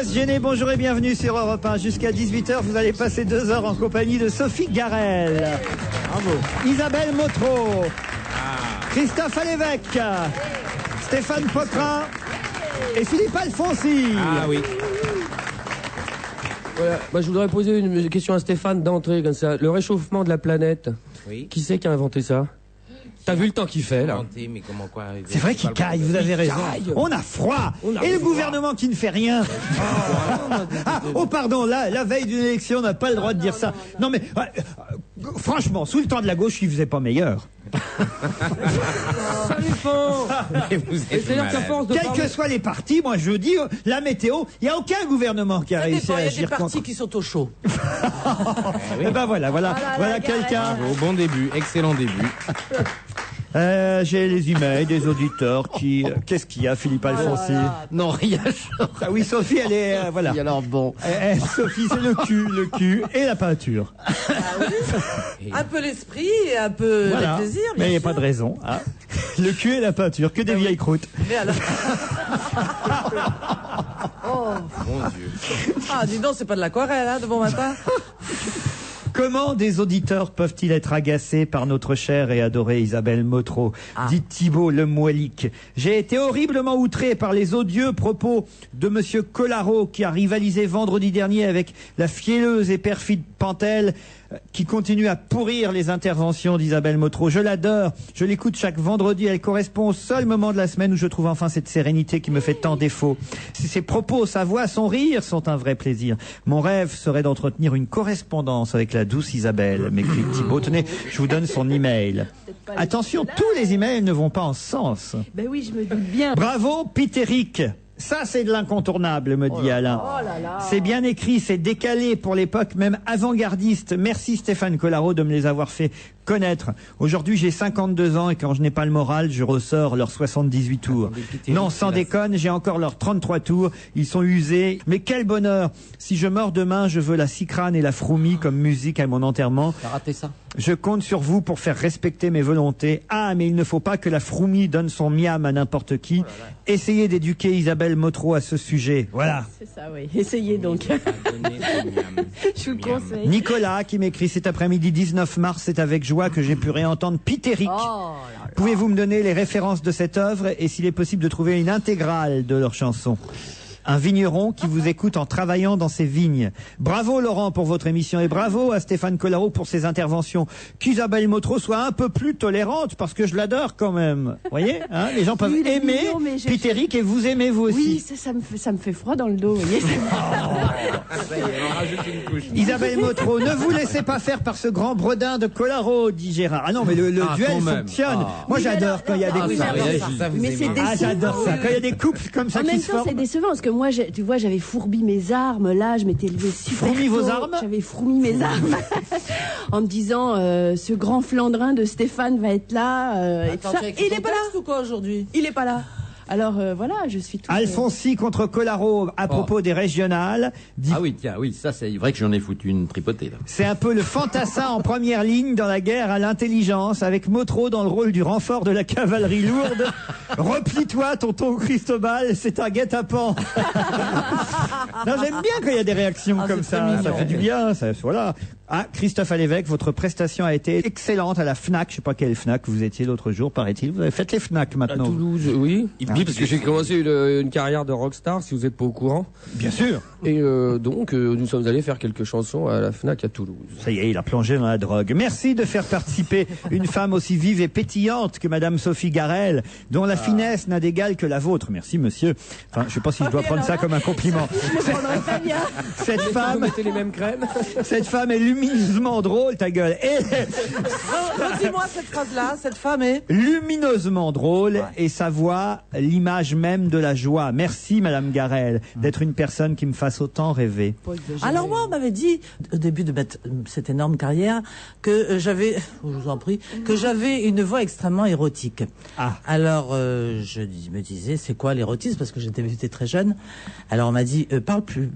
se gêner, bonjour et bienvenue sur Europe 1. Jusqu'à 18h, vous allez passer 2 heures en compagnie de Sophie Garel. Bravo. Isabelle Motro. Christophe Alévèque. Stéphane Poquelin. Et Philippe Alfonsi. Ah oui. Voilà. Moi, je voudrais poser une question à Stéphane d'entrée, comme ça. Le réchauffement de la planète, Oui. qui c'est qui a inventé ça? T'as vu le temps qu'il fait, là? Mais comment quoi C'est vrai qu'il caille, vous avez raison. On a froid. Et le gouvernement qui ne fait rien. Oh pardon, la veille d'une élection, on n'a pas le droit de dire ça. Non mais, franchement, sous le temps de la gauche, il faisait pas meilleur. Ça dépend. C'est-à-dire qu'à force de Quels parler... que soient les partis, moi je dis, la météo, il n'y a aucun gouvernement qui a réussi à Il y a des agir partis contre. qui sont au chaud. Et ben voilà quelqu'un. Bravo, bon début, excellent début. J'ai les emails des auditeurs qui... Qu'est-ce qu'il y a, Philippe Alfonsi? Non, rien. Ah oui, Sophie, elle est... voilà. Et alors, bon. Sophie, c'est le cul et la peinture. Un peu l'esprit et un peu Voilà. le plaisir. Mais il n'y a bien pas de raison. Hein. Le cul et la peinture, que des vieilles croûtes. sûr. Mais alors... Mon Dieu. Ah, dis donc, c'est pas de l'aquarelle, hein, de bon matin. Comment des auditeurs peuvent-ils être agacés par notre chère et adorée Isabelle Motro, dit Thibault Le Moilic? J'ai été horriblement outré par les odieux propos de monsieur Collaro qui a rivalisé vendredi dernier avec la fielleuse et perfide Pantel qui continue à pourrir les interventions d'Isabelle Motro. Je l'adore, je l'écoute chaque vendredi, elle correspond au seul moment de la semaine où je trouve enfin cette sérénité qui me fait tant défaut. Ses propos, sa voix, son rire sont un vrai plaisir. Mon rêve serait d'entretenir une correspondance avec la douce Isabelle, m'écrit Thibault. Tenez, je vous donne son email. Attention, tous les emails ne vont pas en ce sens. Ben oui, je me doute bien. Bravo, Pitéric. Ça, c'est de l'incontournable, me dit Alain. C'est bien écrit, c'est décalé pour l'époque, même avant-gardiste. Merci Stéphane Collaro de me les avoir fait connaître. Aujourd'hui, j'ai 52 ans et quand je n'ai pas le moral, je ressors leurs 78 tours. Non, sans déconne, j'ai encore leurs 33 tours. Ils sont usés. Mais quel bonheur. Si je meurs demain, je veux la Cicrane et la Froumi comme musique à mon enterrement. T'as raté ça. Je compte sur vous pour faire respecter mes volontés. Ah, mais il ne faut pas que la Froumi donne son miam à n'importe qui. Essayez d'éduquer Isabelle Motro à ce sujet. Voilà. C'est ça, oui. Essayez donc. Je vous le conseille. Nicolas qui m'écrit cet après-midi 19 mars, c'est avec joie que j'ai pu réentendre Pitéric. Pouvez-vous me donner les références de cette œuvre et s'il est possible de trouver une intégrale de leurs chansons? Un vigneron qui vous écoute en travaillant dans ses vignes. Bravo Laurent pour votre émission et bravo à Stéphane Collaro pour ses interventions. Qu'Isabelle Motro soit un peu plus tolérante parce que je l'adore quand même. Vous voyez, hein, les gens peuvent Oui, il est aimer mignon, mais Pitéric et vous aimez vous aussi. Oui, ça me fait froid dans le dos, vous voyez. Isabelle Motro, ne vous laissez pas faire par ce grand bredin de Collaro, dit Gérard. Ah non, mais le duel quand même. fonctionne. Ah. Moi Oui, mais j'adore alors, quand il y a des non, couples. oui, mais alors, Ça, vous mais aimez. c'est Ah, j'adore ça. Quand il y a des couples comme ça En qui même se temps, c'est forment. décevant parce que moi, tu vois, j'avais fourbi mes armes là, je m'étais levée super Fourmi vos tôt. armes J'avais fourmi mes armes en me disant ce grand Flandrin de Stéphane va être là. Et tout Attends, ça. tu as Et écrit il ton est pas là. texte ou quoi aujourd'hui? Il est pas là. Alors voilà, je suis tout. Alfonsi contre Collaro à propos des régionales. Dit, Ah oui, tiens, oui, ça c'est vrai que j'en ai foutu une tripotée là. c'est un peu le fantassin en première ligne dans la guerre à l'intelligence, avec Motro dans le rôle du renfort de la cavalerie lourde. Replie-toi, tonton Cristobal, c'est un guet-apens. Non, j'aime bien quand il y a des réactions comme c'est ça. mignon. Ça fait du bien, ça, voilà. Ah, Christophe Alévèque, votre prestation a été excellente à la FNAC. Je sais pas quelle FNAC vous étiez l'autre jour, paraît-il. Vous avez fait les FNAC À maintenant. Toulouse, oui. Oui, parce que j'ai commencé une carrière de rockstar, si vous n'êtes pas au courant. Bien sûr. Et donc, nous sommes allés faire quelques chansons à la FNAC à Toulouse. Ça y est, il a plongé dans la drogue. Merci de faire participer une femme aussi vive et pétillante que Madame Sophie Garel, dont la finesse n'a d'égal que la vôtre. Merci, monsieur. Enfin, je sais pas si je dois prendre ça comme un compliment. Je le prendrai très bien. Cette Vous femme, mettez les mêmes crèmes. cette femme est lumineusement drôle, ta gueule. Et Redis-moi cette phrase-là, cette femme est... lumineusement drôle et sa voix, l'image même de la joie. Merci, Madame Garel, d'être une personne qui me fasse autant rêver. Alors moi, on m'avait dit, au début de cette énorme carrière, que j'avais, je vous en prie, que j'avais une voix extrêmement érotique. Ah. Alors, me disais, c'est quoi l'érotisme? Parce que j'étais très jeune. Alors on m'a dit, parle plus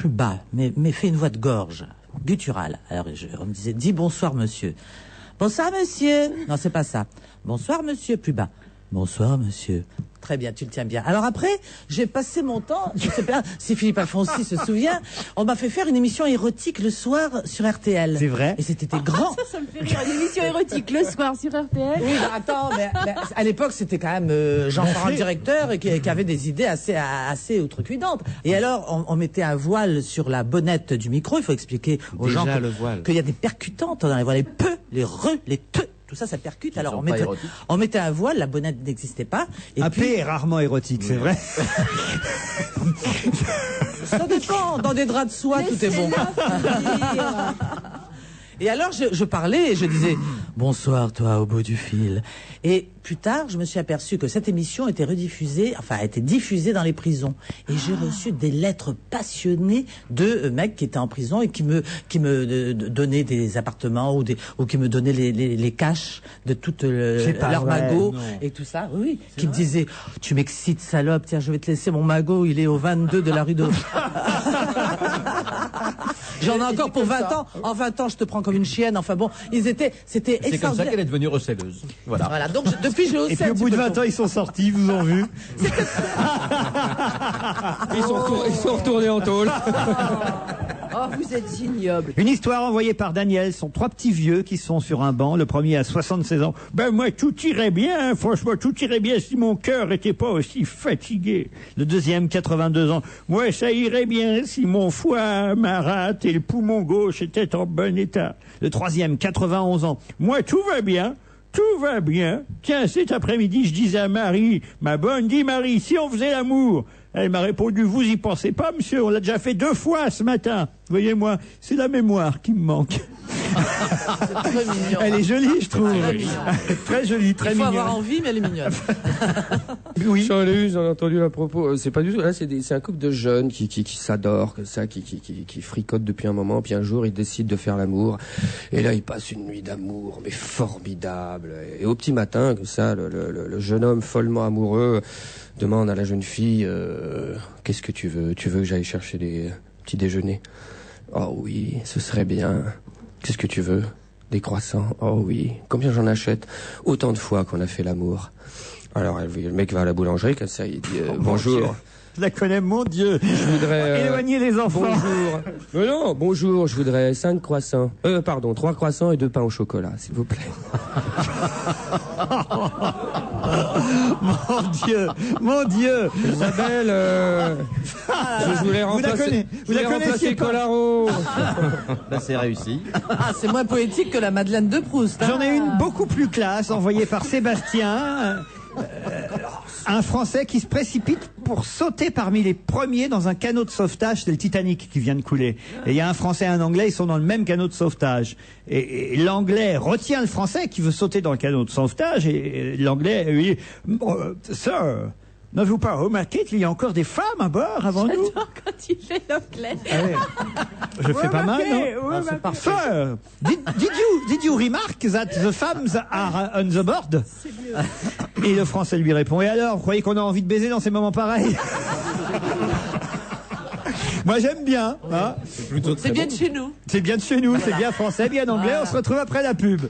bas, mais fais une voix de gorge, gutturale. Alors on me disait, dis bonsoir monsieur. Bonsoir monsieur. Non, c'est pas ça. Bonsoir monsieur, plus bas. Bonsoir, monsieur. Très bien, tu le tiens bien. Alors après, j'ai passé mon temps, je sais pas si Philippe Alfonsi se souvient, on m'a fait faire une émission érotique le soir sur RTL. C'est vrai. Et c'était grand. Ça me fait rire. Une émission érotique le soir sur RTL. Oui, bah, attends, mais à l'époque, c'était quand même Jean-François le directeur et qui avait des idées assez outrecuidantes. Et alors, on mettait un voile sur la bonnette du micro. Il faut expliquer aux Déjà, gens le voile. qu'il y a des percutantes dans les voiles, les peu, les re, les te. Tout ça, ça percute. Qui Alors, sont on pas mettait, érotiques. on mettait un voile, la bonnette n'existait pas. Et Un puis, P est rarement érotique, c'est vrai. ça dépend. Dans des draps de soie, tout est bon. Et alors, je parlais et je disais « Bonsoir, toi, au bout du fil ». Et plus tard, je me suis aperçu que cette émission était rediffusée, enfin, a été diffusée dans les prisons. Et j'ai reçu des lettres passionnées de mecs qui étaient en prison et qui me donnaient des appartements ou qui me donnaient les caches de toute leur magot et tout ça. Oui, qui me disaient « Tu m'excites, salope, tiens, je vais te laisser mon magot, il est au 22 de la rue de... » J'en ai encore pour 20 ans. En 20 ans, je te prends comme une chienne. Enfin bon, c'était C'est comme ça extraordinaire. qu'elle est devenue receleuse. Voilà. Voilà, donc depuis j'ai haussé Et puis un au petit bout de peu 20 ton- ans, ils sont sortis, ils vous ont vu. Ils sont retournés en tôle. Oh, vous êtes ignoble. Une histoire envoyée par Daniel. Ce sont 3 petits vieux qui sont sur un banc. Le premier a 76 ans. Ben moi, tout irait bien. Franchement, tout irait bien si mon cœur était pas aussi fatigué. Le deuxième, 82 ans. Moi, ça irait bien si mon foie, ma rate et le poumon gauche étaient en bon état. Le troisième, 91 ans. Moi, tout va bien. Tout va bien. Tiens, cet après-midi, je disais à Marie, ma bonne, dis Marie, si on faisait l'amour. Elle m'a répondu, vous y pensez pas, monsieur, on l'a déjà fait 2 fois ce matin. Voyez-moi, c'est la mémoire qui me manque. C'est très mignon. Elle est jolie, je trouve. Très mignon. Très jolie, très Il faut mignonne. avoir envie, mais elle est mignonne. Oui. J'en ai eu, j'en ai entendu à propos. C'est pas du tout. Là, c'est un couple de jeunes qui s'adorent, comme ça, qui fricotent depuis un moment. Puis un jour, ils décident de faire l'amour. Et là, ils passent une nuit d'amour, mais formidable. Et au petit matin, comme ça, le jeune homme follement amoureux demande à la jeune fille qu'est-ce que tu veux? Tu veux que j'aille chercher des petits déjeuners? Oh oui, ce serait bien. Qu'est-ce que tu veux? Des croissants? Oh oui. Combien j'en achète? Autant de fois qu'on a fait l'amour. Alors le mec va à la boulangerie, comme ça, il dit bonjour. Je la connais, mon Dieu. Je voudrais Éloignez les enfants. bonjour. Non, bonjour. Je voudrais 5 croissants. 3 croissants et 2 pains au chocolat, s'il vous plaît. Mon Dieu. Isabelle, je voulais remplacer. Vous la connaissiez pas? Colaro. Là, c'est réussi. Ah, c'est moins poétique que la Madeleine de Proust. Hein. J'en ai une beaucoup plus classe, envoyée par Sébastien. Un Français qui se précipite pour sauter parmi les premiers dans un canot de sauvetage. C'est le Titanic qui vient de couler. Et il y a un Français et un Anglais, ils sont dans le même canot de sauvetage. Et l'Anglais retient le Français qui veut sauter dans le canot de sauvetage. Et l'Anglais lui dit « Sir, n'avez-vous pas remarqué qu'il y a encore des femmes à bord avant nous ?» J'adore quand il fait l'anglais. Je fais pas mal, non? Sir, did you remark that the femmes are on the board? Et le Français lui répond, et alors, vous croyez qu'on a envie de baiser dans ces moments pareils? Moi, j'aime bien. Hein, C'est plutôt très C'est bien bon. de chez nous. c'est bien de chez nous, c'est bien français, bien anglais. On se retrouve après la pub.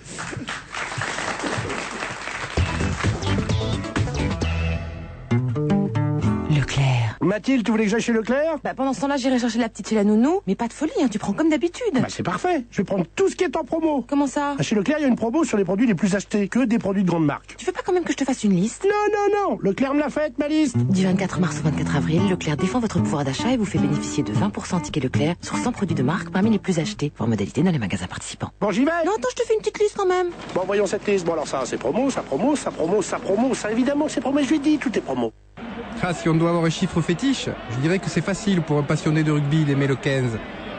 Leclerc. Mathilde, tu voulais que j'aille chez Leclerc? Bah, pendant ce temps-là, j'irai chercher la petite chez la nounou. Mais pas de folie, hein, tu prends comme d'habitude. Bah c'est parfait, je vais prendre tout ce qui est en promo. Comment ça? Ah, chez Leclerc, il y a une promo sur les produits les plus achetés, que des produits de grande marque. Tu veux pas quand même que je te fasse une liste? Non, Leclerc me l'a faite, ma liste. Du 24 mars au 24 avril, Leclerc défend votre pouvoir d'achat et vous fait bénéficier de 20% tickets Leclerc sur 100 produits de marque parmi les plus achetés. Voir modalité dans les magasins participants. Bon, j'y vais. Non, attends, je te fais une petite liste quand même. Bon, voyons cette liste. Bon, alors ça, c'est promo, ça promo, ça promo, ça promo, ça évidemment, c'est promo, je lui dis, tout est promo. Ah, si on doit avoir un chiffre fétiche, je dirais que c'est facile pour un passionné de rugby d'aimer le 15.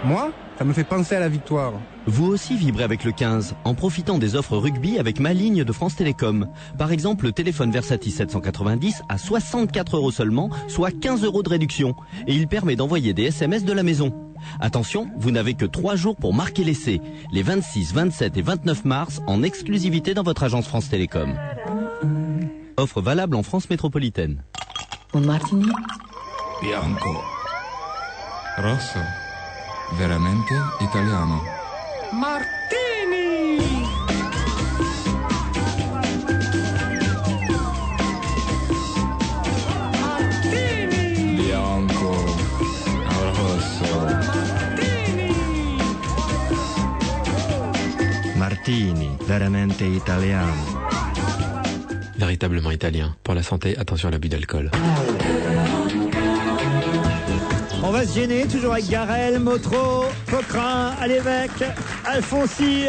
Moi, ça me fait penser à la victoire. Vous aussi vibrez avec le 15 en profitant des offres rugby avec ma ligne de France Télécom. Par exemple, le téléphone Versati 790 à 64 € seulement, soit 15 € de réduction. Et il permet d'envoyer des SMS de la maison. Attention, vous n'avez que 3 jours pour marquer l'essai. Les 26, 27 et 29 mars en exclusivité dans votre agence France Télécom. Offre valable en France métropolitaine. Un martini? Bianco. Rosso. Veramente italiano. Martini, veramente italiano. Véritablement italien. Pour la santé, attention à l'abus d'alcool. On va se gêner, toujours avec Garel, Motro, Coquelin, Alévèque, Alfonsi.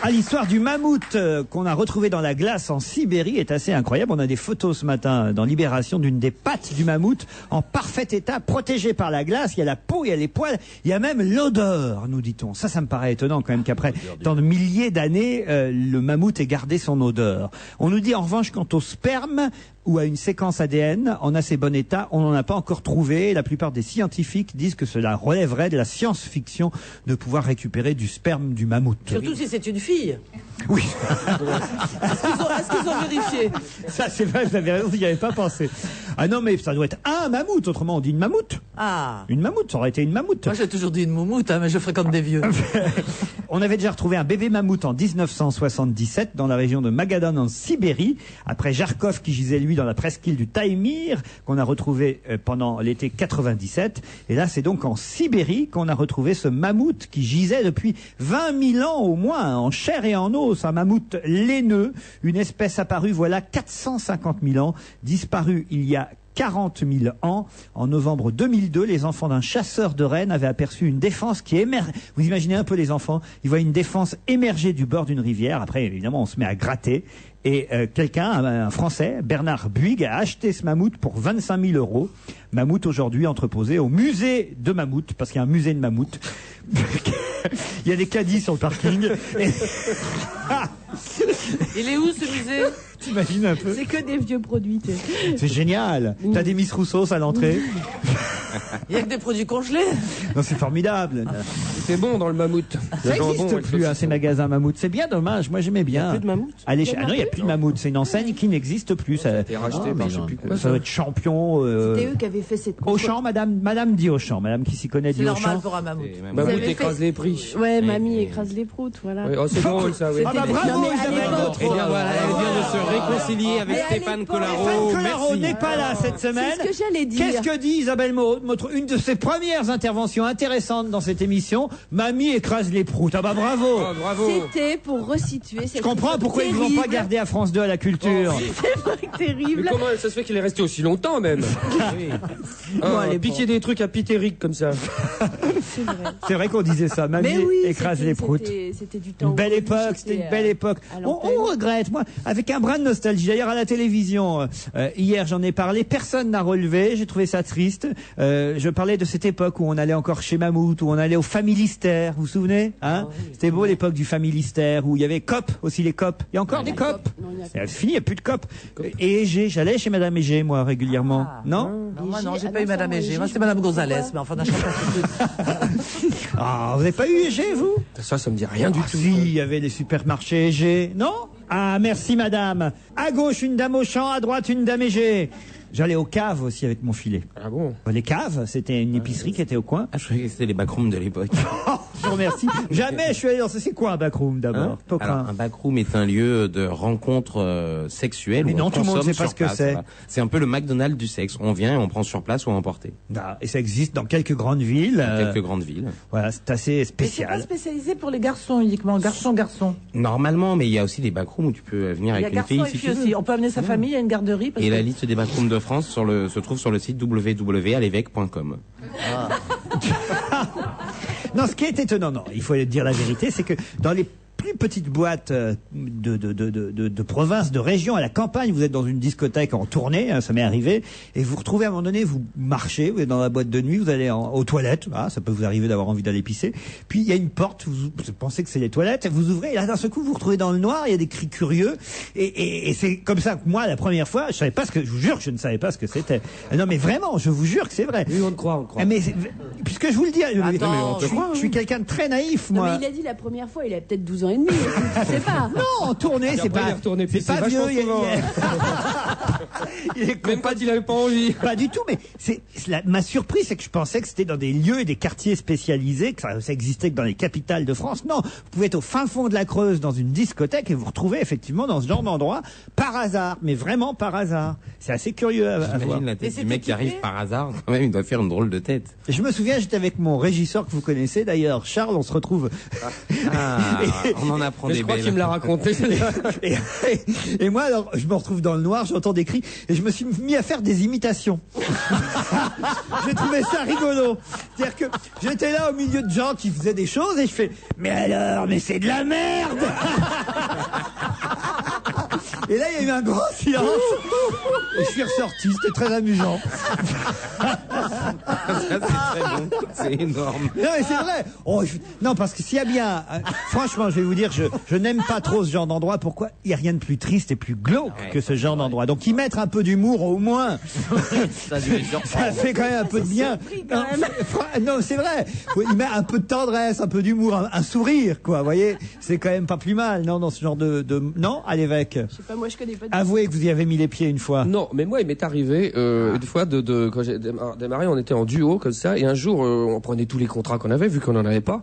Ah, l'histoire du mammouth qu'on a retrouvé dans la glace en Sibérie est assez incroyable. On a des photos ce matin dans Libération d'une des pattes du mammouth en parfait état, protégée par la glace. Il y a la peau, il y a les poils, il y a même l'odeur, nous dit-on. Ça me paraît étonnant quand même qu'après tant de milliers d'années, le mammouth ait gardé son odeur. On nous dit en revanche quant au sperme ou à une séquence ADN en assez bon état, on n'en a pas encore trouvé. La plupart des scientifiques disent que cela relèverait de la science-fiction de pouvoir récupérer du sperme du mammouth. Surtout si c'est une fille. Oui. Est-ce qu'ils ont vérifié? Ça, c'est vrai, vous avez raison, j'y avais pas pensé. Ah non, mais ça doit être un mammouth, autrement on dit une mammouth. Ah. Une mammouth, ça aurait été une mammouth. Moi j'ai toujours dit une moumoute, mais je fréquente des vieux. On avait déjà retrouvé un bébé mammouth en 1977 dans la région de Magadan en Sibérie, après Jarkov qui gisait lui dans la presqu'île du Taïmyr, qu'on a retrouvé pendant l'été 97. Et là, c'est donc en Sibérie qu'on a retrouvé ce mammouth qui gisait depuis 20 000 ans au moins, en chair et en os. Un mammouth laineux, une espèce apparue voilà 450 000 ans, disparue il y a 40 000 ans. En novembre 2002, les enfants d'un chasseur de rennes avaient aperçu une défense qui émerge. Vous imaginez un peu les enfants, ils voient une défense émerger du bord d'une rivière. Après, évidemment, on se met à gratter. Et quelqu'un, un Français, Bernard Buig, a acheté ce mammouth pour 25 000 €. Mammouth aujourd'hui entreposé au musée de mammouth, parce qu'il y a un musée de mammouth. Il y a des caddies sur le parking. Et... Il est où ce musée? T'imagines un peu? C'est que des vieux produits. C'est génial. T'as des Miss Rousseau à l'entrée. Il n'y a que des produits congelés. Non, c'est formidable. C'est bon dans le mammouth. Ça n'existe plus, ces magasins mammouth. C'est bien dommage. Moi, j'aimais bien. Il n'y a plus de mammouth. Ah non, il n'y a plus de mammouth. C'est une enseigne qui n'existe plus. Ça a été racheté par je sais plus quoi. Ça doit être champion. C'était eux qui avaient fait cette Auchan, madame dit Auchan. Madame qui s'y connaît dit C'est Auchan. normal pour un mammouth. Mammouth écrase les prix. Ouais, mamie écrase les proutes, voilà. Ouais, oh, c'est drôle ça, oui. Ah bah bravo, Isabelle. Eh bien voilà, elle vient de se réconcilier avec Stéphane Collaro. Stéphane Collaro Merci. n'est pas là cette semaine. C'est ce que j'allais dire. Qu'est-ce que dit Isabelle Motro? Une de ses premières interventions intéressantes dans cette émission. Mamie écrase les proutes. Ah bah bravo. Oh, bravo. C'était pour resituer cette Je comprends pourquoi ils ne vont pas garder à France 2 à la culture. C'est vrai que terrible. Mais comment ça se fait qu'il est resté aussi longtemps même? Piquer des trucs à Pitéric comme ça. C'est vrai. C'est vrai qu'on disait ça. Mamie Mais oui, écrase les proutes. C'était du temps. Une belle époque, c'était une belle époque. On regrette, moi, avec un brin de nostalgie. D'ailleurs, à la télévision, hier, j'en ai parlé, personne n'a relevé, j'ai trouvé ça triste. Je parlais de cette époque où on allait encore chez Mammouth, où on allait au Familistère, vous vous souvenez, hein? C'était beau l'époque du Familistère, où il y avait COP, aussi les COP. Il y a encore des COP. C'est fini, il n'y a plus de COP. Et Égée, j'allais chez Madame Égée, moi, régulièrement. Non? Non, j'ai pas eu Madame Égée. Moi, c'était Madame Gonzalez, mais enfin, on a chacun Ah, vous n'avez pas eu Égée, vous? Ça me dit rien du tout. Si, il y avait les supermarchés Égée. Non? Ah, merci madame. À gauche, une dame au champ, à droite, une dame Égée. J'allais aux caves aussi avec mon filet. Ah bon? Les caves, c'était une épicerie qui était au coin. Ah, je croyais que c'était les backrooms de l'époque. Je vous remercie. Jamais je suis allé dans ça. C'est quoi un backroom d'abord? Alors, un backroom est un lieu de rencontre sexuelle. Mais où non, on tout le monde consomme sait pas sur ce que place, c'est. voilà. C'est un peu le McDonald's du sexe. On vient et on prend sur place ou à emporter. Ah, et ça existe dans quelques grandes villes. Quelques grandes villes. Voilà, c'est assez C'est pas spécial. spécialisé pour les garçons uniquement, garçon. Normalement, mais il y a aussi des backrooms où tu peux venir Il y a avec une garçon fille et si fille tu veux. aussi. On peut amener sa famille à une garderie. Parce Et que... la liste des backrooms de France se trouve sur le site www.alevêque.com. Non, ce qui est étonnant, non, il faut dire la vérité, c'est que dans les plus petites boîtes de province, de région, à la campagne, vous êtes dans une discothèque en tournée, hein, ça m'est arrivé, et vous retrouvez à un moment donné, vous marchez, vous êtes dans la boîte de nuit, vous allez aux toilettes, ah, ça peut vous arriver d'avoir envie d'aller pisser, puis il y a une porte, vous pensez que c'est les toilettes, vous ouvrez, et là d'un seul coup vous vous retrouvez dans le noir, il y a des cris curieux, et c'est comme ça que moi, la première fois, je vous jure que je ne savais pas ce que c'était. Non mais vraiment, je vous jure que c'est vrai. Oui, on te croit. Mais puisque je vous le dis, Attends, je suis quelqu'un de très naïf, Non, moi. mais il a dit la première fois, il a peut-être 12 ans et demi. Je sais pas. Non, en tournée, c'est après, il est pas, retourné c'est pisser pas vieux. vachement souvent. Même quand il avait pas envie. Pas du tout, mais ma surprise, c'est que je pensais que c'était dans des lieux et des quartiers spécialisés, que ça existait que dans les capitales de France. Non, vous pouvez être au fin fond de la Creuse dans une discothèque et vous retrouvez effectivement dans ce genre d'endroit par hasard, mais vraiment par hasard. C'est assez curieux à voir. J'imagine la tête du mec qui arrive par hasard. Quand même, il doit faire une drôle de tête. Je me souviens, j'étais avec mon régisseur que vous connaissez d'ailleurs, Charles, on se retrouve. On en apprend Mais des je crois belles. qu'il me l'a raconté. Et moi, alors, je me retrouve dans le noir, j'entends des cris, et je me suis mis à faire des imitations. J'ai trouvé ça rigolo. C'est-à-dire que j'étais là au milieu de gens qui faisaient des choses, et je fais, mais alors, mais c'est de la merde! Et là, il y a eu un grand silence. Et je suis ressorti, c'était très amusant. Ça, c'est très bon. C'est énorme. Non, mais c'est vrai. Non, parce que s'il y a bien... franchement, je vais vous dire, je n'aime pas trop ce genre d'endroit. Pourquoi? Il n'y a rien de plus triste et plus glauque que ce genre d'endroit. Donc, y mettre un peu d'humour, au moins, ça fait quand même un peu de bien. Non, c'est vrai. Il met un peu de tendresse, un peu d'humour, un sourire, quoi. Vous voyez, c'est quand même pas plus mal, non, dans ce genre de... Non, à l'évêque. Je sais pas, moi je connais pas. Avouez que vous y avez mis les pieds une fois. Non, mais moi, il m'est arrivé une fois quand j'ai démarré, on était en duo comme ça, et un jour, on prenait tous les contrats qu'on avait, vu qu'on en avait pas.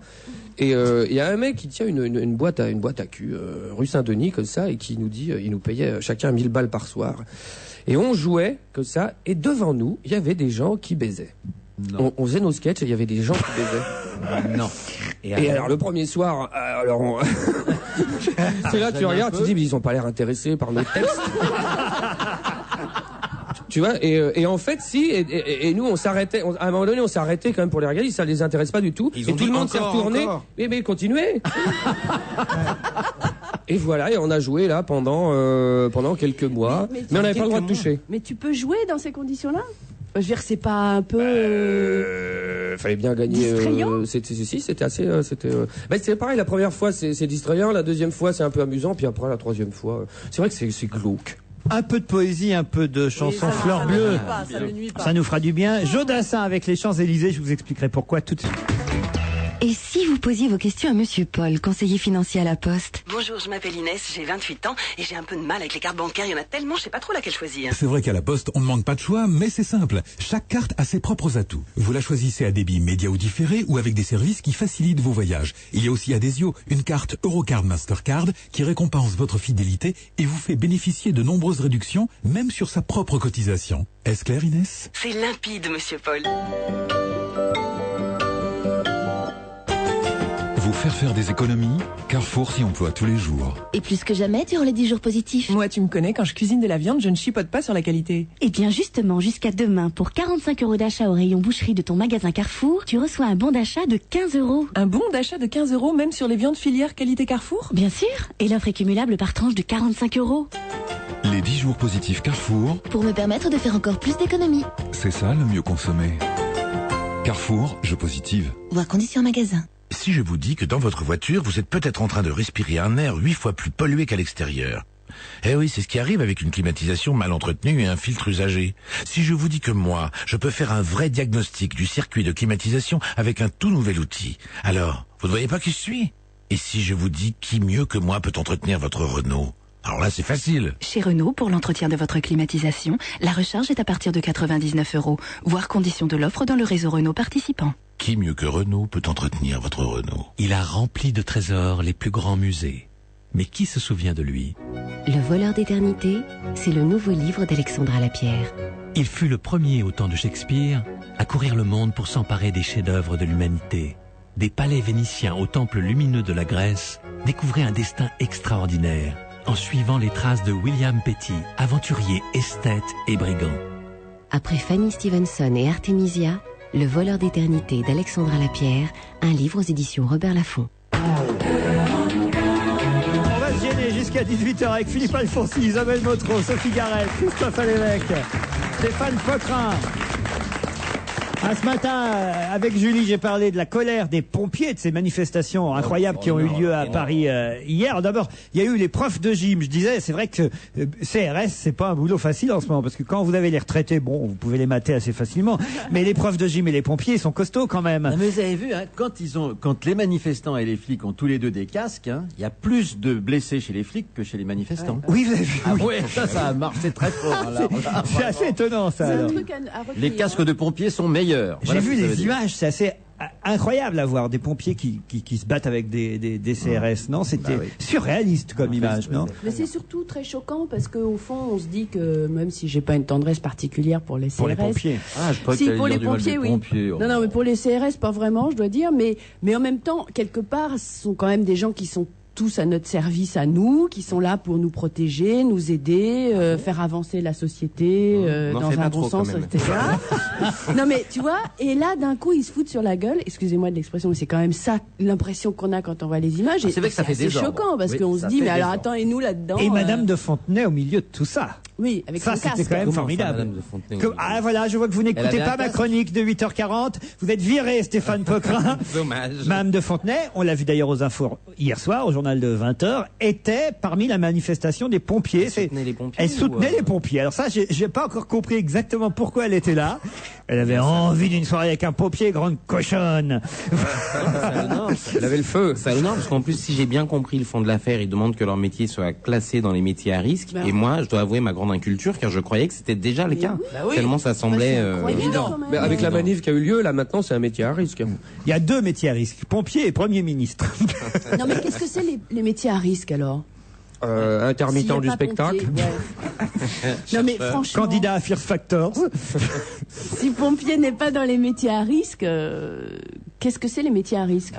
Et il y a un mec qui tient une boîte à cul, rue Saint-Denis comme ça, et qui nous dit, il nous payait chacun 1000 balles par soir. Et on jouait comme ça, et devant nous, il y avait des gens qui baisaient. On faisait nos sketchs et il y avait des gens qui baisaient. Non. Et alors le premier soir, c'est là que tu regardes, tu te dis mais ils ont pas l'air intéressés par nos textes. Tu vois, et en fait si, et nous on s'arrêtait, à un moment donné on s'est arrêté quand même pour les regarder, ça les intéresse pas du tout. Ils et ont tout dit le monde s'est retourné. Mais continuez. Et voilà, et on a joué là pendant quelques mois, mais on n'avait pas le droit de toucher. Mais tu peux jouer dans ces conditions-là? Je veux dire, c'est pas un peu... Fallait bien gagner. Distrayant. C'était assez. C'est pareil. La première fois, c'est distrayant. La deuxième fois, c'est un peu amusant. Puis après, la troisième fois, c'est vrai que c'est glauque. Un peu de poésie, un peu de chansons fleurs bleues. Ça nous fera du bien. Jodassin avec les Champs-Élysées. Je vous expliquerai pourquoi tout de suite. Et si vous posiez vos questions à Monsieur Paul, conseiller financier à la Poste? Bonjour, je m'appelle Inès, j'ai 28 ans et j'ai un peu de mal avec les cartes bancaires. Il y en a tellement, je sais pas trop laquelle choisir. C'est vrai qu'à la Poste, on ne manque pas de choix, mais c'est simple. Chaque carte a ses propres atouts. Vous la choisissez à débit média ou différé ou avec des services qui facilitent vos voyages. Il y a aussi Adesio, une carte Eurocard Mastercard qui récompense votre fidélité et vous fait bénéficier de nombreuses réductions, même sur sa propre cotisation. Est-ce clair, Inès? C'est limpide, Monsieur Paul. Vous faire des économies? Carrefour s'y emploie tous les jours. Et plus que jamais durant les 10 jours positifs. Moi, tu me connais, quand je cuisine de la viande, je ne chipote pas sur la qualité. Et bien justement, jusqu'à demain, pour 45 € d'achat au rayon boucherie de ton magasin Carrefour, tu reçois un bon d'achat de 15 €. Un bon d'achat de 15 € même sur les viandes filières qualité Carrefour? Bien sûr, et l'offre est cumulable par tranche de 45 €. Les 10 jours positifs Carrefour. Pour me permettre de faire encore plus d'économies. C'est ça le mieux consommé. Carrefour, je positive. Voir conditions en magasin. Si je vous dis que dans votre voiture, vous êtes peut-être en train de respirer un air 8 fois plus pollué qu'à l'extérieur. Eh oui, c'est ce qui arrive avec une climatisation mal entretenue et un filtre usagé. Si je vous dis que moi, je peux faire un vrai diagnostic du circuit de climatisation avec un tout nouvel outil, alors, vous ne voyez pas qui je suis? Et si je vous dis qui mieux que moi peut entretenir votre Renault? Alors là, c'est facile. Chez Renault, pour l'entretien de votre climatisation, la recharge est à partir de 99 €. Voir conditions de l'offre dans le réseau Renault participant. Qui mieux que Renault peut entretenir votre Renault? Il a rempli de trésors les plus grands musées. Mais qui se souvient de lui? Le voleur d'éternité, c'est le nouveau livre d'Alexandra Lapierre. Il fut le premier, au temps de Shakespeare, à courir le monde pour s'emparer des chefs-d'œuvre de l'humanité. Des palais vénitiens au temple lumineux de la Grèce, découvrait un destin extraordinaire, en suivant les traces de William Petty, aventurier, esthète et brigand. Après Fanny Stevenson et Artemisia, Le voleur d'éternité d'Alexandra Lapierre, un livre aux éditions Robert Laffont. On va se gêner jusqu'à 18h avec Philippe Alfonsi, Isabelle Motro, Sophie Garrel, Christophe Alévèque, Stéphane Poquelin. Ce matin, avec Julie, j'ai parlé de la colère des pompiers, de ces manifestations incroyables qui ont eu lieu à Paris hier. D'abord, il y a eu les profs de gym. Je disais, c'est vrai que CRS, c'est pas un boulot facile en ce moment, parce que quand vous avez les retraités, bon, vous pouvez les mater assez facilement, mais les profs de gym et les pompiers, ils sont costauds quand même. Non, mais vous avez vu, hein, quand les manifestants et les flics ont tous les deux des casques, il y a plus de blessés chez les flics que chez les manifestants. Oui, vous avez vu. Ah ouais, ça a marché très fort. C'est assez étonnant, ça. Alors. Les casques de pompiers sont meilleurs. J'ai vu les images, c'est assez incroyable à voir des pompiers qui se battent avec des CRS, non? C'était surréaliste comme image, non? Mais c'est surtout très choquant parce qu'au fond, on se dit que même si j'ai pas une tendresse particulière pour les CRS. Pour les pompiers. Ah, je crois que pour les du mal pompiers, des oui. pompiers. Oh. Non, mais pour les CRS, pas vraiment, je dois dire. Mais en même temps, quelque part, ce sont quand même des gens qui sont tous à notre service à nous, qui sont là pour nous protéger, nous aider, faire avancer la société dans un bon sens, etc. Non mais tu vois, et là d'un coup ils se foutent sur la gueule, excusez-moi de l'expression, mais c'est quand même ça l'impression qu'on a quand on voit les images. C'est vrai que ça fait désordre. C'est choquant parce qu'on se dit, mais alors attends, et nous là-dedans. Et Madame de Fontenay au milieu de tout ça. Oui, avec ça, son casque. c'était quand même formidable. Voilà, je vois que vous n'écoutez pas ma chronique de 8h40. Vous êtes viré, Stéphane Poquelin. Dommage. Madame de Fontenay, on l'a vu d'ailleurs aux infos hier soir, au journal de 20h, était parmi la manifestation des pompiers. Elle soutenait les pompiers. Alors ça, j'ai pas encore compris exactement pourquoi elle était là. Elle avait envie d'une soirée avec un pompier, grande cochonne. Elle avait le feu. C'est énorme parce qu'en plus, si j'ai bien compris le fond de l'affaire, ils demandent que leur métier soit classé dans les métiers à risque. Et moi, je dois avouer ma grande inculture, car je croyais que c'était déjà le cas. Tellement ça semblait évident. Mais avec la manif qui a eu lieu, là maintenant, c'est un métier à risque. Il y a 2 métiers à risque, pompier et Premier ministre. Non mais qu'est-ce que c'est les métiers à risque alors? Intermittent du spectacle. Pompier, non mais franchement. Candidat à Fear Factors. Si pompier n'est pas dans les métiers à risque, qu'est-ce que c'est les métiers à risque?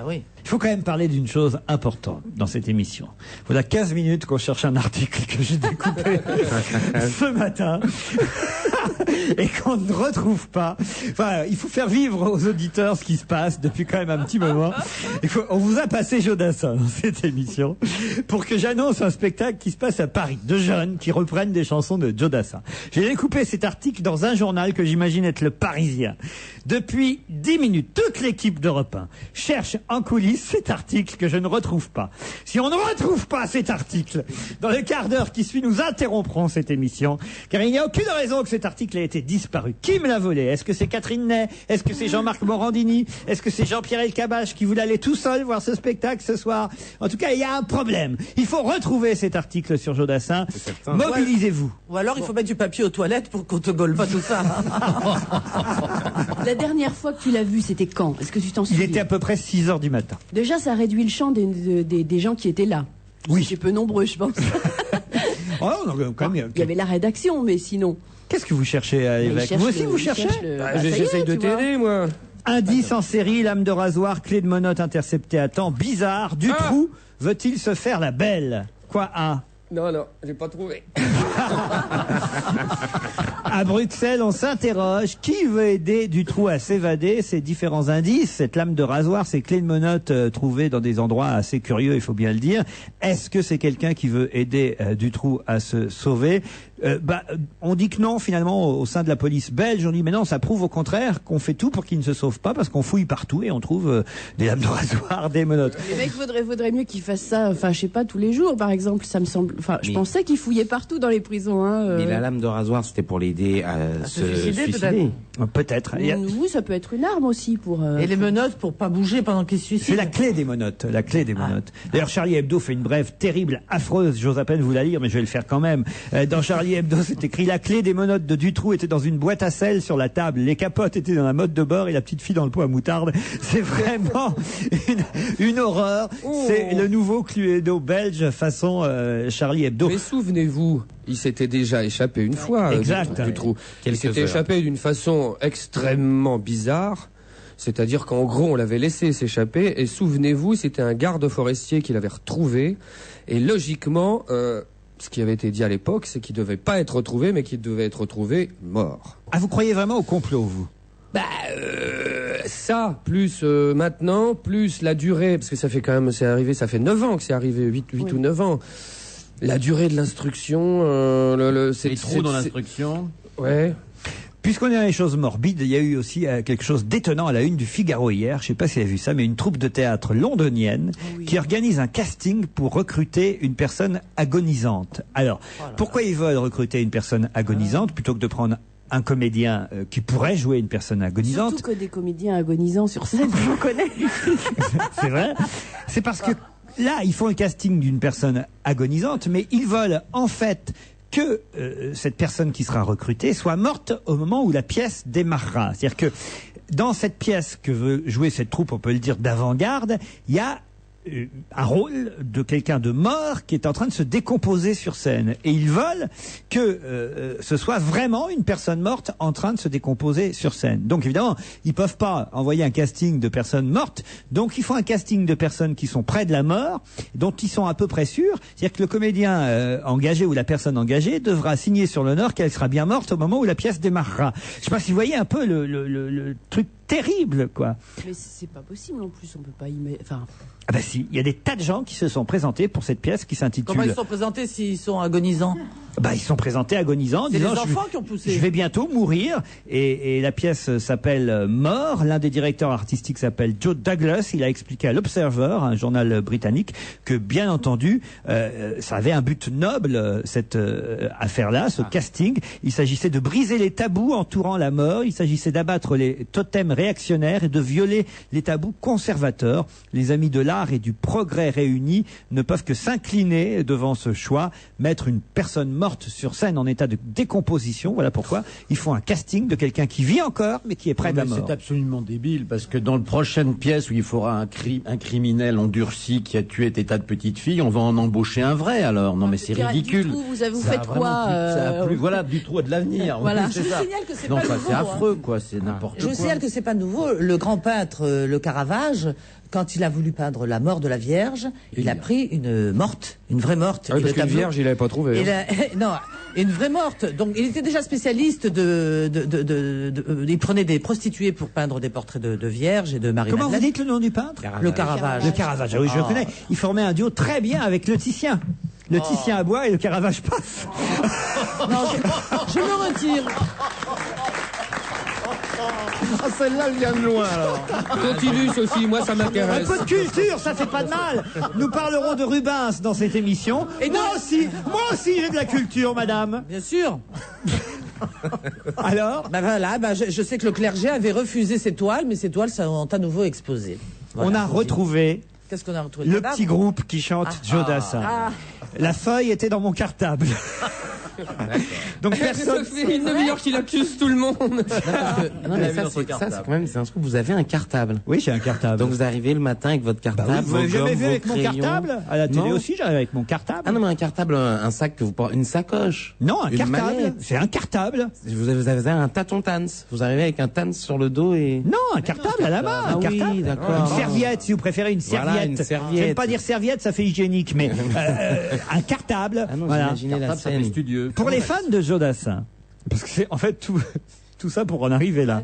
Il faut quand même parler d'une chose importante dans cette émission. Voilà 15 minutes qu'on cherche un article que j'ai découpé ce matin et qu'on ne retrouve pas. Enfin, il faut faire vivre aux auditeurs ce qui se passe depuis quand même un petit moment. On vous a passé Jodassin dans cette émission pour que j'annonce un spectacle qui se passe à Paris, de jeunes qui reprennent des chansons de Jodassin. J'ai découpé cet article dans un journal que j'imagine être Le Parisien. Depuis 10 minutes, toute l'équipe d'Europe 1 cherche en coulisses cet article que je ne retrouve pas. Si on ne retrouve pas cet article, dans le quart d'heure qui suit, nous interromprons cette émission, car il n'y a aucune raison que cet article ait été disparu. Qui me l'a volé? Est-ce que c'est Catherine Ney? Est-ce que c'est Jean-Marc Morandini? Est-ce que c'est Jean-Pierre Elkabbach qui voulait aller tout seul voir ce spectacle ce soir? En tout cas, il y a un problème. Il faut retrouver cet article sur Jodassin. Mobilisez-vous. Ou alors, il faut mettre du papier aux toilettes pour qu'on te gole pas tout ça. La dernière fois que tu l'as vu, c'était quand? Est-ce que tu t'en souviens? Il était à peu près 6h du matin. Déjà, ça réduit le champ des gens qui étaient là. Oui. C'est peu nombreux, je pense. Oh, non, quand même, Il y avait la rédaction, mais sinon. Qu'est-ce que vous cherchez à l'évêque? Vous aussi, vous cherchez? J'essaye de t'aider, moi. Indice en série, lame de rasoir, clé de menottes interceptée à temps. Bizarre. Dutroux veut-il se faire la belle? Quoi, Non, j'ai pas trouvé. À Bruxelles, on s'interroge. Qui veut aider Dutroux à s'évader? Ces différents indices, cette lame de rasoir, ces clés de menottes trouvées dans des endroits assez curieux, il faut bien le dire. Est-ce que c'est quelqu'un qui veut aider Dutroux à se sauver? On dit que non, finalement, au sein de la police belge. On dit, mais non, ça prouve au contraire qu'on fait tout pour qu'il ne se sauve pas, parce qu'on fouille partout et on trouve des lames de rasoir, des menottes. Les mecs, vaudrait mieux qu'ils fassent ça, enfin, je sais pas, tous les jours, par exemple. Ça me semble, enfin, je pensais qu'ils fouillaient partout dans les prisons, Mais la lame de rasoir, c'était pour l'aider à se suicider. Peut-être. Oui, ça peut être une arme aussi pour. Et les menottes pour pas bouger pendant qu'il se suicide. C'est la clé des menottes. La clé des menottes. D'ailleurs, Charlie Hebdo fait une brève terrible, affreuse. J'ose à peine vous la lire, mais je vais le faire quand même. Dans Charlie Hebdo, c'est écrit: la clé des menottes de Dutroux était dans une boîte à sel sur la table. Les capotes étaient dans la mode de bord et la petite fille dans le pot à moutarde. C'est vraiment une horreur. C'est le nouveau Cluedo belge façon Charlie Hebdo. Mais souvenez-vous, il s'était déjà échappé une fois. Exact. Dutroux. Il s'était échappé d'une façon extrêmement bizarre. C'est-à-dire qu'en gros, on l'avait laissé s'échapper. Et souvenez-vous, c'était un garde forestier qui l'avait retrouvé. Et logiquement, ce qui avait été dit à l'époque, c'est qu'il devait pas être retrouvé, mais qu'il devait être retrouvé mort. Ah, vous croyez vraiment au complot, vous? Ça, plus maintenant, plus la durée, parce que ça fait quand même, c'est arrivé, ça fait 9 ans que c'est arrivé, 8 ou 9 ans. La durée de l'instruction, les trous dans l'instruction. Ouais. Puisqu'on est dans les choses morbides, il y a eu aussi quelque chose d'étonnant à la une du Figaro hier. Je sais pas si vous avez vu ça, mais une troupe de théâtre londonienne qui organise un casting pour recruter une personne agonisante. Alors, pourquoi ils veulent recruter une personne agonisante plutôt que de prendre un comédien qui pourrait jouer une personne agonisante? Surtout que des comédiens agonisants sur scène, j'en connais. C'est vrai. C'est parce que là, ils font le casting d'une personne agonisante, mais ils veulent en fait que cette personne qui sera recrutée soit morte au moment où la pièce démarrera. C'est-à-dire que dans cette pièce que veut jouer cette troupe, on peut le dire d'avant-garde, il y a un rôle de quelqu'un de mort qui est en train de se décomposer sur scène. Et ils veulent que ce soit vraiment une personne morte en train de se décomposer sur scène. Donc évidemment, ils peuvent pas envoyer un casting de personnes mortes. Donc ils font un casting de personnes qui sont près de la mort, dont ils sont à peu près sûrs. C'est-à-dire que le comédien engagé ou la personne engagée devra signer sur l'honneur qu'elle sera bien morte au moment où la pièce démarrera. Je sais pas si vous voyez un peu le truc terrible, quoi. Mais c'est pas possible en plus, on peut pas y mettre... Enfin... Ah bah si, il y a des tas de gens qui se sont présentés pour cette pièce qui s'intitule... Comment ils sont présentés s'ils sont agonisants? Bah, ils sont présentés agonisants. C'est les enfants qui ont poussé. Je vais bientôt mourir. Et la pièce s'appelle Mort. L'un des directeurs artistiques s'appelle Joe Douglas. Il a expliqué à l'Observer, un journal britannique, que bien entendu, ça avait un but noble, cette affaire-là, ce casting. Il s'agissait de briser les tabous entourant la mort. Il s'agissait d'abattre les totems réactionnaires et de violer les tabous conservateurs. Les amis de l'art et du progrès réunis ne peuvent que s'incliner devant ce choix. Mettre une personne morte sur scène en état de décomposition, voilà pourquoi ils font un casting de quelqu'un qui vit encore mais qui est près de la mort. C'est absolument débile parce que dans la prochaine pièce où il faudra un criminel endurci qui a tué des tas de petites filles, on va en embaucher un vrai alors. Non mais c'est ridicule. Vous faites quoi voilà, du trou de l'avenir. Voilà. Je signale que c'est non, pas nouveau. C'est affreux quoi, c'est n'importe quoi. Je signale que c'est pas nouveau. Le grand peintre, le Caravage, quand il a voulu peindre la mort de la Vierge, il a pris une morte, une vraie morte. Ah oui, parce qu'une vierge, il l'avait pas trouvé. Non, une vraie morte. Donc, il était déjà spécialiste il prenait des prostituées pour peindre des portraits de vierges et de Marie-Madeleine. Comment vous dites le nom du peintre? Le Caravage. Le Caravage, oui, je le connais. Il formait un duo très bien avec le Titien. Le Titien à bois et le Caravage passe. Non, je me retire. Ah, celle-là, elle vient de loin, alors. Continue, Sophie, moi, ça m'intéresse. Un peu de culture, ça fait pas de mal. Nous parlerons de Rubens dans cette émission. Et moi aussi, j'ai de la culture, madame. Bien sûr. Alors? Voilà, je sais que le clergé avait refusé ces toiles, mais ces toiles sont à nouveau exposées. Voilà. On a retrouvé... Qu'est-ce qu'on a retrouvé? Le petit groupe qui chante Joe Dassin. La feuille était dans mon cartable. Donc personne. Ça fait une demi-heure qu'il accuse tout le monde. Non, mais ça, c'est quand même, c'est un truc. Vous avez un cartable. Oui, j'ai un cartable. Donc vous arrivez le matin avec votre cartable. Bah oui, vous m'avez jamais vu avec mon cartable? À la télé aussi, j'arrive avec mon cartable. Ah non, mais un cartable, un sac que vous portez, une sacoche. Non, un cartable. Mallette. C'est un cartable. Vous avez un tâton Tans. Vous arrivez avec un Tans sur le dos et. Non, un cartable à la main. Un cartable. Oui, d'accord. Une serviette, si vous préférez, une serviette. Voilà, une serviette. J'aime pas dire serviette, ça fait hygiénique, mais un cartable. Ah non, voilà. j'imaginais la scène. Studieux. Pour les fans de Joe Dassin, parce que c'est en fait tout ça pour en arriver là.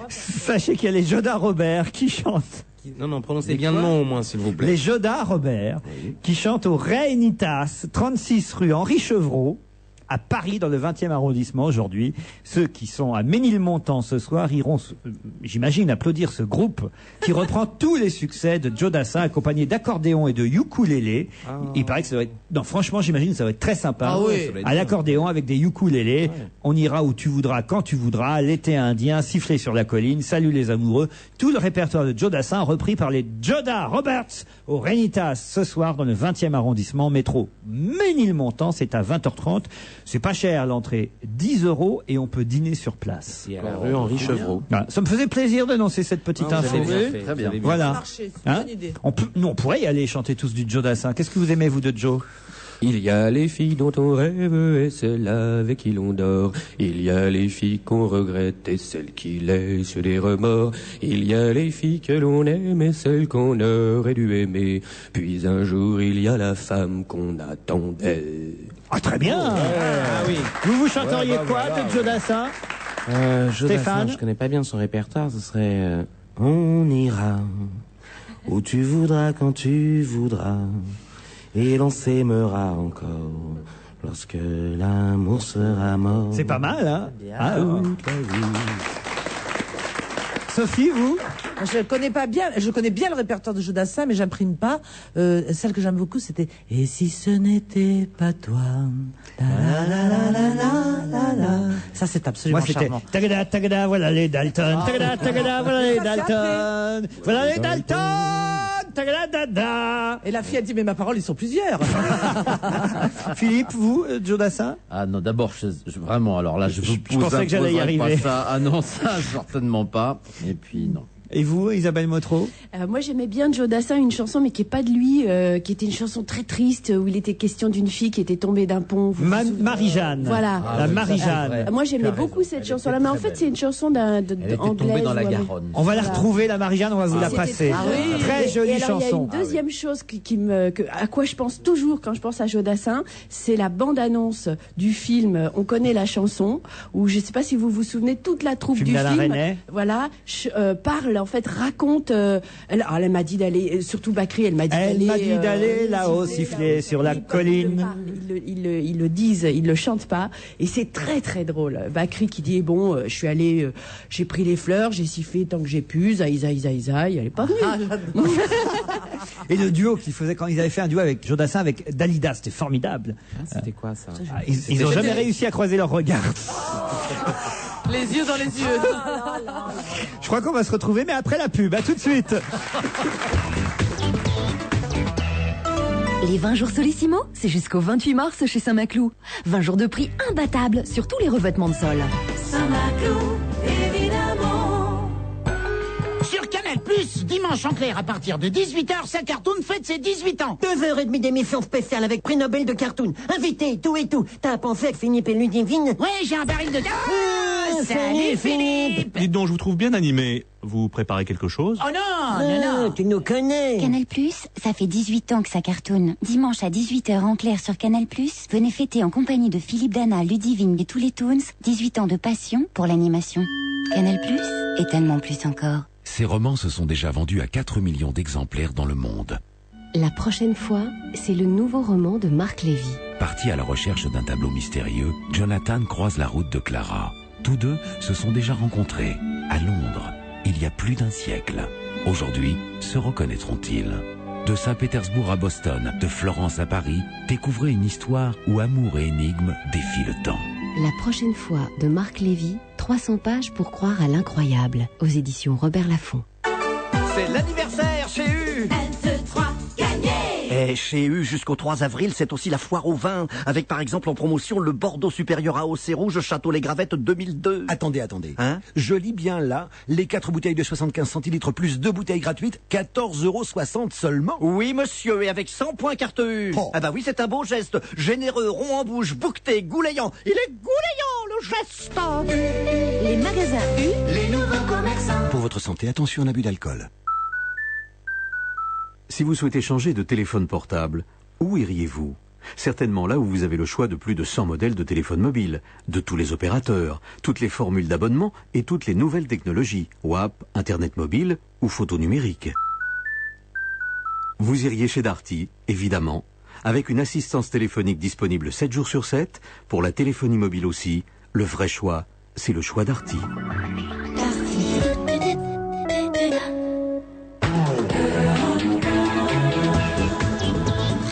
Sachez qu'il y a les Joda Robert qui chantent. Non, prononcez bien le nom au moins, s'il vous plaît. Les Joda Robert qui chantent au Reinitas, 36 rue Henri Chevreau, à Paris, dans le 20e arrondissement aujourd'hui. Ceux qui sont à Ménilmontant ce soir iront, j'imagine, applaudir ce groupe qui reprend tous les succès de Joe Dassin, accompagné d'accordéon et de ukulélé. Il paraît que ça va être... Non, franchement, j'imagine que ça va être très sympa. À l'accordéon avec des ukulélés. On ira où tu voudras, quand tu voudras. L'été indien, siffler sur la colline, salut les amoureux. Tout le répertoire de Joe Dassin repris par les Joda Roberts au Reinitas ce soir dans le 20e arrondissement, métro Ménilmontant. C'est à 20h30. C'est pas cher l'entrée, 10 € et on peut dîner sur place. C'est à la rue Henri Chevreau. Voilà. Ça me faisait plaisir d'annoncer cette petite info. Très bien. Voilà. C'est Hein une bonne idée. On pourrait y aller chanter tous du Joe Dassin. Qu'est-ce que vous aimez, vous, de Joe? Il y a les filles dont on rêve et celles avec qui l'on dort. Il y a les filles qu'on regrette et celles qui laissent des remords. Il y a les filles que l'on aime et celles qu'on aurait dû aimer. Puis un jour il y a la femme qu'on attendait. Ah, très bien. Ah oui. Vous chanteriez quoi de Joe Dassin? Stéphane? Je connais pas bien son répertoire. Ce serait on ira où tu voudras quand tu voudras et l'on s'aimera encore lorsque l'amour sera mort. C'est pas mal, hein? Ah oui. Sophie, vous? Je connais bien le répertoire de Jodassin, mais j'imprime pas. Celle que j'aime beaucoup, c'était Et si ce n'était pas toi. La la la la la la la. Ça, c'est absolument charmant. Tagada, tagada, voilà les Dalton. Tagada, tagada, voilà les Dalton. Voilà les Dalton. Tagada, dada. Et la fille a dit, mais ma parole, ils sont plusieurs. Philippe, vous, Jodassin? Ah non, d'abord, vraiment, alors là, je pensais que j'allais y arriver. Pas ça. Ah non, ça, certainement pas. Et puis, non. Et vous, Isabelle Motro? Moi, j'aimais bien de Jodassin une chanson, mais qui est pas de lui, qui était une chanson très triste, où il était question d'une fille qui était tombée d'un pont. Marie-Jeanne. Voilà. La Marie-Jeanne. Moi, j'aimais beaucoup cette chanson-là, mais en fait, c'est une chanson anglaise. tombée dans la Garonne. On va la retrouver, la Marie-Jeanne, on va vous la passer. Très jolie chanson. Il y a une deuxième chose à quoi je pense toujours quand je pense à Jodassin, c'est la bande-annonce du film On connaît la chanson, où je sais pas si vous vous souvenez, toute la troupe du film, voilà, parle, en fait, raconte. Elle m'a dit d'aller, surtout Bakri, elle m'a dit d'aller là-haut siffler sur la colline. Ils le disent, ils le chantent pas, et c'est très très drôle. Bakri qui dit bon, je suis allé, j'ai pris les fleurs, j'ai sifflé tant que j'ai pu, zaï, elle est pas venue. Et le duo qu'ils faisaient quand ils avaient fait un duo avec Jodassin avec Dalida, c'était formidable. C'était quoi ça? Ils ont jamais réussi à croiser leurs regards. Les yeux dans les yeux. Je crois qu'on va se retrouver, mais après la pub. À tout de suite. Les 20 jours Solissimo, c'est jusqu'au 28 mars chez Saint-Maclou. 20 jours de prix imbattables sur tous les revêtements de sol. Saint-Maclou, évidemment. Sur Canal+, dimanche en clair à partir de 18h, sa Cartoon fête ses 18 ans. 2h30 d'émission spéciale avec prix Nobel de Cartoon. Invité, tout et tout. T'as pensé avec Philippe et Ludivine? Ouais, j'ai un baril de... salut Philippe. Dites donc, je vous trouve bien animé. Vous préparez quelque chose? Oh non. Tu nous connais. Canal+, ça fait 18 ans que ça cartonne. Dimanche à 18h en clair sur Canal+, venez fêter en compagnie de Philippe Dana, Ludivine et tous les Toons 18 ans de passion pour l'animation. Canal+, et tellement plus encore. Ces romans se sont déjà vendus à 4 millions d'exemplaires dans le monde. La prochaine fois, c'est le nouveau roman de Marc Lévy. Parti à la recherche d'un tableau mystérieux, Jonathan croise la route de Clara. Tous deux se sont déjà rencontrés à Londres, il y a plus d'un siècle. Aujourd'hui, se reconnaîtront-ils? De Saint-Pétersbourg à Boston, de Florence à Paris, découvrez une histoire où amour et énigmes défient le temps. La prochaine fois de Marc Lévy, 300 pages pour croire à l'incroyable, aux éditions Robert Laffont. C'est l'anniversaire chez U. N3 gagné. Et chez U, jusqu'au 3 avril, c'est aussi la foire au vin, avec par exemple en promotion le Bordeaux supérieur AOC rouge Château Les Gravettes 2002. Attendez. Hein? Je lis bien là, les 4 bouteilles de 75 centilitres plus 2 bouteilles gratuites, 14,60 € seulement. Oui, monsieur, et avec 100 points carte U. Oh. Ah bah oui, c'est un beau geste. Généreux, rond en bouche, bouqueté, goulayant. Il est goulayant, le geste. Les magasins U, les nouveaux commerçants. Pour votre santé, attention à l'abus d'alcool. Si vous souhaitez changer de téléphone portable, où iriez-vous? Certainement là où vous avez le choix de plus de 100 modèles de téléphone mobile, de tous les opérateurs, toutes les formules d'abonnement et toutes les nouvelles technologies, WAP, Internet mobile ou photo numérique. Vous iriez chez Darty, évidemment, avec une assistance téléphonique disponible 7 jours sur 7, pour la téléphonie mobile aussi. Le vrai choix, c'est le choix Darty.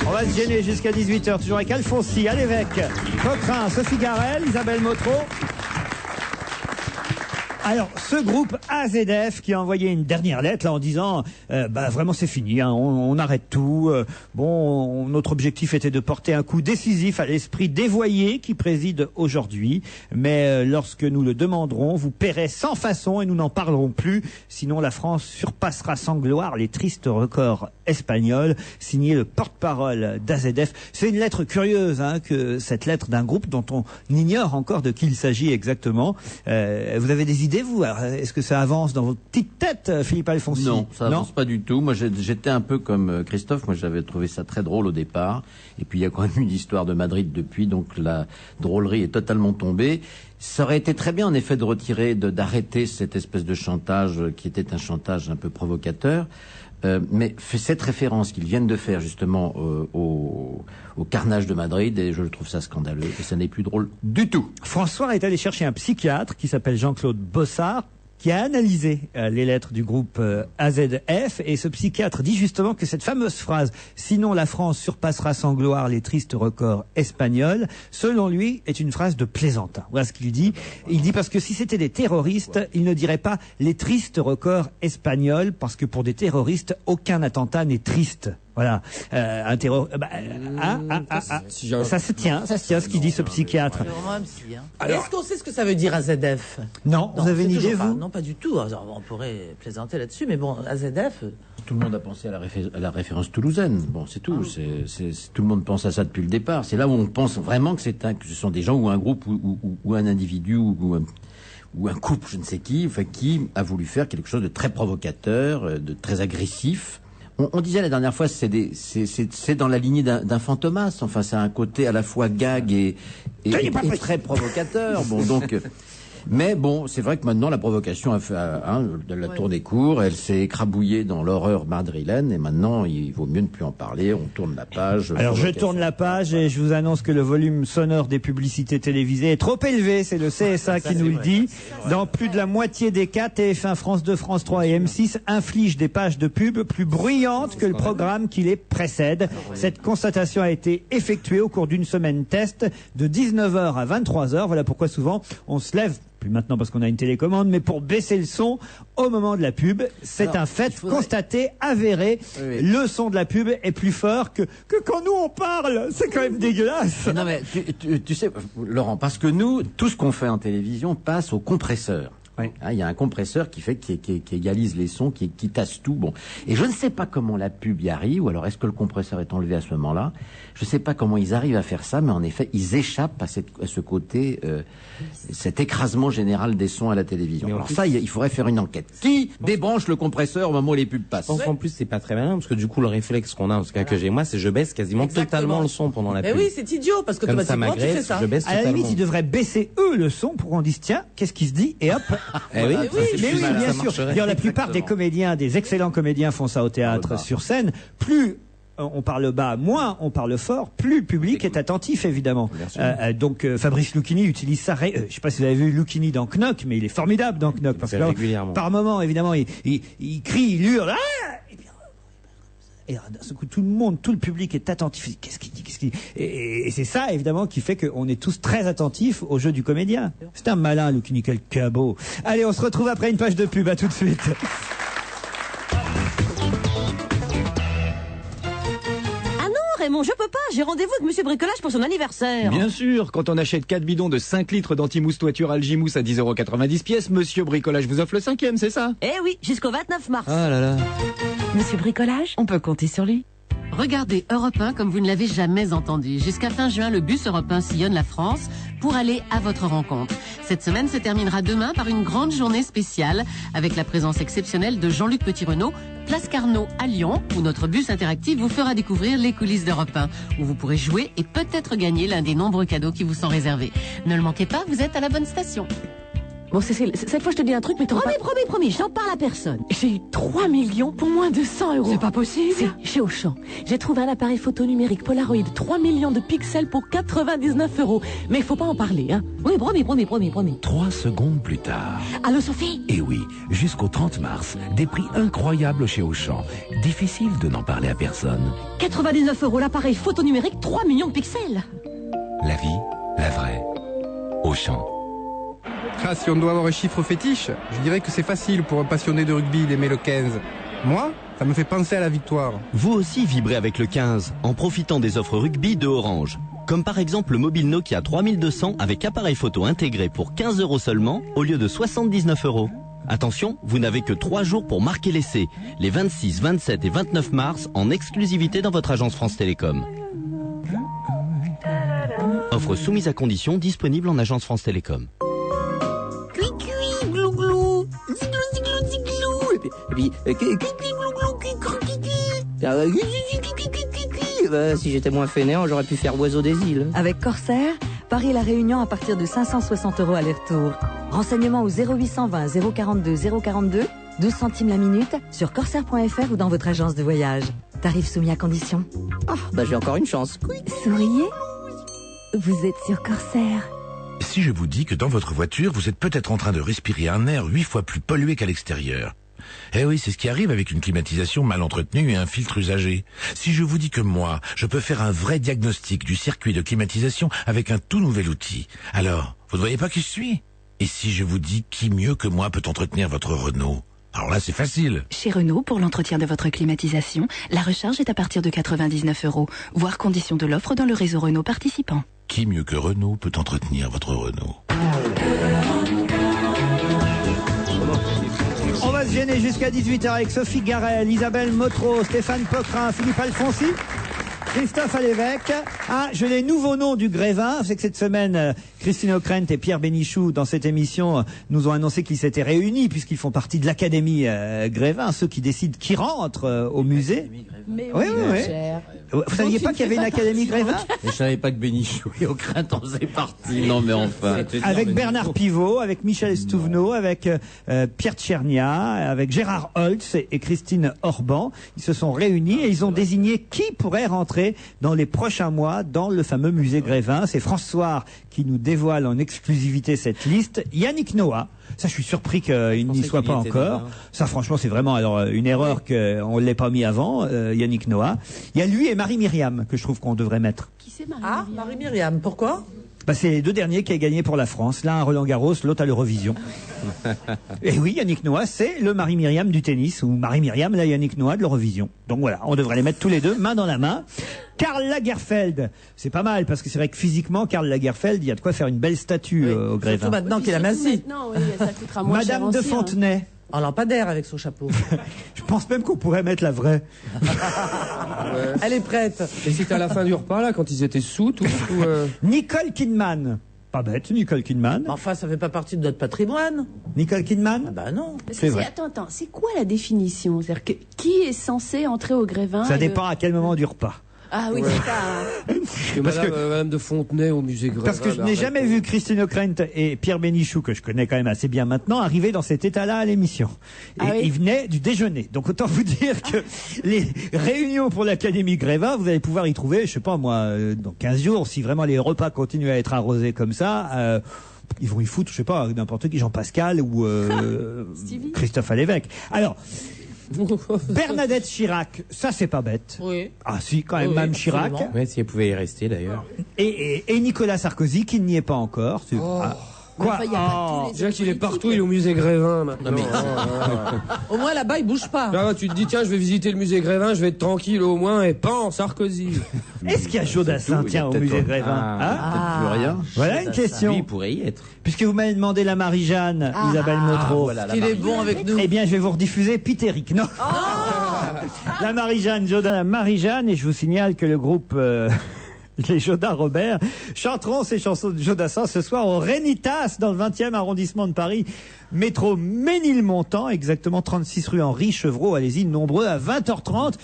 On va se gêner jusqu'à 18h, toujours avec Alfonsi, à l'évêque, Coquelin, Sophie Garel, Isabelle Motro. Alors, ce groupe AZF qui a envoyé une dernière lettre là en disant vraiment c'est fini, hein, on arrête tout. Notre objectif était de porter un coup décisif à l'esprit dévoyé qui préside aujourd'hui. Mais lorsque nous le demanderons, vous paierez sans façon et nous n'en parlerons plus. Sinon, la France surpassera sans gloire les tristes records espagnols. Signé le porte-parole d'AZF. C'est une lettre curieuse, hein, que cette lettre d'un groupe dont on ignore encore de qui il s'agit exactement. Vous avez des idées, vous? Est-ce que ça avance dans votre petite tête, Philippe Alfonsi? Non, ça avance pas du tout. Moi, j'étais un peu comme Christophe. Moi, j'avais trouvé ça très drôle au départ. Et puis, il y a quand même une histoire de Madrid depuis, donc la drôlerie est totalement tombée. Ça aurait été très bien, en effet, de retirer, d'arrêter cette espèce de chantage qui était un chantage un peu provocateur. Mais cette référence qu'ils viennent de faire justement au carnage de Madrid, et je trouve ça scandaleux, et ça n'est plus drôle du tout. François est allé chercher un psychiatre qui s'appelle Jean-Claude Bossard, qui a analysé les lettres du groupe AZF, et ce psychiatre dit justement que cette fameuse phrase « Sinon la France surpassera sans gloire les tristes records espagnols », selon lui, est une phrase de plaisantin. Voilà ce qu'il dit. Il dit parce que si c'était des terroristes, il ne dirait pas « les tristes records espagnols », parce que pour des terroristes, aucun attentat n'est triste. Voilà, un terror. Ça se tient, ce qu'il dit ce psychiatre. Alors, est-ce qu'on sait ce que ça veut dire AZF? Non, vous avez une idée, vous? Non, pas du tout. Alors, on pourrait plaisanter là-dessus, mais bon, AZF. Tout le monde a pensé à la référence toulousaine. Bon, c'est tout. Tout le monde pense à ça depuis le départ. C'est là où on pense vraiment que que ce sont des gens ou un groupe ou un individu ou un couple, je ne sais qui a voulu faire quelque chose de très provocateur, de très agressif. On disait la dernière fois, c'est dans la lignée d'un fantomas. Enfin, c'est un côté à la fois gag et très provocateur. Bon, donc, mais bon, c'est vrai que maintenant la provocation a fait la tournée court. Elle s'est écrabouillée dans l'horreur madrilène, et maintenant il vaut mieux ne plus en parler. On tourne la page. Alors je tourne la page et je vous annonce que le volume sonore des publicités télévisées est trop élevé. C'est le CSA qui nous le dit. Dans plus de la moitié des cas, TF1, France 2, France 3 et M6 infligent des pages de pub plus bruyantes que le programme qui les précède. Cette constatation a été effectuée au cours d'une semaine test de 19h à 23h. Voilà pourquoi souvent on se lève, plus maintenant parce qu'on a une télécommande, mais pour baisser le son au moment de la pub. C'est un fait constaté, avéré. Oui. Le son de la pub est plus fort que quand nous on parle. C'est quand même dégueulasse. Non mais tu sais, Laurent, parce que nous, tout ce qu'on fait en télévision passe au compresseur. Oui. Il y a un compresseur qui égalise les sons, qui tasse tout. Bon, et je ne sais pas comment la pub y arrive, ou alors est-ce que le compresseur est enlevé à ce moment-là. Je ne sais pas comment ils arrivent à faire ça, mais en effet, ils échappent à ce côté, cet écrasement général des sons à la télévision. Alors plus, ça, il faudrait faire une enquête. Qui débranche le compresseur au moment où les pubs passent? Je pense qu'en plus, c'est pas très malin, parce que du coup, le réflexe qu'on a, en tout cas que j'ai moi, c'est je baisse quasiment totalement le son pendant la pub. Mais oui, c'est idiot, parce que automatiquement, tu fais ça. À la limite, ils devraient baisser eux le son pour qu'on dise tiens, qu'est-ce qui se dit, et hop. Eh oui, mais oui, bien sûr. D'ailleurs, la plupart des comédiens, des excellents comédiens font ça au théâtre, sur scène. Plus on parle bas, moins on parle fort, plus le public est attentif, évidemment. Donc Fabrice Lucchini utilise ça. Je sais pas si vous avez vu Lucchini dans Knock, mais il est formidable dans Knock, parce que par moment, évidemment, il crie, il hurle. Et d'un coup, tout le monde, tout le public est attentif. Qu'est-ce qu'il dit, Et c'est ça, évidemment, qui fait qu'on est tous très attentifs au jeu du comédien. C'est un malin, Lucchini, quel cabot. Allez, on se retrouve après une page de pub. À tout de suite. Raymond, je peux pas, j'ai rendez-vous avec Monsieur Bricolage pour son anniversaire. Bien sûr, quand on achète 4 bidons de 5 litres d'anti-mousse toiture Algimousse à 10,90 € pièce, Monsieur Bricolage vous offre le 5e, c'est ça? Eh oui, jusqu'au 29 mars. Ah là là. Monsieur Bricolage, on peut compter sur lui. Regardez Europe 1 comme vous ne l'avez jamais entendu. Jusqu'à fin juin, le bus Europe 1 sillonne la France pour aller à votre rencontre. Cette semaine se terminera demain par une grande journée spéciale avec la présence exceptionnelle de Jean-Luc Petit-Renaud, place Carnot à Lyon, où notre bus interactif vous fera découvrir les coulisses d'Europe 1, où vous pourrez jouer et peut-être gagner l'un des nombreux cadeaux qui vous sont réservés. Ne le manquez pas, vous êtes à la bonne station. Bon, Cécile, cette fois je te dis un truc, mais promis, j'en parle à personne. J'ai eu 3 millions pour moins de 100 €. C'est pas possible. Si, chez Auchan. J'ai trouvé un appareil photo numérique Polaroid 3 millions de pixels pour 99 €. Mais il faut pas en parler, hein. Oui, promis. 3 secondes plus tard. Allô, Sophie? Eh oui, jusqu'au 30 mars, des prix incroyables chez Auchan. Difficile de n'en parler à personne. 99 € l'appareil photo numérique 3 millions de pixels. La vie, la vraie. Auchan. Ah, si on doit avoir un chiffre fétiche, je dirais que c'est facile pour un passionné de rugby d'aimer le 15. Moi, ça me fait penser à la victoire. Vous aussi vibrez avec le 15 en profitant des offres rugby de Orange. Comme par exemple le mobile Nokia 3200 avec appareil photo intégré pour 15 € seulement au lieu de 79 €. Attention, vous n'avez que 3 jours pour marquer l'essai, les 26, 27 et 29 mars en exclusivité dans votre agence France Télécom. Offre soumise à condition, disponible en agence France Télécom. Si j'étais moins fainéant, j'aurais pu faire Oiseau des îles. Avec Corsair, Paris-La Réunion à partir de 560 € aller-retour. Renseignements au 0820 042 042 12 centimes la minute sur corsair.fr ou dans votre agence de voyage. Tarif soumis à condition. Ah, bah j'ai encore une chance. Souriez. Vous êtes sur Corsair. Si je vous dis que dans votre voiture, vous êtes peut-être en train de respirer un air 8 fois plus pollué qu'à l'extérieur. Eh oui, c'est ce qui arrive avec une climatisation mal entretenue et un filtre usagé. Si je vous dis que moi, je peux faire un vrai diagnostic du circuit de climatisation avec un tout nouvel outil, alors, vous ne voyez pas qui je suis? Et si je vous dis qui mieux que moi peut entretenir votre Renault? Alors là, c'est facile. Chez Renault, pour l'entretien de votre climatisation, la recharge est à partir de 99 €, voire condition de l'offre dans le réseau Renault participant. Qui mieux que Renault peut entretenir votre Renault? On va se gêner jusqu'à 18h avec Sophie Garel, Isabelle Motro, Stéphane Poquelin, Philippe Alfonsi, Christophe Alévêque. Ah, je les nouveaux noms du Grévin. C'est que cette semaine, Christine O'Krent et Pierre Bénichou, dans cette émission, nous ont annoncé qu'ils s'étaient réunis puisqu'ils font partie de l'Académie Grévin, ceux qui décident qui rentre au musée. Mais oui, oui. Vous saviez pas qu'il y avait une Académie Grévin? Je savais pas que Bénichou et O'Krent en faisaient partie. Non mais enfin. Avec Bernard Pivot, avec Michel Stouvenot, avec Pierre Tchernia, avec Gérard Holtz et Christine Orban. Ils se sont réunis et ils ont désigné qui pourrait rentrer dans les prochains mois dans le fameux musée Grévin. C'est François qui nous dévoile en exclusivité cette liste. Yannick Noah. Ça, je suis surpris qu'il n'y soit pas encore. Ça, franchement, c'est vraiment alors une erreur qu'on ne l'ait pas mis avant, Yannick Noah. Il y a lui et Marie-Myriam que je trouve qu'on devrait mettre. Qui c'est Marie-Myriam? Ah, Marie-Myriam, pourquoi? Bah, c'est les deux derniers qui ont gagné pour la France. L'un à Roland-Garros, l'autre à l'Eurovision. Et oui, Yannick Noah, c'est le Marie-Myriam du tennis, ou Marie-Myriam, la Yannick Noah de l'Eurovision. Donc voilà, on devrait les mettre tous les deux, main dans la main. Karl Lagerfeld, c'est pas mal, parce que c'est vrai que physiquement, Karl Lagerfeld, il y a de quoi faire une belle statue au Grévin. Surtout maintenant qu'il a massi. Non, oui, ça coûtera moins cher Madame de aussi, Fontenay. En lampadaire avec son chapeau. Je pense même qu'on pourrait mettre la vraie. Elle est prête. Et c'était à la fin du repas, là, quand ils étaient sous, tous Nicole Kidman. Pas bête, Nicole Kidman. Enfin, ça fait pas partie de notre patrimoine. Nicole Kidman? Ah bah non. C'est vrai. Attends, c'est quoi la définition? C'est-à-dire que qui est censé entrer au Grévin? Ça dépend à quel moment du repas. Ah oui, c'est ça. Parce que Madame de Fontenay au musée Grévin. Parce que je n'ai jamais vu Christine O'Krent et Pierre Bénichou, que je connais quand même assez bien maintenant, arriver dans cet état-là à l'émission. Et ils venaient du déjeuner. Donc autant vous dire que les réunions pour l'Académie Grévin, vous allez pouvoir y trouver, je sais pas moi, dans 15 jours, si vraiment les repas continuent à être arrosés comme ça, ils vont y foutre, je sais pas, n'importe qui, Jean-Pascal ou Christophe Alévêque. Alors, Bernadette Chirac, ça c'est pas bête. Oui. Ah si, quand même, Mme Chirac. Ouais, si elle pouvait y rester d'ailleurs. Et Nicolas Sarkozy, qui n'y est pas encore. Quoi? Déjà qu'il est partout, il est au musée Grévin maintenant. Au moins là-bas, il bouge pas. Là, tu te dis, tiens, je vais visiter le musée Grévin, je vais être tranquille au moins, et pan, Sarkozy. Est-ce qu'il y a Jodassin, tiens, au musée Grévin? Peut-être plus rien. Voilà une question. Lui, il pourrait y être. Puisque vous m'avez demandé la Marie-Jeanne, Isabelle Motro. Voilà, Il est bon avec nous. Eh bien, je vais vous rediffuser Pitéric. Non. La Marie-Jeanne, la Marie-Jeanne, et je vous signale que le groupe les Jodas Robert chanteront ces chansons de Jodassin ce soir au Rénitas dans le 20e arrondissement de Paris. Métro Ménilmontant, exactement 36 rue Henri Chevreau. Allez-y, nombreux à 20h30.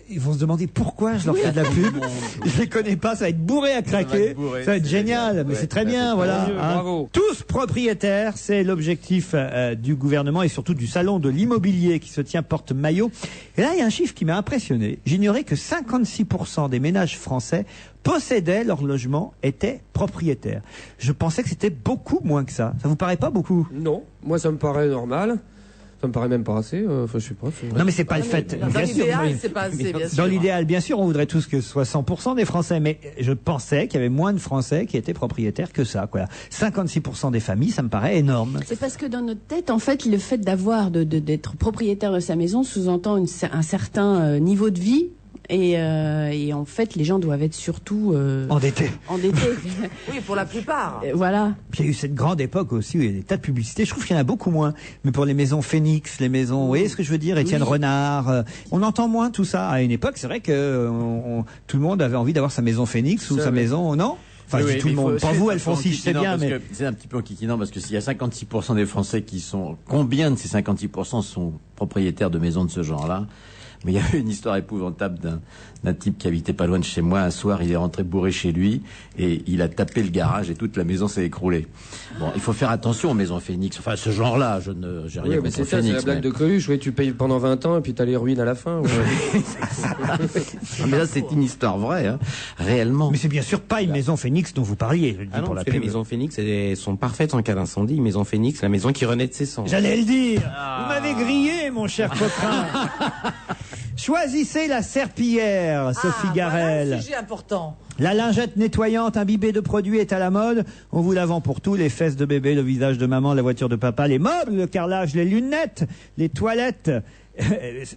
Ils vont se demander pourquoi je leur fais de la pub. Je les connais pas, ça va être bourré à craquer. Ça va être génial, mais c'est très bien, voilà. Bravo. Tous propriétaires, c'est l'objectif du gouvernement et surtout du salon de l'immobilier qui se tient porte Maillot. Et là, il y a un chiffre qui m'a impressionné. J'ignorais que 56% des ménages français possédaient leur logement, étaient propriétaires. Je pensais que c'était beaucoup moins que ça. Ça vous paraît pas beaucoup? Non, moi ça me paraît normal. Ça me paraît même pas assez. Enfin, je sais pas. Non, mais c'est pas le fait. Dans l'idéal, c'est pas assez, bien sûr. Dans l'idéal, bien sûr, on voudrait tous que ce soit 100% des Français, mais je pensais qu'il y avait moins de Français qui étaient propriétaires que ça, quoi. 56% des familles, ça me paraît énorme. C'est parce que dans notre tête, en fait, le fait d'être propriétaire de sa maison sous-entend un certain niveau de vie. Et en fait, les gens doivent être surtout endettés. Oui, pour la plupart. Voilà. Puis il y a eu cette grande époque aussi où il y a des tas de publicités. Je trouve qu'il y en a beaucoup moins. Mais pour les maisons Phoenix, les maisons, vous voyez ce que je veux dire, Étienne Renard, on entend moins tout ça. À une époque, c'est vrai que tout le monde avait envie d'avoir sa maison Phoenix ou sa maison, non? Enfin, je dis tout le monde. Pas vous, Alphonse, je sais bien, mais c'est un petit peu enquiquinant parce que s'il y a 56% des Français qui sont, combien de ces 56% sont propriétaires de maisons de ce genre-là? Mais il y avait une histoire épouvantable d'un type qui habitait pas loin de chez moi. Un soir, il est rentré bourré chez lui et il a tapé le garage et toute la maison s'est écroulée. Bon, il faut faire attention aux maisons Phoenix. Enfin, ce genre-là, j'ai rien contre c'est ça, Phoenix. c'est la blague de Coluche. Oui, tu payes pendant 20 ans et puis t'as les ruines à la fin. Ouais. Mais là, c'est une histoire vraie, hein, réellement. Mais c'est bien sûr pas une maison Phoenix dont vous parliez. Je le dis pour la les maisons Phoenix sont parfaites en cas d'incendie. Maison Phoenix, la maison qui renaît de ses cendres. J'allais le dire. Vous m'avez grillé, mon cher copain. Choisissez la serpillière, Sophie Garel. Voilà un sujet important. La lingette nettoyante imbibée de produits est à la mode. On vous la vend pour tout, les fesses de bébé, le visage de maman, la voiture de papa, les meubles, le carrelage, les lunettes, les toilettes.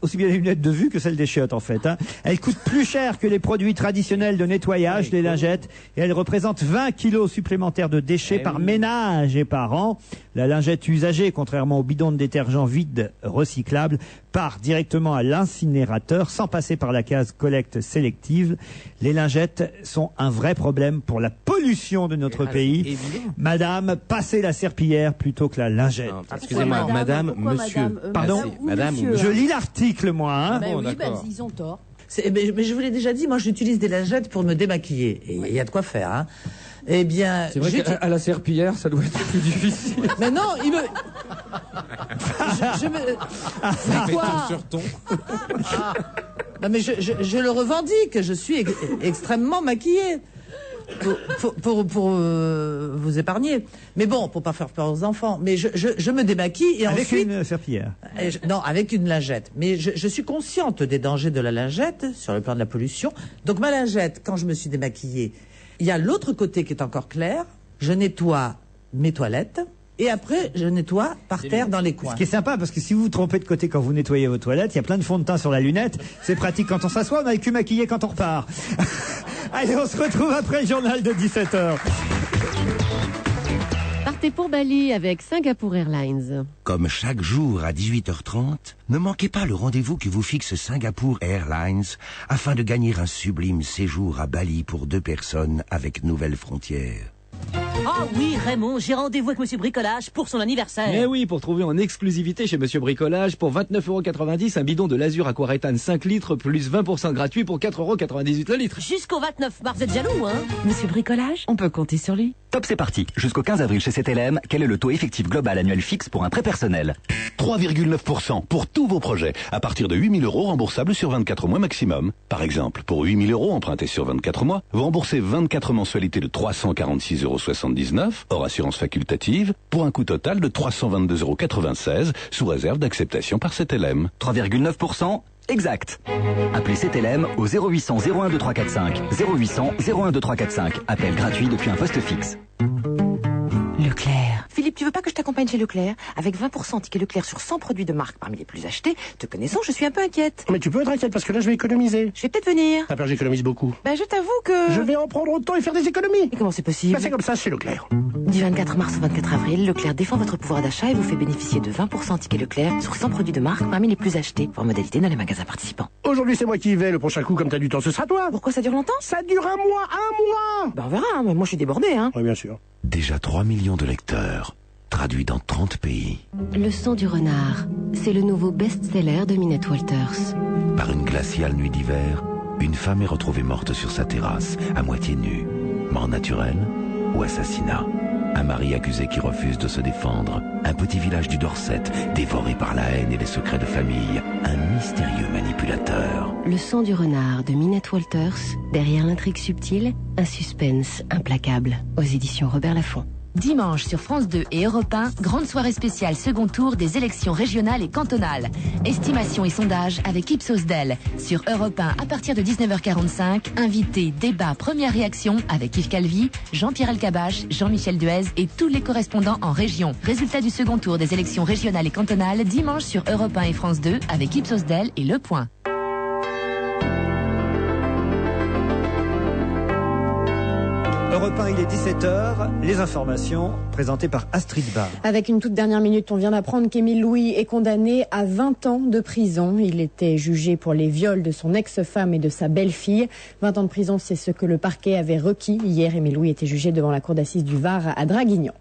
Aussi bien les lunettes de vue que celles des chiottes en fait. Hein. Elles coûtent plus cher que les produits traditionnels de nettoyage, les lingettes, et elles représentent 20 kilos supplémentaires de déchets par ménage et par an. La lingette usagée, contrairement au bidon de détergent vide recyclable, part directement à l'incinérateur sans passer par la case collecte sélective. Les lingettes sont un vrai problème pour la pollution de notre pays. Madame, passez la serpillière plutôt que la lingette. Excusez-moi, madame, monsieur. Pardon, madame ou je monsieur. lis l'article, moi. Hein. Ils ont tort. Mais je vous l'ai déjà dit, moi j'utilise des lingettes pour me démaquiller. Et il y a de quoi faire. Hein. Eh bien, c'est vrai qu'à la serpillière, ça doit être plus difficile. Mais non, il me. C'est quoi sur ton. Non mais je le revendique. Je suis extrêmement maquillée. Pour vous épargner. Mais bon, pour pas faire peur aux enfants. Mais je me démaquille et avec ensuite... une serpillière. Non, avec une lingette. Mais je suis consciente des dangers de la lingette sur le plan de la pollution. Donc ma lingette, quand je me suis démaquillée, il y a l'autre côté qui est encore clair. Je nettoie mes toilettes. Et après, je nettoie par terre dans les coins. Ce qui est sympa, parce que si vous vous trompez de côté quand vous nettoyez vos toilettes, il y a plein de fond de teint sur la lunette. C'est pratique quand on s'assoit, on n'a que maquillé quand on repart. Allez, on se retrouve après le journal de 17h. Partez pour Bali avec Singapore Airlines. Comme chaque jour à 18h30, ne manquez pas le rendez-vous que vous fixe Singapore Airlines afin de gagner un sublime séjour à Bali pour 2 personnes avec Nouvelles Frontières. Ah oui, Raymond, j'ai rendez-vous avec Monsieur Bricolage pour son anniversaire. Mais oui, pour trouver en exclusivité chez Monsieur Bricolage, pour 29,90 € un bidon de l'Azur Aquarétane 5 litres, plus 20% gratuit pour 4,98 € le litre. Jusqu'au 29 mars, vous êtes jaloux, hein? Monsieur Bricolage, on peut compter sur lui. Top, c'est parti. Jusqu'au 15 avril chez CTLM, quel est le taux effectif global annuel fixe pour un prêt personnel? 3,9% pour tous vos projets, à partir de 8 000 € remboursables sur 24 mois maximum. Par exemple, pour 8 000 € empruntés sur 24 mois, vous remboursez 24 mensualités de 346,79 €, hors assurance facultative, pour un coût total de 322,96 €, sous réserve d'acceptation par CTLM. 3,9%, exact. Appelez CTLM au 0800 01 2345. 0800 01 2345. Appel gratuit depuis un poste fixe. Leclerc. Philippe, tu veux pas que je t'accompagne chez Leclerc? Avec 20% ticket Leclerc sur 100 produits de marque parmi les plus achetés, te connaissant, je suis un peu inquiète. Mais tu peux être inquiète parce que là, je vais économiser. Je vais peut-être venir. T'as peur, j'économise beaucoup. Ben, je t'avoue que... Je vais en prendre autant et faire des économies. Mais comment c'est possible? Ben, c'est comme ça chez Leclerc. Du 24 mars au 24 avril, Leclerc défend votre pouvoir d'achat et vous fait bénéficier de 20% ticket Leclerc sur 100 produits de marque parmi les plus achetés. Voir modalité dans les magasins participants. Aujourd'hui, c'est moi qui y vais. Le prochain coup, comme t'as du temps, ce sera toi. Pourquoi ça dure longtemps? Ça dure un mois. Ben, on verra, hein, mais moi je suis débordée, hein. Oui, bien sûr. Déjà 3 millions de lecteurs, traduits dans 30 pays. Le sang du renard, c'est le nouveau best-seller de Minette Walters. Par une glaciale nuit d'hiver, une femme est retrouvée morte sur sa terrasse, à moitié nue. Mort naturelle ou assassinat? Un mari accusé qui refuse de se défendre. Un petit village du Dorset, dévoré par la haine et les secrets de famille. Un mystérieux manipulateur. Le sang du renard de Minette Walters, derrière l'intrigue subtile, un suspense implacable. Aux éditions Robert Laffont. Dimanche sur France 2 et Europe 1, grande soirée spéciale second tour des élections régionales et cantonales. Estimation et sondage avec Ipsos Del. Sur Europe 1 à partir de 19h45, invités, débat, première réaction avec Yves Calvi, Jean-Pierre Elkabbach, Jean-Michel Duez et tous les correspondants en région. Résultat du second tour des élections régionales et cantonales dimanche sur Europe 1 et France 2 avec Ipsos Del et Le Point. Europe 1, il est 17h. Les informations présentées par Astrid Barr. Avec une toute dernière minute, on vient d'apprendre qu'Émile Louis est condamné à 20 ans de prison. Il était jugé pour les viols de son ex-femme et de sa belle-fille. 20 ans de prison, c'est ce que le parquet avait requis. Hier, Émile Louis était jugé devant la cour d'assises du Var à Draguignan.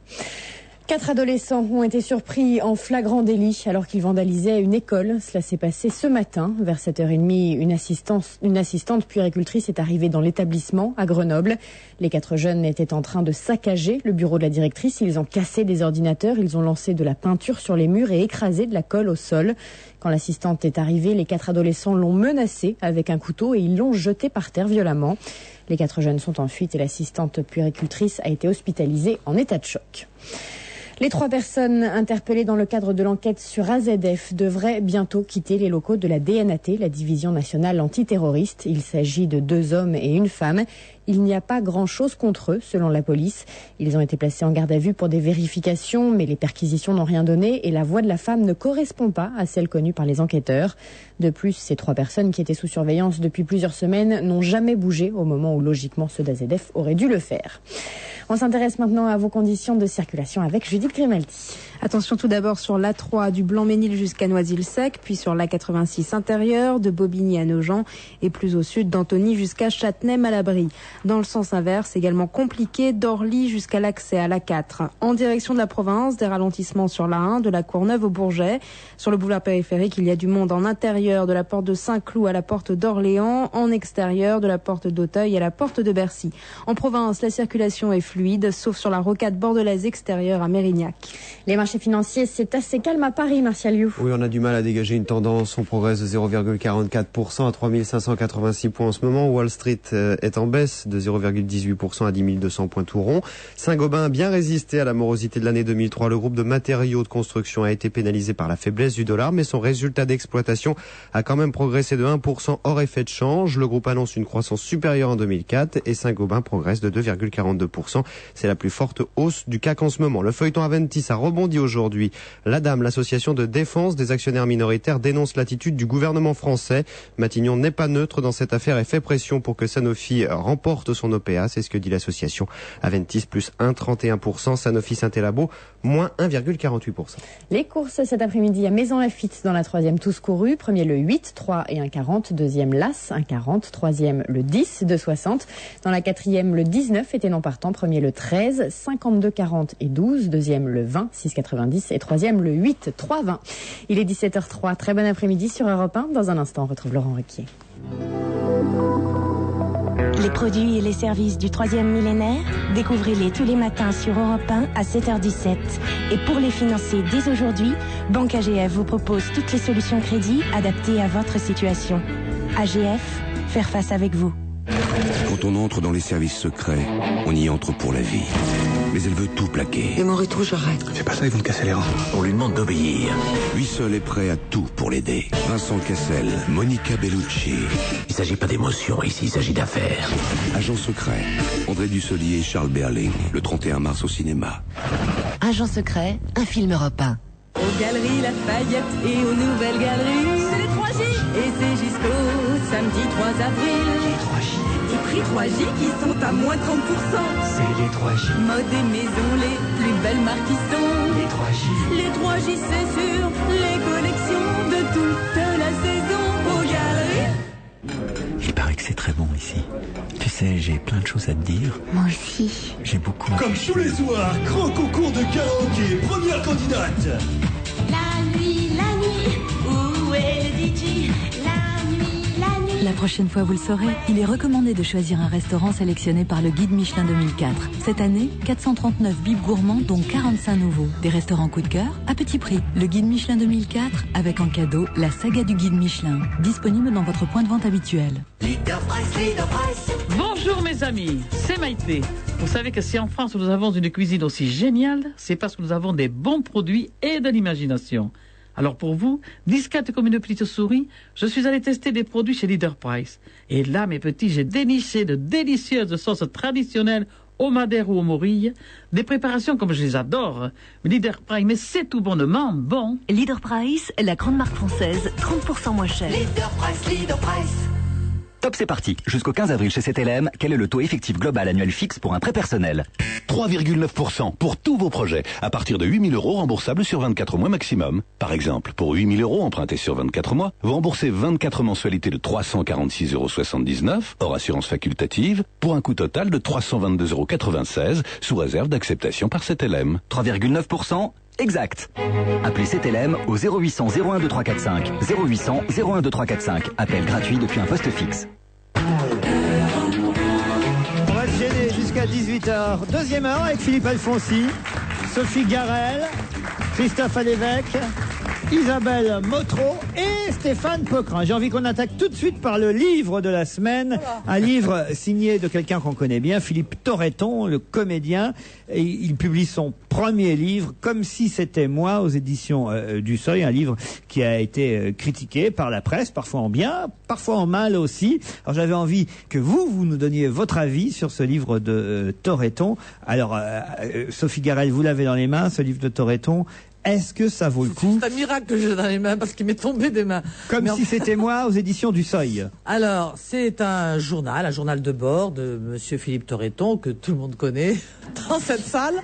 4 adolescents ont été surpris en flagrant délit alors qu'ils vandalisaient une école. Cela s'est passé ce matin. Vers 7h30, une assistante puéricultrice est arrivée dans l'établissement à Grenoble. Les 4 jeunes étaient en train de saccager le bureau de la directrice. Ils ont cassé des ordinateurs, ils ont lancé de la peinture sur les murs et écrasé de la colle au sol. Quand l'assistante est arrivée, les 4 adolescents l'ont menacée avec un couteau et ils l'ont jetée par terre violemment. Les 4 jeunes sont en fuite et l'assistante puéricultrice a été hospitalisée en état de choc. Les 3 personnes interpellées dans le cadre de l'enquête sur AZF devraient bientôt quitter les locaux de la DNAT, la Division nationale antiterroriste. Il s'agit de 2 hommes et une femme. Il n'y a pas grand-chose contre eux, selon la police. Ils ont été placés en garde à vue pour des vérifications, mais les perquisitions n'ont rien donné et la voix de la femme ne correspond pas à celle connue par les enquêteurs. De plus, ces 3 personnes qui étaient sous surveillance depuis plusieurs semaines n'ont jamais bougé au moment où logiquement ceux d'AZF auraient dû le faire. On s'intéresse maintenant à vos conditions de circulation avec Judith Grimaldi. Attention tout d'abord sur l'A3 du Blanc-Ménil jusqu'à Noisy-le-Sec, puis sur l'A86 intérieur de Bobigny à Nogent et plus au sud d'Antony jusqu'à Châtenay-Malabry. Dans le sens inverse, également compliqué d'Orly jusqu'à l'accès à l'A4. En direction de la province, des ralentissements sur l'A1 de la Courneuve au Bourget. Sur le boulevard périphérique, il y a du monde en intérieur de la porte de Saint-Cloud à la porte d'Orléans, en extérieur de la porte d'Auteuil à la porte de Bercy. En province, la circulation est fluide, sauf sur la rocade bordelaise extérieure à Mérignac. Les marchés financiers, c'est assez calme à Paris, Martial You. Oui, on a du mal à dégager une tendance. On progresse de 0,44% à 3586 points en ce moment. Wall Street est en baisse de 0,18% à 10 200 points tout rond. Saint-Gobain a bien résisté à la morosité de l'année 2003. Le groupe de matériaux de construction a été pénalisé par la faiblesse du dollar, mais son résultat d'exploitation a quand même progressé de 1% hors effet de change. Le groupe annonce une croissance supérieure en 2004 et Saint-Gobain progresse de 2,42%. C'est la plus forte hausse du CAC en ce moment. Le feuilleton Aventis a rebondi aujourd'hui. L'ADAM, l'association de défense des actionnaires minoritaires, dénonce l'attitude du gouvernement français. Matignon n'est pas neutre dans cette affaire et fait pression pour que Sanofi remporte son OPA. C'est ce que dit l'association. Aventis plus 1,31%, Sanofi Saint-Élabo moins 1,48%. Les courses cet après-midi à Maison Lafitte dans la 3e tous courus. Premier le 8, 3 et 1,40. Deuxième l'As, 1,40. Troisième le 10, 2,60. Dans la 4e le 19 était non partant. Premier le 13, 52,40 et 12. Deuxième le 20, 6,90. Et troisième le 8, 3,20. Il est 17h03. Très bon après-midi sur Europe 1. Dans un instant, on retrouve Laurent Ruquier. Les produits et les services du 3e millénaire, découvrez-les tous les matins sur Europe 1 à 7h17. Et pour les financer dès aujourd'hui, Banque AGF vous propose toutes les solutions crédit adaptées à votre situation. AGF, faire face avec vous. Quand on entre dans les services secrets, on y entre pour la vie. Mais elle veut tout plaquer. Et Morito, j'arrête. Fais pas ça, ils vont te casser les reins. On lui demande d'obéir. Lui seul est prêt à tout pour l'aider. Vincent Cassel, Monica Bellucci. Il s'agit pas d'émotion ici, il s'agit d'affaires. Agent secret, André Dussolier et Charles Berling, le 31 mars au cinéma. Agent secret, un film Europe 1. Aux Galeries Lafayette et aux Nouvelles Galeries, c'est les 3J. Et c'est jusqu'au samedi 3 avril. Les 3J. Des prix 3J qui sont à moins 30%. C'est les 3J. Mode et maison, les plus belles marques qui sont. Les 3J. Les 3J, c'est sûr, les collections de toute la saison aux Galeries. Il paraît que c'est très bon ici. Tu sais, j'ai plein de choses à te dire. Moi aussi. J'ai beaucoup... Comme tous les soirs, grand concours de karaoké, première candidate. La nuit, où est le DJ? La nuit. La prochaine fois, vous le saurez, il est recommandé de choisir un restaurant sélectionné par le guide Michelin 2004. Cette année, 439 bibes gourmands, dont 45 nouveaux. Des restaurants coup de cœur à petit prix. Le guide Michelin 2004, avec en cadeau la saga du guide Michelin. Disponible dans votre point de vente habituel. Leader Price. Bonjour mes amis, c'est Maïté. Vous savez que si en France nous avons une cuisine aussi géniale, c'est parce que nous avons des bons produits et de l'imagination. Alors pour vous, discrète comme une petite souris, je suis allé tester des produits chez Leader Price. Et là, mes petits, j'ai déniché de délicieuses sauces traditionnelles au madère ou aux morilles, des préparations comme je les adore. Leader Price, mais c'est tout bonnement bon. Leader Price, la grande marque française, 30% moins chère. Leader Price. Top, c'est parti. Jusqu'au 15 avril chez CTLM, quel est le taux effectif global annuel fixe pour un prêt personnel? 3,9% pour tous vos projets. À partir de 8 000 € remboursables sur 24 mois maximum. Par exemple, pour 8 000 € empruntés sur 24 mois, vous remboursez 24 mensualités de 346,79 € hors assurance facultative pour un coût total de 322,96 € sous réserve d'acceptation par CTLM. 3,9%. Exact. Appelez CTLM au 0800 01 2345. 0800 01 2345. Appel gratuit depuis un poste fixe. On va se gêner jusqu'à 18h. Deuxième heure avec Philippe Alfonsi, Sophie Garel, Christophe Alévèque, Isabelle Motro et Stéphane Poquelin. J'ai envie qu'on attaque tout de suite par le livre de la semaine. Un livre signé de quelqu'un qu'on connaît bien, Philippe Torreton, le comédien. Et il publie son premier livre, Comme si c'était moi, aux éditions du Seuil. Un livre qui a été critiqué par la presse, parfois en bien, parfois en mal aussi. Alors j'avais envie que vous nous donniez votre avis sur ce livre de Torreton. Alors, Sophie Garel, vous l'avez dans les mains, ce livre de Torreton. Est-ce que ça vaut le coup? C'est un miracle que j'ai dans les mains parce qu'il m'est tombé des mains. Comme si c'était moi, aux éditions du Seuil. Alors, c'est un journal de bord de monsieur Philippe Torreton, que tout le monde connaît dans cette salle.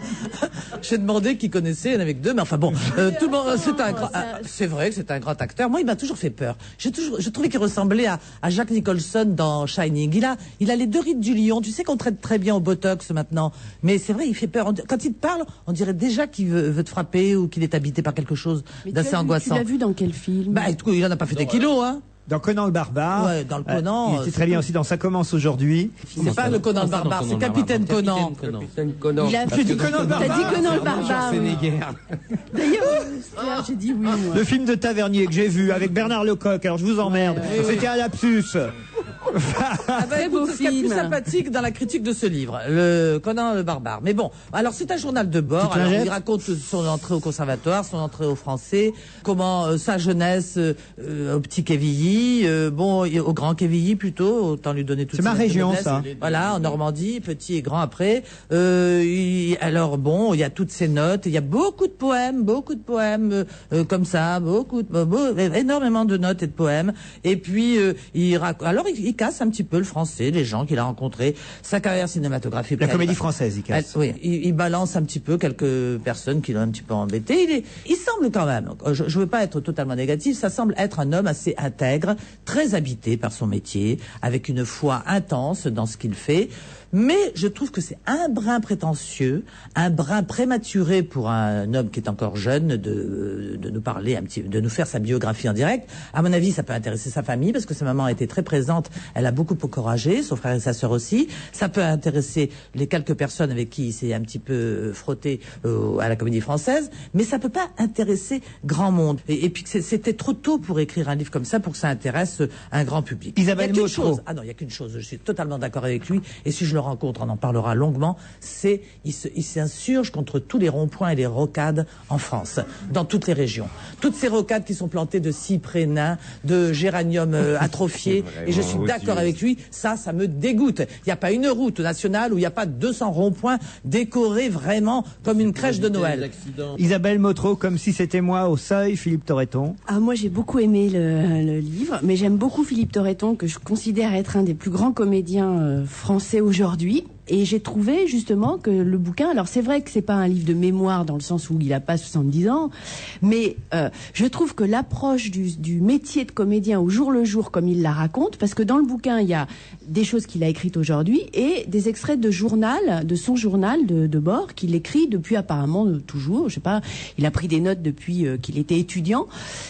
J'ai demandé qui connaissait, il y en avait que deux, mais enfin bon, tout le monde, c'est vrai que c'est un grand acteur. Moi, il m'a toujours fait peur. Je trouvais qu'il ressemblait à Jack Nicholson dans Shining. Il a les deux rides du lion. Tu sais qu'on traite très bien au Botox maintenant. Mais c'est vrai, il fait peur. Quand il te parle, on dirait déjà qu'il veut te frapper ou qu'il est habité par quelque chose d'assez angoissant. Tu l'as vu dans quel film? Bah, écoute, il en a pas fait des kilos, hein. Dans Conan le Barbare. Ouais, dans le Conan. Il était très bien aussi dans Ça commence aujourd'hui. C'est pas le Conan le Barbare, c'est Capitaine Conan. Capitaine Conan. Il a fait du Conan le Barbare. T'as dit Conan le Barbare. D'ailleurs, j'ai dit oui, moi. Le film de Tavernier que j'ai vu avec Bernard Lecoq. Alors je vous emmerde. C'était un lapsus. Écoute, ce qu'il y a de plus sympathique dans la critique de ce livre, le Conan le Barbare. Mais bon, alors c'est un journal de bord. Alors, il raconte son entrée au conservatoire, son entrée au français, comment sa jeunesse au petit Quevilly, au grand Quevilly plutôt, autant lui donner toute. C'est ma région, ça. Voilà, en Normandie, petit et grand après. Alors bon, il y a toutes ces notes, il y a beaucoup de poèmes comme ça, énormément de notes et de poèmes. Et puis il casse un petit peu le français, les gens qu'il a rencontrés, sa carrière cinématographique. La comédie française, il casse. Oui, il balance un petit peu quelques personnes qui l'ont un petit peu embêté. Il semble quand même, je veux pas être totalement négatif, ça semble être un homme assez intègre, très habité par son métier, avec une foi intense dans ce qu'il fait. Mais je trouve que c'est un brin prétentieux, un brin prématuré pour un homme qui est encore jeune de nous parler de nous faire sa biographie en direct. À mon avis, ça peut intéresser sa famille parce que sa maman a été très présente. Elle a beaucoup encouragé, son frère et sa sœur aussi. Ça peut intéresser les quelques personnes avec qui il s'est un petit peu frotté à la Comédie Française. Mais ça peut pas intéresser grand monde. Et puis c'était trop tôt pour écrire un livre comme ça pour que ça intéresse un grand public. Isabelle Motro. Ah non, il y a qu'une chose. Je suis totalement d'accord avec lui. Et si je le rencontre, on en parlera longuement, il s'insurge contre tous les ronds-points et les rocades en France, dans toutes les régions. Toutes ces rocades qui sont plantées de cyprès nains, de géraniums atrophiés, et je suis d'accord avec lui, ça me dégoûte. Il n'y a pas une route nationale où il n'y a pas 200 ronds-points décorés vraiment comme une crèche de Noël. Isabelle Motro, Comme si c'était moi, au Seuil, Philippe Torreton. Ah, moi j'ai beaucoup aimé le livre, mais j'aime beaucoup Philippe Torreton, que je considère être un des plus grands comédiens français aujourd'hui. Et j'ai trouvé justement que le bouquin, alors c'est vrai que c'est pas un livre de mémoire dans le sens où il a pas 70 ans, mais je trouve que l'approche du métier de comédien au jour le jour, comme il la raconte, parce que dans le bouquin il y a des choses qu'il a écrites aujourd'hui et des extraits de son journal de bord qu'il écrit depuis apparemment toujours, je sais pas, il a pris des notes depuis qu'il était étudiant,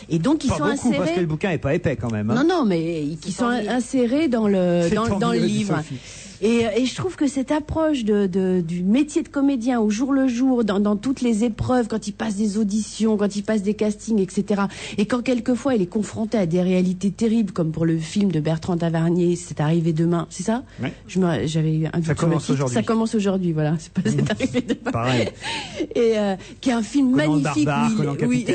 et donc ils sont insérés. Parce que le bouquin est pas épais quand même. Hein. Non, mais qui sont insérés dans le livre. Et je trouve que cette approche du métier de comédien au jour le jour, dans toutes les épreuves, quand il passe des auditions, quand il passe des castings, etc., et quand quelquefois il est confronté à des réalités terribles, comme pour le film de Bertrand Tavernier, C'est arrivé demain, c'est ça? Ouais. J'avais eu un doute. Ça commence aujourd'hui, voilà. C'est arrivé demain. Pareil. Et qui est un film magnifique. Oui.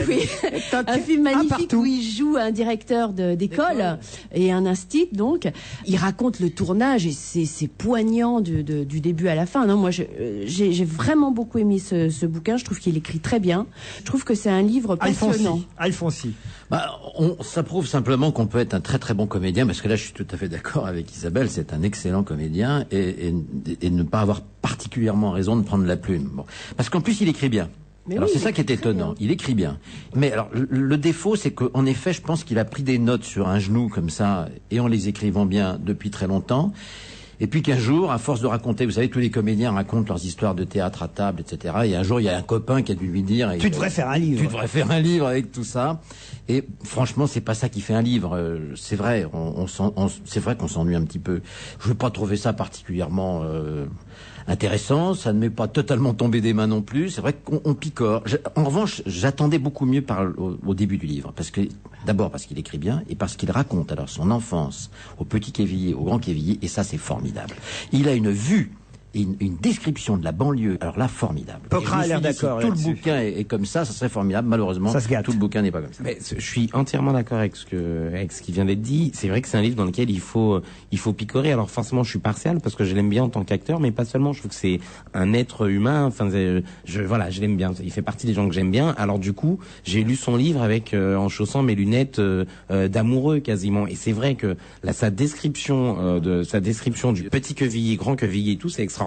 Un film magnifique où il joue un directeur d'école et un instit, donc. Il raconte le tournage et c'est poignant du début à la fin. Non, moi, j'ai vraiment beaucoup aimé ce bouquin. Je trouve qu'il écrit très bien. Je trouve que c'est un livre passionnant. Alfonsi. Ça prouve simplement qu'on peut être un très très bon comédien, parce que là je suis tout à fait d'accord avec Isabelle, c'est un excellent comédien, et ne pas avoir particulièrement raison de prendre la plume. Bon. Parce qu'en plus il écrit bien. Mais alors oui, c'est ça qui est étonnant, il écrit bien. Mais alors le défaut, c'est qu'en effet je pense qu'il a pris des notes sur un genou comme ça, et en les écrivant bien depuis très longtemps. Et puis qu'un jour, à force de raconter, vous savez, tous les comédiens racontent leurs histoires de théâtre à table, etc. Et un jour, il y a un copain qui a dû lui dire... Tu devrais faire un livre. Tu devrais faire un livre avec tout ça. Et franchement, c'est pas ça qui fait un livre. C'est vrai, c'est vrai qu'on s'ennuie un petit peu. Je veux pas trouver ça particulièrement intéressant. Ça ne m'est pas totalement tombé des mains non plus. C'est vrai qu'on picore. En revanche, j'attendais beaucoup mieux au début du livre. D'abord parce qu'il écrit bien et parce qu'il raconte alors son enfance au petit Quevilly, au grand Quevilly, et ça c'est formidable. Il a une vue et une description de la banlieue, alors là, formidable. Poquelin a l'air d'accord. Si tout le bouquin est comme ça serait formidable. Malheureusement, tout le bouquin n'est pas comme ça. Mais je suis entièrement d'accord avec ce qui vient d'être dit. C'est vrai que c'est un livre dans lequel il faut picorer. Alors forcément, je suis partial parce que je l'aime bien en tant qu'acteur, mais pas seulement. Je trouve que c'est un être humain. Enfin, je l'aime bien. Il fait partie des gens que j'aime bien. Alors du coup, j'ai lu son livre en chaussant mes lunettes d'amoureux quasiment. Et c'est vrai que là, sa description du petit Quevilly, grand Quevilly et tout, c'est extraordinaire.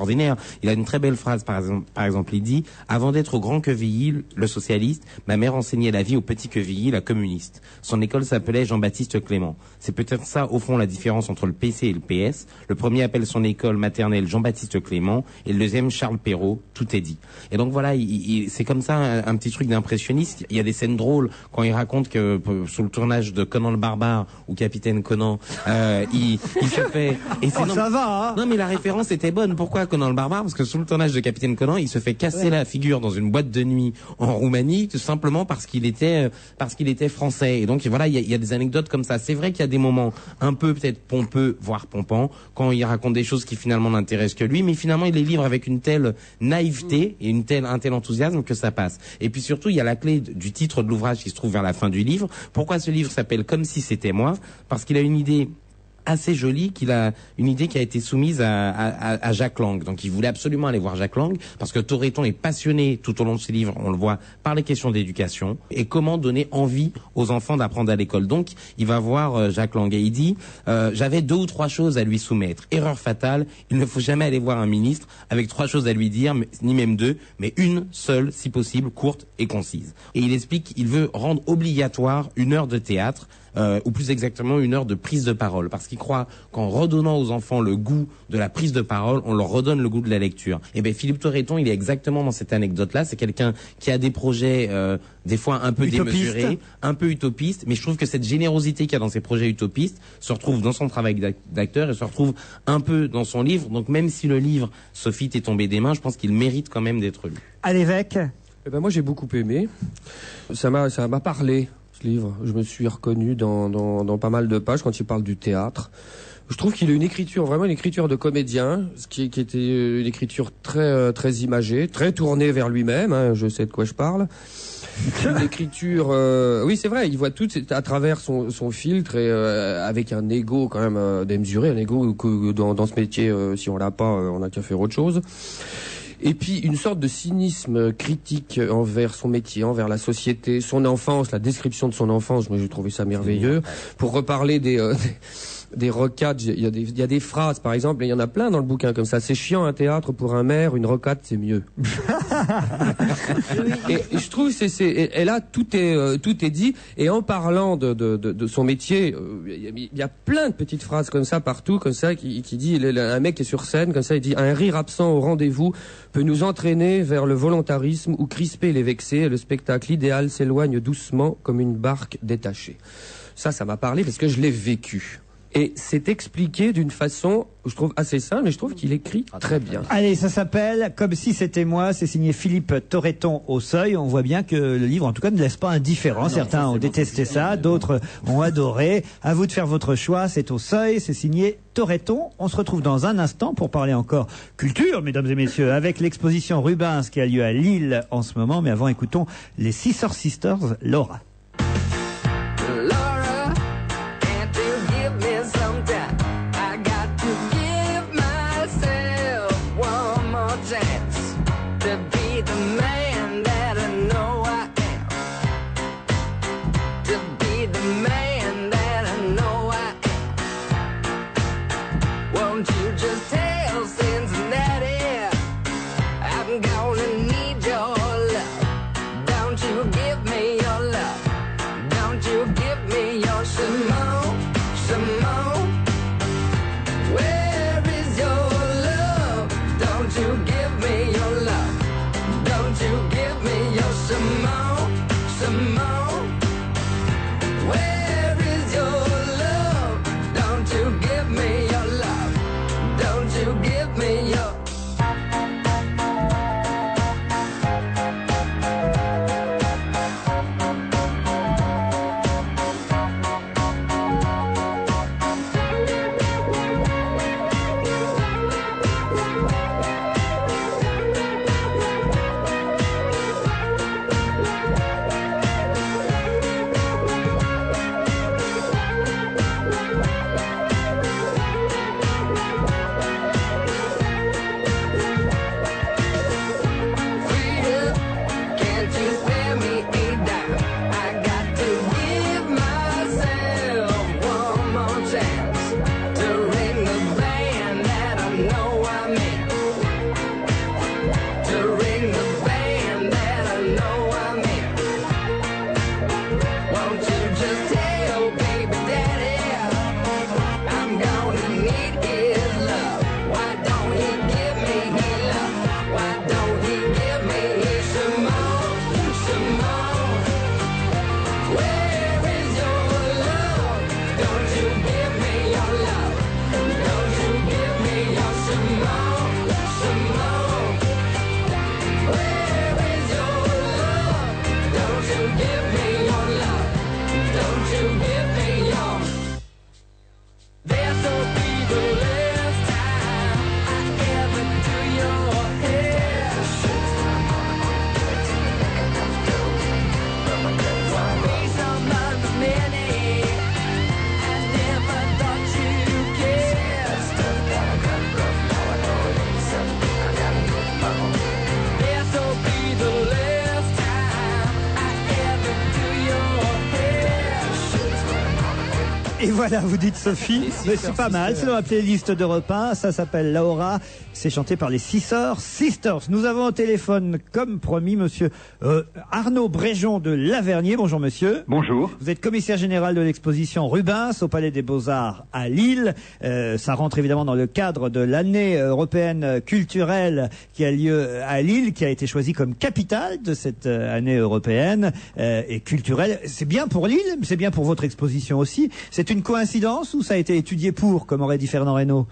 Il a une très belle phrase, par exemple, il dit « Avant d'être au grand Quevilly, le socialiste, ma mère enseignait la vie au petit Quevilly, la communiste. Son école s'appelait Jean-Baptiste Clément. C'est peut-être ça, au fond, la différence entre le PC et le PS. Le premier appelle son école maternelle Jean-Baptiste Clément et le deuxième Charles Perrault. Tout est dit. » Et donc voilà, c'est comme ça un petit truc d'impressionniste. Il y a des scènes drôles quand il raconte que sur le tournage de Conan le Barbare ou Capitaine Conan, il se fait... Et ça va, hein. Non mais la référence était bonne. Pourquoi Conan le Barbare? Parce que sur le tournage de Capitaine Conan, il se fait casser la figure dans une boîte de nuit en Roumanie, tout simplement parce qu'il était français. Et donc voilà, il y a des anecdotes comme ça. C'est vrai qu'il y a des moments un peu peut-être pompeux, voire pompants, quand il raconte des choses qui finalement n'intéressent que lui, mais finalement il les livre avec une telle naïveté et un tel enthousiasme que ça passe. Et puis surtout, il y a la clé du titre de l'ouvrage qui se trouve vers la fin du livre. Pourquoi ce livre s'appelle Comme si c'était moi? Parce qu'il a une idée assez jolie, qui a été soumise à Jacques Lang. Donc il voulait absolument aller voir Jacques Lang, parce que Toretton est passionné tout au long de ses livres, on le voit, par les questions d'éducation, et comment donner envie aux enfants d'apprendre à l'école. Donc il va voir Jacques Lang et il dit j'avais 2 ou 3 choses à lui soumettre. Erreur fatale, il ne faut jamais aller voir un ministre avec 3 choses à lui dire, ni même 2, mais une seule, si possible, courte et concise. Et il explique qu'il veut rendre obligatoire 1 heure de théâtre, ou plus exactement 1 heure de prise de parole, parce qu'il croit qu'en redonnant aux enfants le goût de la prise de parole, on leur redonne le goût de la lecture. Et bien Philippe Toretton, il est exactement dans cette anecdote-là. C'est quelqu'un qui a des projets des fois un peu démesurés, un peu utopistes, mais je trouve que cette générosité qu'il y a dans ses projets utopistes se retrouve dans son travail d'acteur et se retrouve un peu dans son livre. Donc même si le livre Sophie t'est tombé des mains, je pense qu'il mérite quand même d'être lu. À l'évêque. Moi j'ai beaucoup aimé. Ça m'a parlé. Ce livre, je me suis reconnu dans pas mal de pages quand il parle du théâtre. Je trouve qu'il a une écriture, vraiment une écriture de comédien, qui était une écriture très très imagée, très tournée vers lui-même, hein, je sais de quoi je parle. Une écriture, oui c'est vrai, il voit tout à travers son filtre et avec un ego quand même démesuré, un ego que dans ce métier, si on l'a pas, on n'a qu'à faire autre chose. Et puis une sorte de cynisme critique envers son métier, envers la société, son enfance, la description de son enfance. Moi j'ai trouvé ça merveilleux. Pour reparler des rocades, il y a des phrases par exemple, et il y en a plein dans le bouquin comme ça. C'est chiant un théâtre pour un maire, une rocade c'est mieux. et je trouve et là tout est dit. Et en parlant de son métier, il y a plein de petites phrases comme ça partout, comme ça qui dit un mec qui est sur scène comme ça, il dit un rire absent au rendez-vous peut nous entraîner vers le volontarisme ou crisper les vexés, et le spectacle idéal s'éloigne doucement comme une barque détachée. Ça m'a parlé parce que je l'ai vécu. Et c'est expliqué d'une façon, je trouve, assez simple, mais je trouve qu'il écrit très bien. Allez, ça s'appelle Comme si c'était moi, c'est signé Philippe Toretton au Seuil. On voit bien que le livre, en tout cas, ne laisse pas indifférent. Certains ont détesté ça, d'autres ont adoré. À vous de faire votre choix, c'est au Seuil, c'est signé Toretton. On se retrouve dans un instant pour parler encore culture, mesdames et messieurs, avec l'exposition Rubens qui a lieu à Lille en ce moment. Mais avant, écoutons les Scissor Sisters, Laura. Give me some time. I got to give my Et voilà, vous dites Sophie, mais c'est pas mal, c'est dans la playlist d'Europe 1, ça s'appelle Laura, c'est chanté par les Sisters. Nous avons au téléphone, comme promis, monsieur Arnaud Bréjon de Lavernier. Bonjour monsieur. Bonjour. Vous êtes commissaire général de l'exposition Rubens au Palais des Beaux-Arts à Lille. Ça rentre évidemment dans le cadre de l'année européenne culturelle qui a lieu à Lille, qui a été choisie comme capitale de cette année européenne et culturelle. C'est bien pour Lille, mais c'est bien pour votre exposition aussi. C'est une coïncidence ou ça a été étudié pour, comme aurait dit Fernand Reynaud?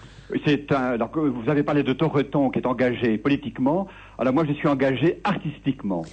Alors que vous avez parlé de Torreton qui est engagé politiquement, alors moi je suis engagé artistiquement.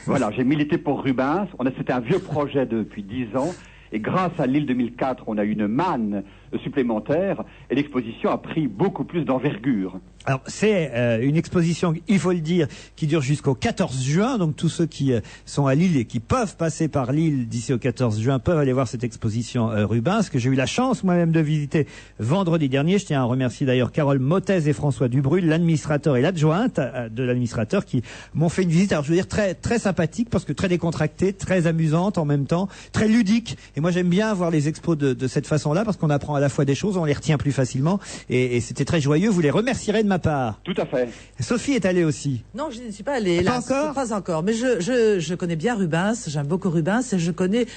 Voilà, j'ai milité pour Rubens, c'était un vieux projet depuis 10 ans, et grâce à Lille 2004, on a eu une manne supplémentaire, et l'exposition a pris beaucoup plus d'envergure. Alors c'est une exposition, il faut le dire, qui dure jusqu'au 14 juin. Donc tous ceux qui sont à Lille et qui peuvent passer par Lille d'ici au 14 juin peuvent aller voir cette exposition Rubens, que j'ai eu la chance moi-même de visiter vendredi dernier. Je tiens à remercier d'ailleurs Carole Mottez et François Dubrul, l'administrateur et l'adjointe de l'administrateur, qui m'ont fait une visite, alors je veux dire très très sympathique, parce que très décontractée, très amusante en même temps, très ludique. Et moi j'aime bien voir les expos de cette façon-là, parce qu'on apprend à la fois des choses, on les retient plus facilement, et c'était très joyeux. Vous les remercierez de ma part. Tout à fait. Sophie est allée aussi. Non, je ne suis pas allée. Pas encore. Mais je connais bien Rubens. J'aime beaucoup Rubens. Et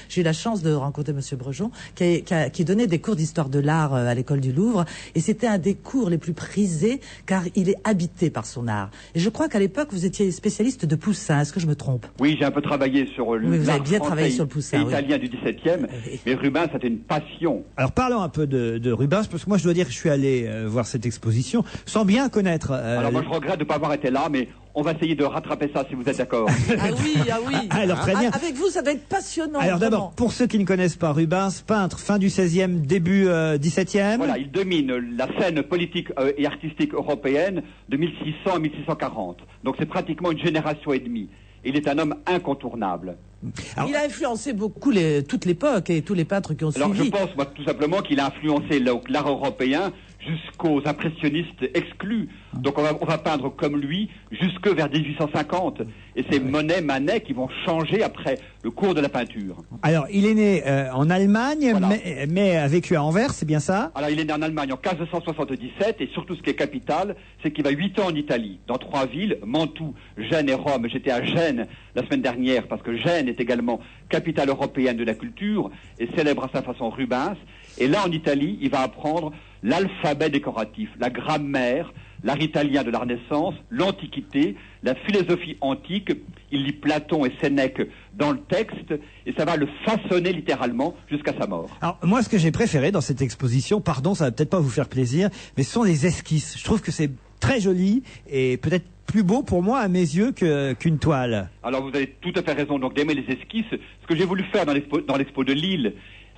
j'ai eu la chance de rencontrer Monsieur Brejon, qui donnait des cours d'histoire de l'art à l'école du Louvre. Et c'était un des cours les plus prisés, car il est habité par son art. Et je crois qu'à l'époque, vous étiez spécialiste de Poussin. Est-ce que je me trompe? Oui, j'ai un peu travaillé sur vous avez bien travaillé sur le Poussin. Italien du XVIIe. Mais Rubens, c'était une passion. Alors parlons un peu de Rubens, parce que moi je dois dire que je suis allé voir cette exposition sans bien connaître. Alors moi je regrette de ne pas avoir été là, mais on va essayer de rattraper ça si vous êtes d'accord. Ah oui. Alors très bien. Avec vous, ça va être passionnant. Alors d'abord, pour ceux qui ne connaissent pas Rubens, peintre fin du XVIe, début XVIIe. Voilà, il domine la scène politique et artistique européenne de 1600 à 1640. Donc c'est pratiquement une génération et demie. Il est un homme incontournable. Alors, il a influencé beaucoup toute l'époque et tous les peintres qui ont suivi. Alors je pense, moi, tout simplement qu'il a influencé l'art européen jusqu'aux impressionnistes exclus. Donc on va peindre comme lui jusque vers 1850. Et c'est Monet, Manet qui vont changer après le cours de la peinture. Alors il est né en Allemagne, voilà. mais a vécu à Anvers, c'est bien ça? Alors il est né en Allemagne en 1577, et surtout ce qui est capital, c'est qu'il va 8 ans en Italie, dans 3 villes, Mantoue, Gênes et Rome. J'étais à Gênes la semaine dernière, parce que Gênes est également capitale européenne de la culture, et célèbre à sa façon Rubens. Et là en Italie, il va apprendre l'alphabet décoratif, la grammaire, l'art italien de la Renaissance, l'Antiquité, la philosophie antique. Il lit Platon et Sénèque dans le texte, et ça va le façonner littéralement jusqu'à sa mort. Alors moi, ce que j'ai préféré dans cette exposition, pardon, ça va peut-être pas vous faire plaisir, mais ce sont les esquisses. Je trouve que c'est très joli et peut-être plus beau pour moi à mes yeux qu'une toile. Alors vous avez tout à fait raison donc d'aimer les esquisses. Ce que j'ai voulu faire dans l'expo de Lille,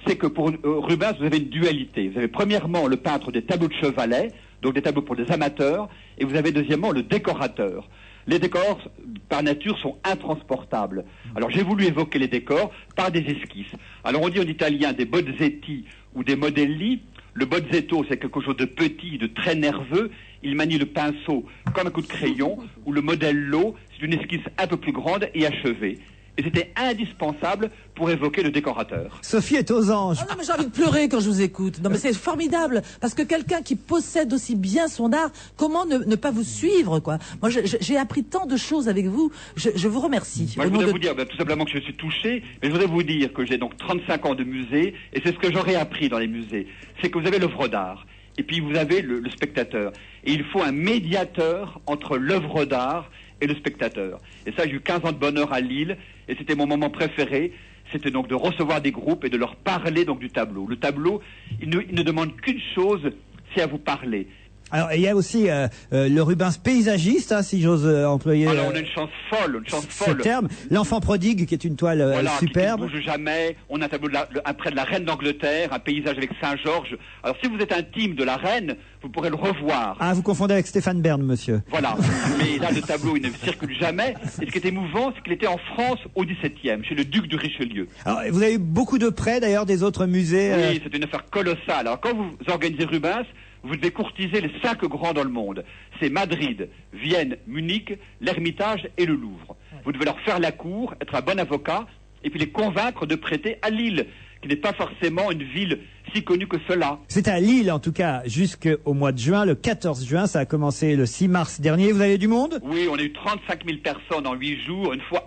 c'est que pour Rubens, vous avez une dualité. Vous avez premièrement le peintre des tableaux de chevalet, donc des tableaux pour des amateurs, et vous avez deuxièmement le décorateur. Les décors, par nature, sont intransportables. Alors j'ai voulu évoquer les décors par des esquisses. Alors on dit en italien des bozzetti ou des modelli. Le bozzetto, c'est quelque chose de petit, de très nerveux. Il manie le pinceau comme un coup de crayon, ou le modello, c'est une esquisse un peu plus grande et achevée. Et c'était indispensable pour évoquer le décorateur. Sophie est aux anges. Oh non, mais j'ai envie de pleurer quand je vous écoute. Non, mais c'est formidable. Parce que quelqu'un qui possède aussi bien son art, comment ne pas vous suivre, quoi? Moi, j'ai appris tant de choses avec vous. Je vous remercie. Moi, je voudrais vous dire, tout simplement que je suis touché, mais je voudrais vous dire que j'ai donc 35 ans de musée, et c'est ce que j'aurais appris dans les musées. C'est que vous avez l'œuvre d'art, et puis vous avez le spectateur. Et il faut un médiateur entre l'œuvre d'art et le spectateur. Et ça, j'ai eu 15 ans de bonheur à Lille, et c'était mon moment préféré. C'était donc de recevoir des groupes et de leur parler donc du tableau. Le tableau, il ne demande qu'une chose, c'est à vous parler. Alors, il y a aussi le Rubens paysagiste, hein, si j'ose employer alors, on a une chance folle. Ce terme. L'enfant prodigue, qui est une toile superbe. Qui ne bouge jamais. On a un tableau près de la reine d'Angleterre, un paysage avec Saint-Georges. Alors, si vous êtes intime de la reine, vous pourrez le revoir. Ah, vous confondez avec Stéphane Bern, monsieur. Voilà. Mais là, le tableau, il ne circule jamais. Et ce qui est émouvant, c'est qu'il était en France au XVIIe, chez le duc de Richelieu. Alors, vous avez eu beaucoup de prêts, d'ailleurs, des autres musées. Oui, c'est une affaire colossale. Alors, quand vous organisez Rubens, vous devez courtiser les 5 grands dans le monde. C'est Madrid, Vienne, Munich, l'Ermitage et le Louvre. Vous devez leur faire la cour, être un bon avocat, et puis les convaincre de prêter à Lille, qui n'est pas forcément une ville si connu que cela. C'est à Lille, en tout cas, jusqu'au mois de juin, le 14 juin. Ça a commencé le 6 mars dernier. Vous avez du monde? Oui, on a eu 35 000 personnes en 8 jours. Une fois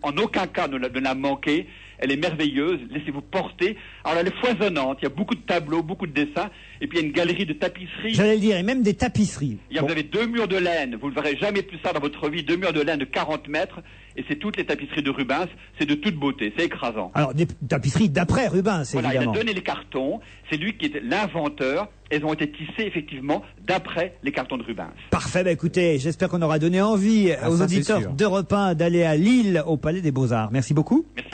en aucun cas ne la manquer. Elle est merveilleuse, laissez-vous porter. Alors elle est foisonnante, il y a beaucoup de tableaux, beaucoup de dessins, et puis il y a une galerie de tapisseries. J'allais le dire, et même des tapisseries. Vous avez 2 murs de laine, vous ne verrez jamais plus ça dans votre vie, 2 murs de laine de 40 mètres, et c'est toutes les tapisseries de Rubens, c'est de toute beauté, c'est écrasant. Alors des tapisseries d'après Rubens, voilà, évidemment. Il a donné les cartons, c'est lui qui est l'inventeur, elles ont été tissées effectivement d'après les cartons de Rubens. Parfait, écoutez, j'espère qu'on aura donné envie aux auditeurs d'Europe 1 d'aller à Lille, au Palais des Beaux-Arts. Merci beaucoup. Merci.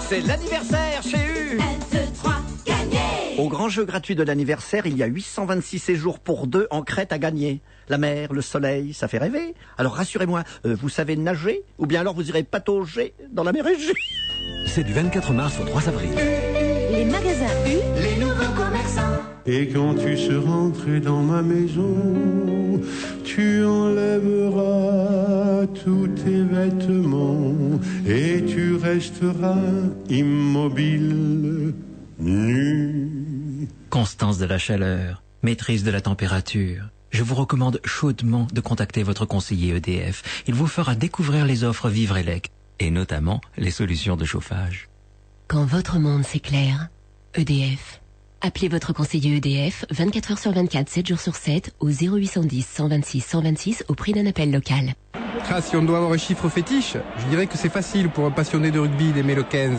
C'est l'anniversaire chez U. 1, 2, 3, gagné. Au grand jeu gratuit de l'anniversaire, il y a 826 séjours pour 2 en Crète à gagner. La mer, le soleil, ça fait rêver. Alors rassurez-moi, vous savez nager? Ou bien alors vous irez patauger dans la mer Égée? C'est du 24 mars au 3 avril. Les magasins U, les nouveaux commerçants. Et quand tu seras rentré dans ma maison, tu enlèveras tous tes vêtements et tu resteras immobile, nu. Constance de la chaleur, maîtrise de la température. Je vous recommande chaudement de contacter votre conseiller EDF. Il vous fera découvrir les offres Vivre-Elect et notamment les solutions de chauffage. Quand votre monde s'éclaire, EDF. Appelez votre conseiller EDF 24 heures sur 24, 7 jours sur 7 au 0810 126 126 au prix d'un appel local. Si on doit avoir un chiffre fétiche, je dirais que c'est facile pour un passionné de rugby d'aimer le 15.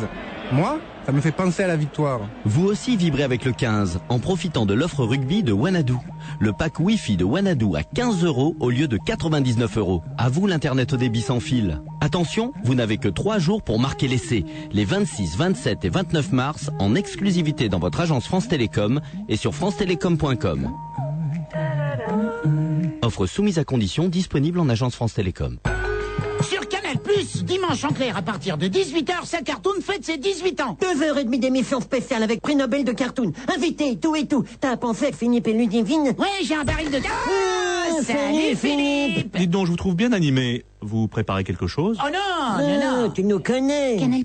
Moi, ça me fait penser à la victoire. Vous aussi vibrez avec le 15 en profitant de l'offre rugby de Wanadoo. Le pack Wi-Fi de Wanadoo à 15 € au lieu de 99 €. À vous l'internet au débit sans fil. Attention, vous n'avez que 3 jours pour marquer l'essai. Les 26, 27 et 29 mars en exclusivité dans votre agence France Télécom et sur francetélécom.com. Offre soumise à condition, disponible en agence France Télécom. Sur Canal+, dimanche en clair à partir de 18h, sa Cartoon fête ses 18 ans. 2h30 d'émission spéciale avec prix Nobel de Cartoon. Invité, tout et tout. T'as un pamphlet Philippe et Ludivine? Ouais, j'ai un baril de... Salut Philippe. Dites donc, je vous trouve bien animé. Vous préparez quelque chose? Oh non. Tu nous connais. Canal+,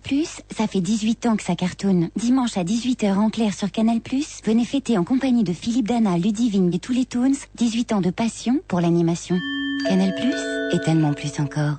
ça fait 18 ans que ça cartonne. Dimanche à 18h en clair sur Canal+, venez fêter en compagnie de Philippe Dana, Ludivine et tous les Toons, 18 ans de passion pour l'animation. Canal+, et tellement plus encore.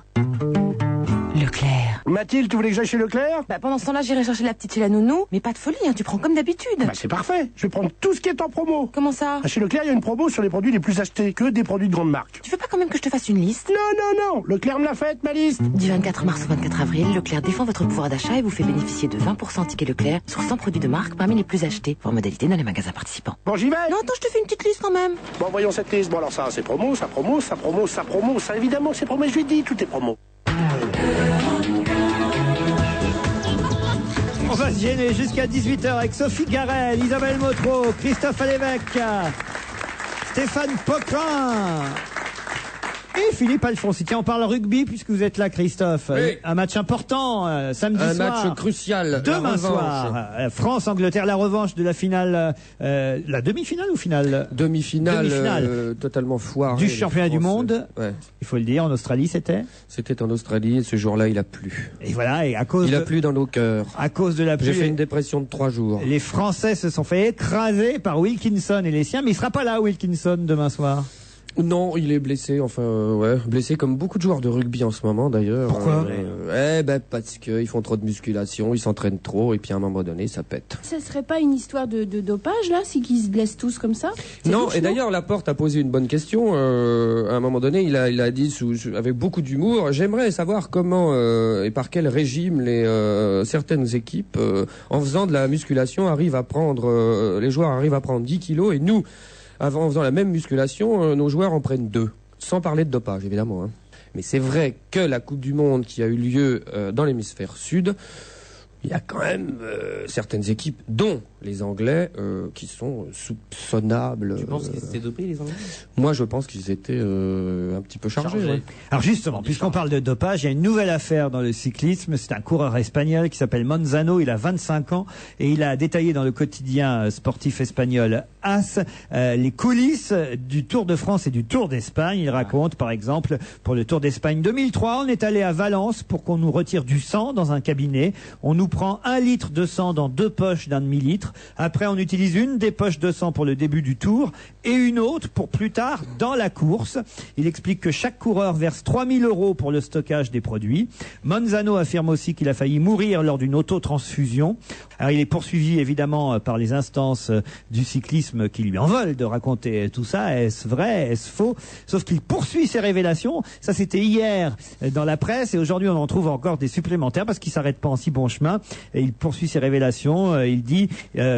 Leclerc. Mathilde, tu voulais que j'aille chez Leclerc? Pendant ce temps-là, j'irai chercher la petite chez la nounou. Mais pas de folie, hein, tu prends comme d'habitude. C'est parfait. Je vais prendre tout ce qui est en promo. Comment ça? Chez Leclerc, il y a une promo sur les produits les plus achetés, que des produits de grande marque. Tu veux pas quand même que je te fasse une liste? Non. Leclerc me l'a faite, ma liste. Du 24 mars au 24 avril, Leclerc défend votre pouvoir d'achat et vous fait bénéficier de 20% tickets Leclerc sur 100 produits de marque parmi les plus achetés. Voir modalité dans les magasins participants. Bon, j'y vais. Non, attends, je te fais une petite liste quand même. Bon, voyons cette liste. Bon, alors ça, c'est promo, ça promo, ça promo, ça promo. Ça, évidemment, c'est promo. Je lui dis, tout est promo. On va se gêner jusqu'à 18h avec Sophie Garel, Isabelle Motro, Christophe Alévèque, Stéphane Poquin et Philippe Alfonsi. Tiens, on parle rugby puisque vous êtes là, Christophe. Oui. Un match important samedi soir. Un match crucial. Demain soir. France-Angleterre, la revanche de la finale. La demi-finale ou finale? Demi-finale. Totalement foirée. Du championnat du monde. Ouais. Il faut le dire, en Australie, c'était. C'était en Australie et ce jour-là, il a plu. Et voilà, et à cause il a plu dans nos cœurs. À cause de la pluie. J'ai fait une dépression de 3 jours. Les Français se sont fait écraser par Wilkinson et les siens, mais il sera pas là, Wilkinson, demain soir. Non, il est blessé, blessé comme beaucoup de joueurs de rugby en ce moment d'ailleurs. Pourquoi? Parce qu'ils font trop de musculation, ils s'entraînent trop et puis à un moment donné ça pète. Ça serait pas une histoire de dopage là, si qu'ils se blessent tous comme ça? Non, et d'ailleurs Laporte a posé une bonne question. À un moment donné, il a dit avec beaucoup d'humour, j'aimerais savoir comment et par quel régime certaines équipes en faisant de la musculation les joueurs arrivent à prendre 10 kilos et nous, en faisant la même musculation, nos joueurs en prennent 2. Sans parler de dopage, évidemment. Mais c'est vrai que la Coupe du Monde qui a eu lieu dans l'hémisphère sud, il y a quand même certaines équipes, dont les Anglais, qui sont soupçonnables. Tu penses qu'ils étaient dopés, les Anglais? Moi, je pense qu'ils étaient un petit peu chargés. Ouais. Alors justement, puisqu'on parle de dopage, il y a une nouvelle affaire dans le cyclisme. C'est un coureur espagnol qui s'appelle Manzano. Il a 25 ans et il a détaillé dans le quotidien sportif espagnol AS les coulisses du Tour de France et du Tour d'Espagne. Il raconte, par exemple, pour le Tour d'Espagne 2003, on est allé à Valence pour qu'on nous retire du sang dans un cabinet. On nous prend 1 litre de sang dans 2 poches d'1 demi-litre. Après, on utilise une des poches de sang pour le début du tour et une autre pour plus tard dans la course. Il explique que chaque coureur verse 3 000 € pour le stockage des produits. Manzano affirme aussi qu'il a failli mourir lors d'une autotransfusion. Alors, il est poursuivi évidemment par les instances du cyclisme qui lui en veulent de raconter tout ça. Est-ce vrai? Est-ce faux? Sauf qu'il poursuit ses révélations. Ça, c'était hier dans la presse et aujourd'hui, on en trouve encore des supplémentaires parce qu'il s'arrête pas en si bon chemin. Et il poursuit ses révélations. Il dit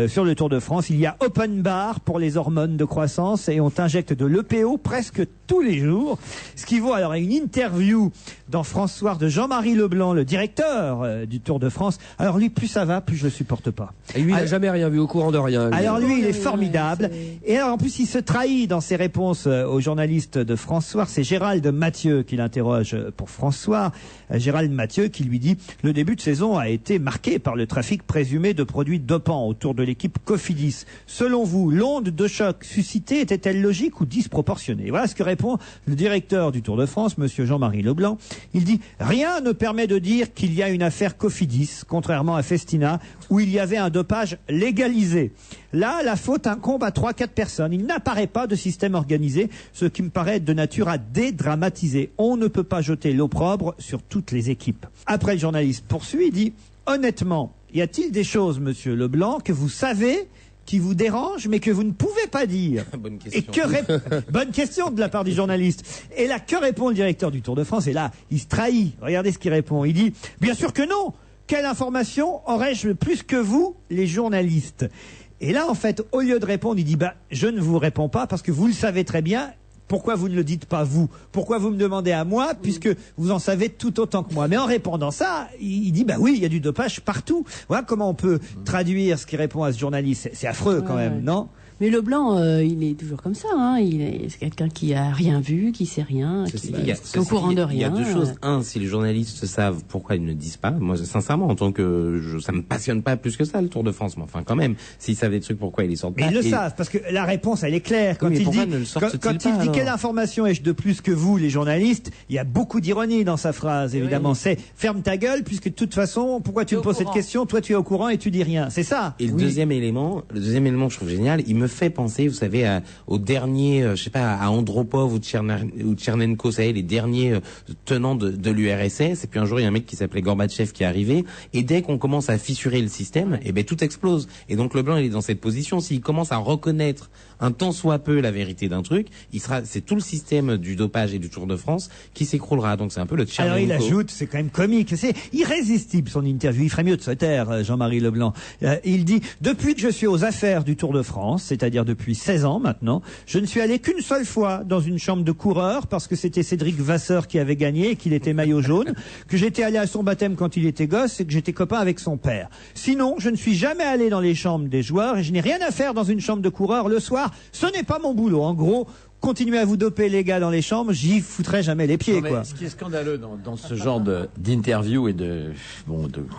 sur le Tour de France, il y a open bar pour les hormones de croissance et on t'injecte de l'EPO presque tous les jours. Ce qui vaut alors une interview dans France Soir de Jean-Marie Leblanc, le directeur du Tour de France. Alors lui, plus ça va, plus je le supporte pas. Et lui, il n'a jamais rien vu, au courant de rien. Lui. Alors lui, il est formidable. Et alors en plus, il se trahit dans ses réponses aux journalistes de France Soir. C'est Gérald Mathieu qui l'interroge pour France Soir. Gérald Mathieu qui lui dit « Le début de saison a été marqué par le trafic présumé de produits dopants autour de l'équipe Cofidis. Selon vous, l'onde de choc suscitée était-elle logique ou disproportionnée ?» Voilà ce que répond le directeur du Tour de France, monsieur Jean-Marie Leblanc. Il dit « Rien ne permet de dire qu'il y a une affaire Cofidis, contrairement à Festina, où il y avait un dopage légalisé. Là, la faute incombe à 3-4 personnes. Il n'apparaît pas de système organisé, ce qui me paraît être de nature à dédramatiser. On ne peut pas jeter l'opprobre sur toutes les équipes. » Après, le journaliste poursuit, il dit « Honnêtement, y a-t-il des choses, monsieur Leblanc, que vous savez qui vous dérangent, mais que vous ne pouvez pas dire ?» Bonne question. Et bonne question de la part du journaliste. Et là, que répond le directeur du Tour de France? Et là, il se trahit. Regardez ce qu'il répond. Il dit « Bien sûr que non. Quelle information aurais-je plus que vous, les journalistes ?» Et là, en fait, au lieu de répondre, il dit « Je ne vous réponds pas parce que vous le savez très bien. Pourquoi vous ne le dites pas vous? Pourquoi vous me demandez à moi puisque vous en savez tout autant que moi ?» Mais en répondant ça, il dit « Oui, il y a du dopage partout. » Voilà comment on peut traduire ce qu'il répond à ce journaliste. C'est affreux quand même, non? Mais Leblanc, il est toujours comme ça. Hein. C'est quelqu'un qui a rien vu, qui sait rien, qui est au courant de rien. Il y a deux choses. Un, si les journalistes savent pourquoi ils ne disent pas. Moi, sincèrement, en tant que ça me passionne pas plus que ça le Tour de France. Mais enfin, quand même, s'ils savent des trucs, pourquoi ils les sortent pas? Mais ils le savent parce que la réponse, elle est claire. Quand il dit quelle information ai-je de plus que vous, les journalistes, il y a beaucoup d'ironie dans sa phrase. Évidemment, oui. C'est ferme ta gueule puisque de toute façon, pourquoi tu me poses cette question? Toi, tu es au courant et tu dis rien. C'est ça. Et le deuxième élément que je trouve génial, il me fait penser, vous savez, au dernier, je sais pas, à Andropov ou Tchernenko, vous savez, les derniers tenants de l'URSS. Et puis un jour, il y a un mec qui s'appelait Gorbatchev qui est arrivé. Et dès qu'on commence à fissurer le système, et ben tout explose. Et donc Leblanc, il est dans cette position. S'il commence à reconnaître un tant soit peu la vérité d'un truc, c'est tout le système du dopage et du Tour de France qui s'écroulera. Donc c'est un peu le Tchernenko. Alors il ajoute, c'est quand même comique, c'est irrésistible son interview. Il ferait mieux de se taire, Jean-Marie Leblanc. Il dit « Depuis que je suis aux affaires du Tour de France, c'est-à-dire depuis 16 ans maintenant, je ne suis allé qu'une seule fois dans une chambre de coureur parce que c'était Cédric Vasseur qui avait gagné et qu'il était maillot jaune, que j'étais allé à son baptême quand il était gosse et que j'étais copain avec son père. Sinon, je ne suis jamais allé dans les chambres des joueurs et je n'ai rien à faire dans une chambre de coureur le soir. Ce n'est pas mon boulot. En gros, continuez à vous doper les gars dans les chambres, j'y foutrai jamais les pieds. Quoi. Ce qui est scandaleux dans ce genre d'interview et de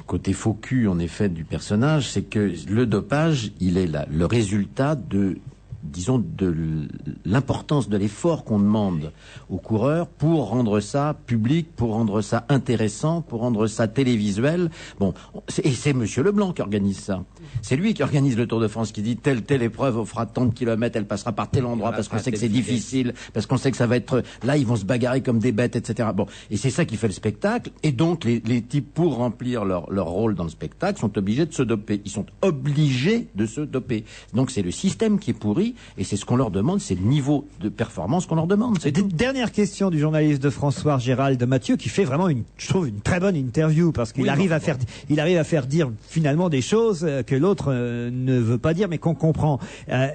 côté faux cul en effet du personnage, c'est que le dopage, il est là, le résultat de l'importance de l'effort qu'on demande aux coureurs pour rendre ça public, pour rendre ça intéressant, pour rendre ça télévisuel. Bon, et c'est monsieur Leblanc qui organise ça. C'est lui qui organise le Tour de France, qui dit telle épreuve, on fera tant de kilomètres, elle passera par tel endroit parce qu'on sait que c'est difficile, parce qu'on sait que ça va être là, ils vont se bagarrer comme des bêtes, etc. Bon, et c'est ça qui fait le spectacle. Et donc les types, pour remplir leur rôle dans le spectacle, sont obligés de se doper. Ils sont obligés de se doper. Donc c'est le système qui est pourri. écrit, et c'est ce qu'on leur demande, c'est le niveau de performance qu'on leur demande. C'est tout. Dernière question du journaliste de François Gérald Mathieu, qui fait vraiment je trouve une très bonne interview, parce qu'il arrive à faire dire finalement des choses que l'autre ne veut pas dire, mais qu'on comprend.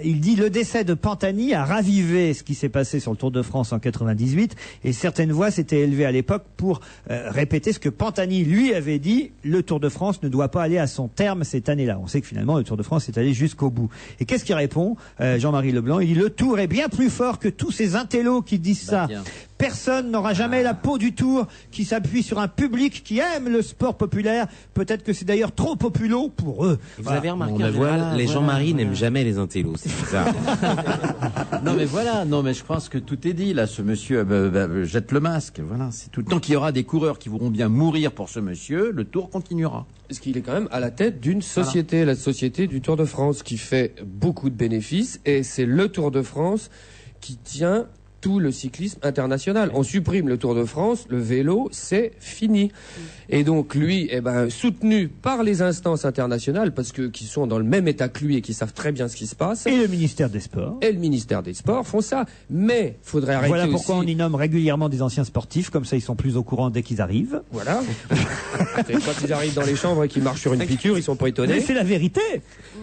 Il dit: le décès de Pantani a ravivé ce qui s'est passé sur le Tour de France en 98, et certaines voix s'étaient élevées à l'époque pour répéter ce que Pantani lui avait dit: le Tour de France ne doit pas aller à son terme cette année-là. On sait que finalement le Tour de France est allé jusqu'au bout. Et qu'est-ce qu'il répond, Jean-Marie Leblanc? Il dit: le Tour est bien plus fort que tous ces intellos qui disent ça. Tiens. Personne n'aura jamais la peau du Tour qui s'appuie sur un public qui aime le sport populaire. Peut-être que c'est d'ailleurs trop populo pour eux. Vous avez remarqué, les Jean-Marie n'aiment jamais les intellos, c'est bizarre. Non mais je pense que tout est dit là. Ce monsieur jette le masque. Voilà, c'est tout. Tant qu'il y aura des coureurs qui voudront bien mourir pour ce monsieur, le Tour continuera. Parce qu'il est quand même à la tête d'une société, la société du Tour de France, qui fait beaucoup de bénéfices, et c'est le Tour de France qui tient tout le cyclisme international. On supprime le Tour de France, le vélo, c'est fini. Et donc lui, soutenu par les instances internationales, parce que qui sont dans le même état que lui et qui savent très bien ce qui se passe. Et le ministère des Sports. Et le ministère des Sports font ça. Mais faudrait arrêter. Voilà pourquoi aussi... on y nomme régulièrement des anciens sportifs, comme ça ils sont plus au courant dès qu'ils arrivent. Voilà. Et quand ils arrivent dans les chambres et qu'ils marchent sur une piqûre, ils sont pas étonnés. Mais c'est la vérité.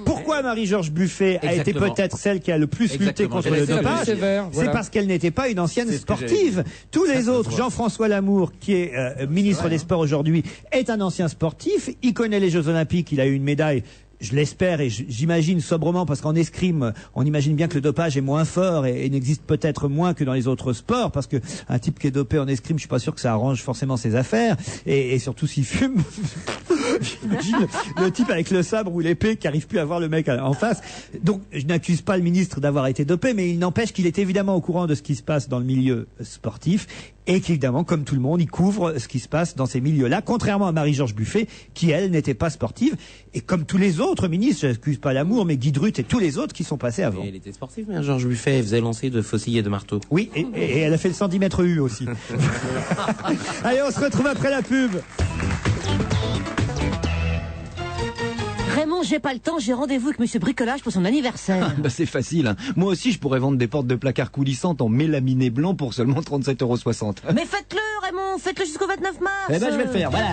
Pourquoi Marie-Georges Buffet a été peut-être celle qui a le plus lutté contre le dopage? C'est parce qu'elle n'était pas une ancienne sportive. Tous les autres, Jean-François Lamour, qui est ministre des Sports aujourd'hui, est un ancien sportif. Il connaît les Jeux Olympiques, il a eu une médaille. Je l'espère et j'imagine sobrement, parce qu'en escrime, on imagine bien que le dopage est moins fort et n'existe peut-être moins que dans les autres sports, parce que un type qui est dopé en escrime, je suis pas sûr que ça arrange forcément ses affaires, et surtout s'il fume. J'imagine le type avec le sabre ou l'épée qui arrive plus à voir le mec en face. Donc je n'accuse pas le ministre d'avoir été dopé, mais il n'empêche qu'il est évidemment au courant de ce qui se passe dans le milieu sportif, et qu'évidemment, comme tout le monde, il couvre ce qui se passe dans ces milieux-là, contrairement à Marie-Georges Buffet, qui elle n'était pas sportive, et comme tous les autres ministres, je n'accuse pas Lamour, mais Guy Drut et tous les autres qui sont passés avant. Et elle était sportive, mais Georges Buffet, elle faisait lancer de faucilles et de marteaux. Oui, et elle a fait le 110 mètres U aussi. Allez, on se retrouve après la pub. Raymond, j'ai pas le temps, j'ai rendez-vous avec Monsieur Bricolage pour son anniversaire. C'est facile, hein. Moi aussi, je pourrais vendre des portes de placard coulissantes en mélaminé blanc pour seulement 37,60 €. Mais faites-le, Raymond, faites-le jusqu'au 29 mars. Eh ben, je vais le faire, voilà.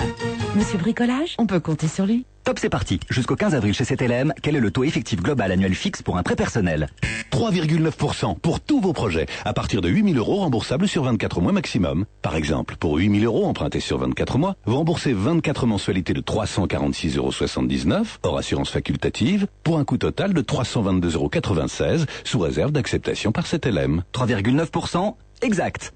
Monsieur Bricolage, on peut compter sur lui. Top, c'est parti. Jusqu'au 15 avril chez CTLM, quel est le taux effectif global annuel fixe pour un prêt personnel? 3,9% pour tous vos projets, à partir de 8 000 € remboursables sur 24 mois maximum. Par exemple, pour 8 000 € empruntés sur 24 mois, vous remboursez 24 mensualités de 346,79 €, hors assurance facultative, pour un coût total de 322,96 €, sous réserve d'acceptation par CTLM. 3,9%. Exact.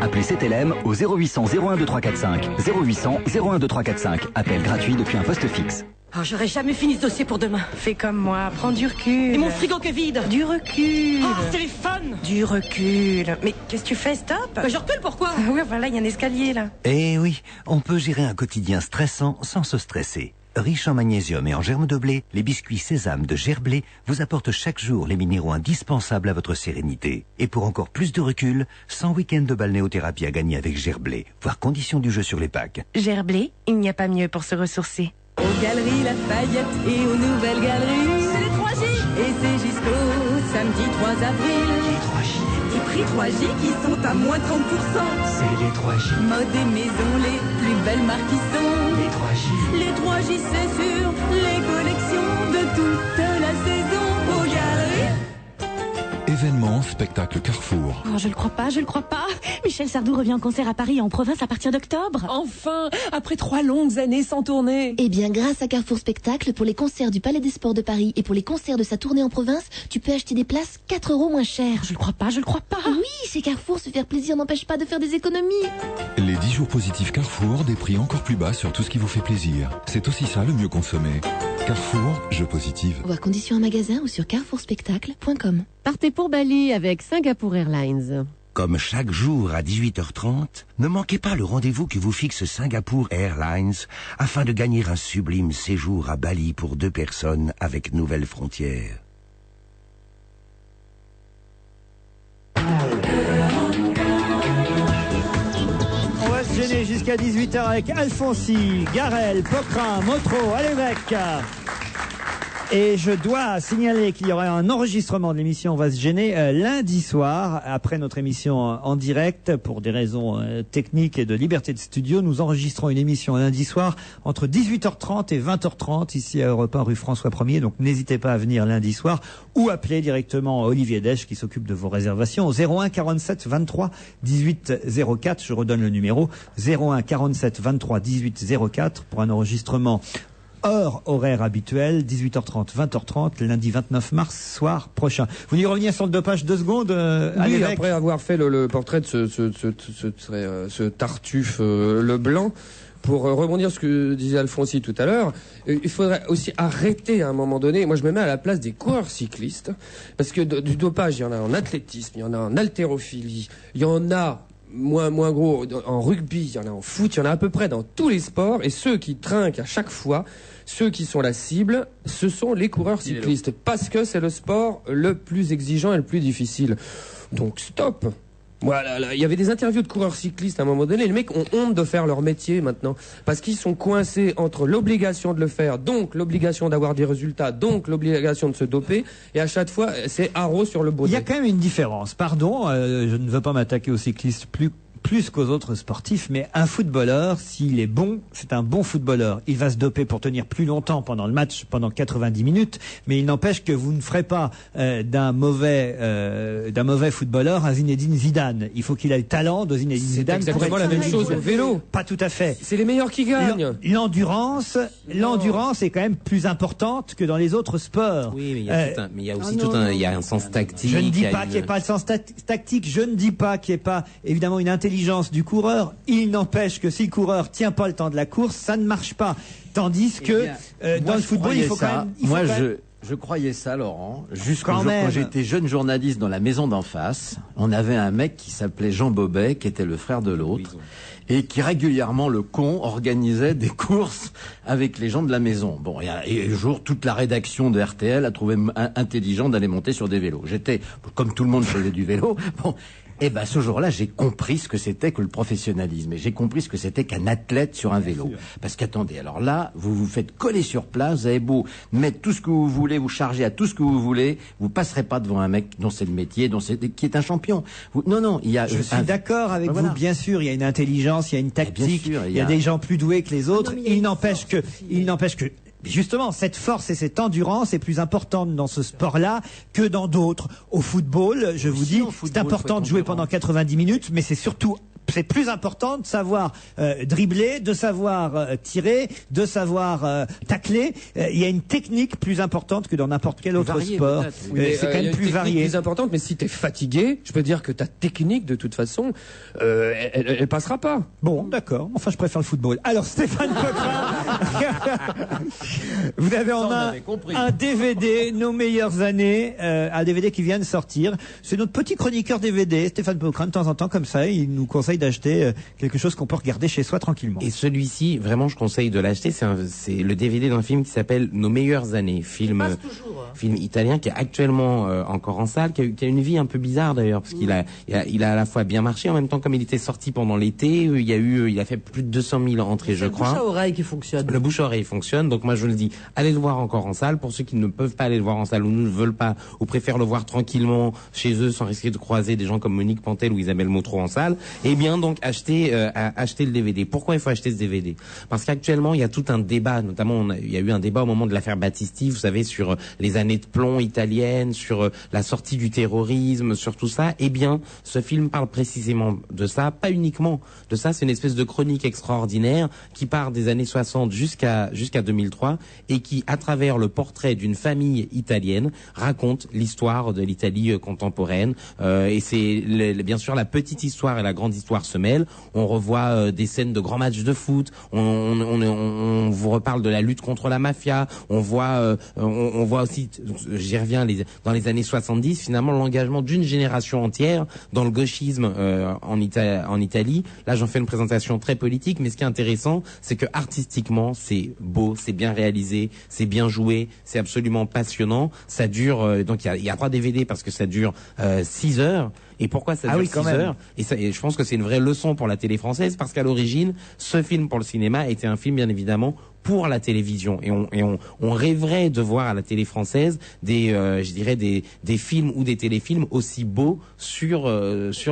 Appelez CTLM au 0800 01 2345. 0800 01 2345. Appel gratuit depuis un poste fixe. Oh, j'aurais jamais fini ce dossier pour demain. Fais comme moi, prends du recul. Et mon frigo qui est vide. Du recul. Oh, téléphone. Du recul. Mais qu'est-ce que tu fais, stop? Je recule, pourquoi? Ah ouais, voilà, il y a un escalier là. Eh oui, on peut gérer un quotidien stressant sans se stresser. Riche en magnésium et en germes de blé, les biscuits Sésame de Gerblé vous apportent chaque jour les minéraux indispensables à votre sérénité. Et pour encore plus de recul, 100 week-ends de balnéothérapie à gagner avec Gerblé, voir conditions du jeu sur les packs. Gerblé, il n'y a pas mieux pour se ressourcer. Aux Galeries Lafayette et aux Nouvelles Galeries, c'est les 3J. Et c'est jusqu'au samedi 3 avril. Les 3J. Des prix 3J qui sont à moins 30%. C'est les 3J. Mode et maison, les plus belles marques qui sont. Les 3J. Les 3J, c'est sûr, les collections de toute la saison aux Galeries. Événements, spectacle Carrefour. Oh, je le crois pas. Michel Sardou revient en concert à Paris et en province à partir d'octobre. Enfin, après 3 longues années sans tournée. Eh bien, grâce à Carrefour Spectacle, pour les concerts du Palais des Sports de Paris et pour les concerts de sa tournée en province, tu peux acheter des places 4 € moins cher. Je le crois pas. Oui, chez Carrefour, se faire plaisir n'empêche pas de faire des économies. Les 10 jours positifs Carrefour, des prix encore plus bas sur tout ce qui vous fait plaisir. C'est aussi ça le mieux consommé. Carrefour, je positive. Voir conditions en magasin ou sur carrefourspectacle.com. Partez pour Bali avec Singapore Airlines. Comme chaque jour à 18h30, ne manquez pas le rendez-vous que vous fixe Singapore Airlines afin de gagner un sublime séjour à Bali pour 2 personnes avec Nouvelles Frontières. On va se gêner jusqu'à 18h avec Alfonsi, Garel, Pocrin, Motro, Alévèque. Et je dois signaler qu'il y aura un enregistrement de l'émission On va se gêner lundi soir, après notre émission en direct. Pour des raisons techniques et de liberté de studio, nous enregistrons une émission lundi soir entre 18h30 et 20h30 ici à Europe 1 rue François 1er. Donc n'hésitez pas à venir lundi soir ou appeler directement Olivier Dèche qui s'occupe de vos réservations au 01 47 23 18 04. Je redonne le numéro 01 47 23 18 04 pour un enregistrement hors horaire habituel, 18h30, 20h30, lundi 29 mars, soir prochain. Vous voulez revenir sur le dopage 2 secondes Oui, après avoir fait le portrait de ce Tartuffe Leblanc, pour rebondir sur ce que disait Alfonsi tout à l'heure, il faudrait aussi arrêter à un moment donné. Moi, je me mets à la place des coureurs cyclistes, parce que du dopage, il y en a en athlétisme, il y en a en haltérophilie, il y en a moins gros en rugby, il y en a en foot, il y en a à peu près dans tous les sports, et ceux qui trinquent à chaque fois, ceux qui sont la cible, ce sont les coureurs cyclistes, parce que c'est le sport le plus exigeant et le plus difficile. Donc stop. Voilà, il y avait des interviews de coureurs cyclistes à un moment donné, les mecs ont honte de faire leur métier maintenant, parce qu'ils sont coincés entre l'obligation de le faire, donc l'obligation d'avoir des résultats, donc l'obligation de se doper, et à chaque fois c'est haro sur le baudet. Il y a quand même une différence. Pardon, je ne veux pas m'attaquer aux cyclistes plus qu'aux autres sportifs, mais un footballeur, s'il est bon, c'est un bon footballeur. Il va se doper pour tenir plus longtemps pendant le match, pendant 90 minutes, mais il n'empêche que vous ne ferez pas d'un mauvais footballeur un Zinedine Zidane. Il faut qu'il ait le talent de Zinedine Zidane. C'est exactement la même chose au vélo. Pas tout à fait. C'est les meilleurs qui gagnent. L'endurance est quand même plus importante que dans les autres sports. Oui, mais il y a aussi il y a un sens tactique. Je ne dis pas qu'il n'y ait pas le sens tactique. Je ne dis pas qu'il n'y ait pas, évidemment, une intelligence du coureur. Il n'empêche que si le coureur tient pas le temps de la course, ça ne marche pas. Tandis que dans le football, il faut quand même... Je croyais ça, Laurent, jusqu'au jour quand j'étais jeune journaliste dans la maison d'en face. On avait un mec qui s'appelait Jean Bobet, qui était le frère de l'autre, et qui régulièrement, le con, organisait des courses avec les gens de la maison. Bon, et un jour, toute la rédaction de RTL a trouvé intelligent d'aller monter sur des vélos. J'étais, comme tout le monde faisait du vélo, bon... Eh ben, ce jour-là, j'ai compris ce que c'était que le professionnalisme. Et j'ai compris ce que c'était qu'un athlète sur un vélo. Parce qu'attendez, alors là, vous vous faites coller sur place, vous avez beau mettre tout ce que vous voulez, vous charger à tout ce que vous voulez, vous passerez pas devant un mec dont c'est le métier, qui est un champion. Non, il y a... Je suis d'accord avec vous, bien sûr, il y a une intelligence, il y a une tactique, il y a des gens plus doués que les autres. Il n'empêche que, justement, cette force et cette endurance est plus importante dans ce sport-là que dans d'autres. Au football, je vous dis, c'est important de jouer pendant 90 minutes, mais c'est plus important de savoir dribbler, de savoir tirer, de savoir tacler. Il y a une technique plus importante que dans n'importe quel autre sport. C'est quand même plus varié. Plus importante, mais si t'es fatigué, je peux dire que ta technique, de toute façon, elle passera pas. Bon, d'accord. Enfin, je préfère le football. Alors, Stéphane Coquelin, vous avez en main un DVD, Nos meilleures années, un DVD qui vient de sortir. C'est notre petit chroniqueur DVD, Stéphane Coquelin, de temps en temps, comme ça, il nous conseille d'acheter quelque chose qu'on peut regarder chez soi tranquillement. Et celui-ci, vraiment, je conseille de l'acheter. C'est le DVD d'un film qui s'appelle Nos meilleures années, film italien qui est actuellement encore en salle, qui a une vie un peu bizarre d'ailleurs, parce qu'il a à la fois bien marché, en même temps comme il était sorti pendant l'été, il a fait plus de 200 000 entrées, je crois. Le bouche à oreille qui fonctionne. Le bouche à oreille fonctionne. Donc moi je le dis, allez le voir encore en salle. Pour ceux qui ne peuvent pas aller le voir en salle ou ne veulent pas ou préfèrent le voir tranquillement chez eux sans risquer de croiser des gens comme Monique Pantel ou Isabelle Motro en salle, eh bien donc acheter le DVD. Pourquoi il faut acheter ce DVD? Parce qu'actuellement il y a tout un débat, notamment il y a eu un débat au moment de l'affaire Battisti, vous savez, sur les années de plomb italiennes, sur la sortie du terrorisme, sur tout ça. Eh bien ce film parle précisément de ça, pas uniquement de ça, c'est une espèce de chronique extraordinaire qui part des années 60 jusqu'à 2003 et qui, à travers le portrait d'une famille italienne, raconte l'histoire de l'Italie contemporaine. Et c'est bien sûr la petite histoire et la grande histoire se mêlent. On revoit des scènes de grands matchs de foot. On vous reparle de la lutte contre la mafia. On voit aussi, j'y reviens, dans les années 70, finalement l'engagement d'une génération entière dans le gauchisme en Italie. Là, j'en fais une présentation très politique, mais ce qui est intéressant, c'est que artistiquement, c'est beau, c'est bien réalisé, c'est bien joué, c'est absolument passionnant. Ça dure, donc il y a 3 DVD parce que ça dure 6 heures. Et pourquoi ça Ah dure oui, quand 6 même. heures et je pense que c'est une vraie leçon pour la télé française, parce qu'à l'origine, ce film pour le cinéma était un film bien évidemment pour la télévision, et on rêverait de voir à la télé française des films ou des téléfilms aussi beaux sur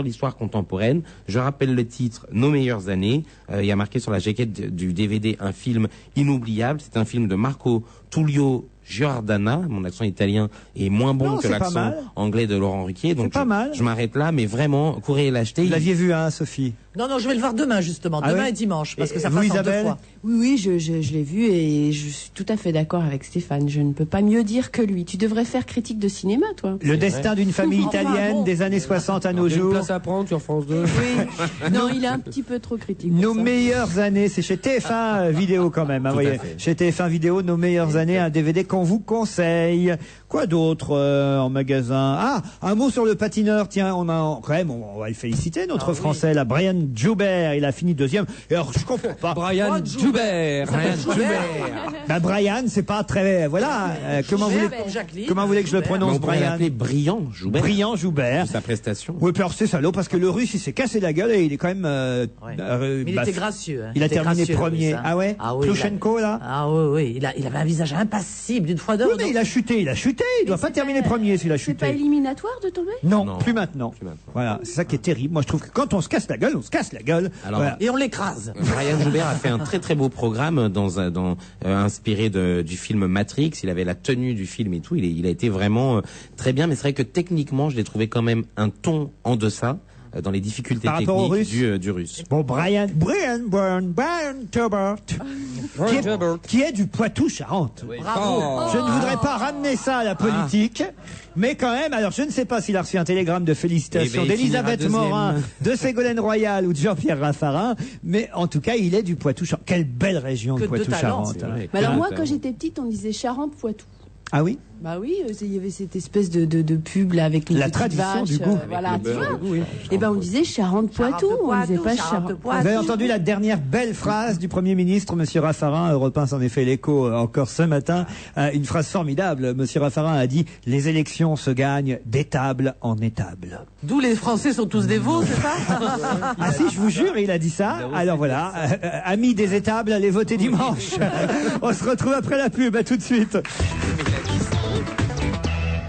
l'histoire contemporaine. Je rappelle le titre, Nos meilleures années. Il y a marqué sur la jaquette du DVD un film inoubliable. C'est un film de Marco Tullio Giordana. Mon accent italien est moins bon que l'accent anglais de Laurent Ruquier, donc je m'arrête là, mais vraiment, courez l'acheter. Vous l'aviez vu, hein, Sophie? Non, je vais le voir demain, justement. Ah demain oui et dimanche, parce que ça vous, passe en 2 Isabelle fois. Oui, je l'ai vu et je suis tout à fait d'accord avec Stéphane. Je ne peux pas mieux dire que lui. Tu devrais faire critique de cinéma, toi. Le destin d'une famille Enfin, italienne bon. des années 60 à nos Il y a une jours. place à prendre sur France 2. Oui. Non, il est un petit peu trop critique. pour Nos ça. meilleures années, c'est chez TF1 Vidéo quand même. Hein, Tout à voyez. fait. Chez TF1 Vidéo, Nos meilleures années, un DVD qu'on vous conseille. Quoi d'autre en magasin? Ah, un mot sur le patineur. Tiens, on va le féliciter, notre Français, là, Brian Joubert. Il a fini 2e. Et alors, je comprends pas. Brian Joubert. Bah, Brian, c'est pas très, voilà. Comment vous voulez que je le prononce, Mais on pourrait Brian? l'appeler Brillant Joubert. Brillant Joubert. C'est sa prestation. Oui, puis alors c'est salaud parce que le Russe il s'est cassé la gueule et il est quand même. Mais il était gracieux. Hein. Il a était terminé gracieux, premier. le Russe, hein. Ah ouais. Ah oui, Plouchenko là. Ah oui. Il avait un visage impassible d'une fois d'or. Oui, mais il a chuté. Il doit pas terminer premier s'il a C'est pas chuté. éliminatoire de tomber? Non, plus maintenant. Voilà, c'est ça qui est terrible. Moi, je trouve que quand on se casse la gueule, on se casse la gueule. Alors, Voilà. Et on l'écrase. Brian Joubert a fait un très très beau programme inspiré du film Matrix. Il avait la tenue du film et tout. Il a été vraiment très bien, mais c'est vrai que techniquement, je l'ai trouvé quand même un ton en deçà dans les difficultés Par rapport au techniques du russe. Bon, Brian Joubert, qui est du Poitou-Charentes. Bravo. Je ne voudrais pas ramener ça à la politique, mais quand même, alors je ne sais pas s'il a reçu un télégramme de félicitations Eh ben, il d'Elisabeth finira Morin, deuxième. de Ségolène Royal ou de Jean-Pierre Raffarin, mais en tout cas, il est du Poitou-Charentes. Quelle belle région, le Que de talent, Poitou-Charentes. c'est vrai. Mais alors moi, quand j'étais petite, on disait Charente-Poitou. Ah oui? Bah oui, il y avait cette espèce de pub là avec les La petites tradition vaches, du goût. voilà, Avec le tu beurre, vois. le goût, oui. Et ben on disait Charente-Poitou, on disait pas Charente-Poitou. Vous avez entendu la dernière belle phrase du Premier ministre, Monsieur Raffarin. Europe 1 s'en est fait l'écho encore ce matin. Une phrase formidable. Monsieur Raffarin a dit « Les élections se gagnent d'étable en étable ». D'où les Français sont tous des veaux, c'est ça? Ah si, je vous jure, il a dit ça. Alors voilà, amis des étables, allez voter dimanche. On se retrouve après la pub, à tout de suite.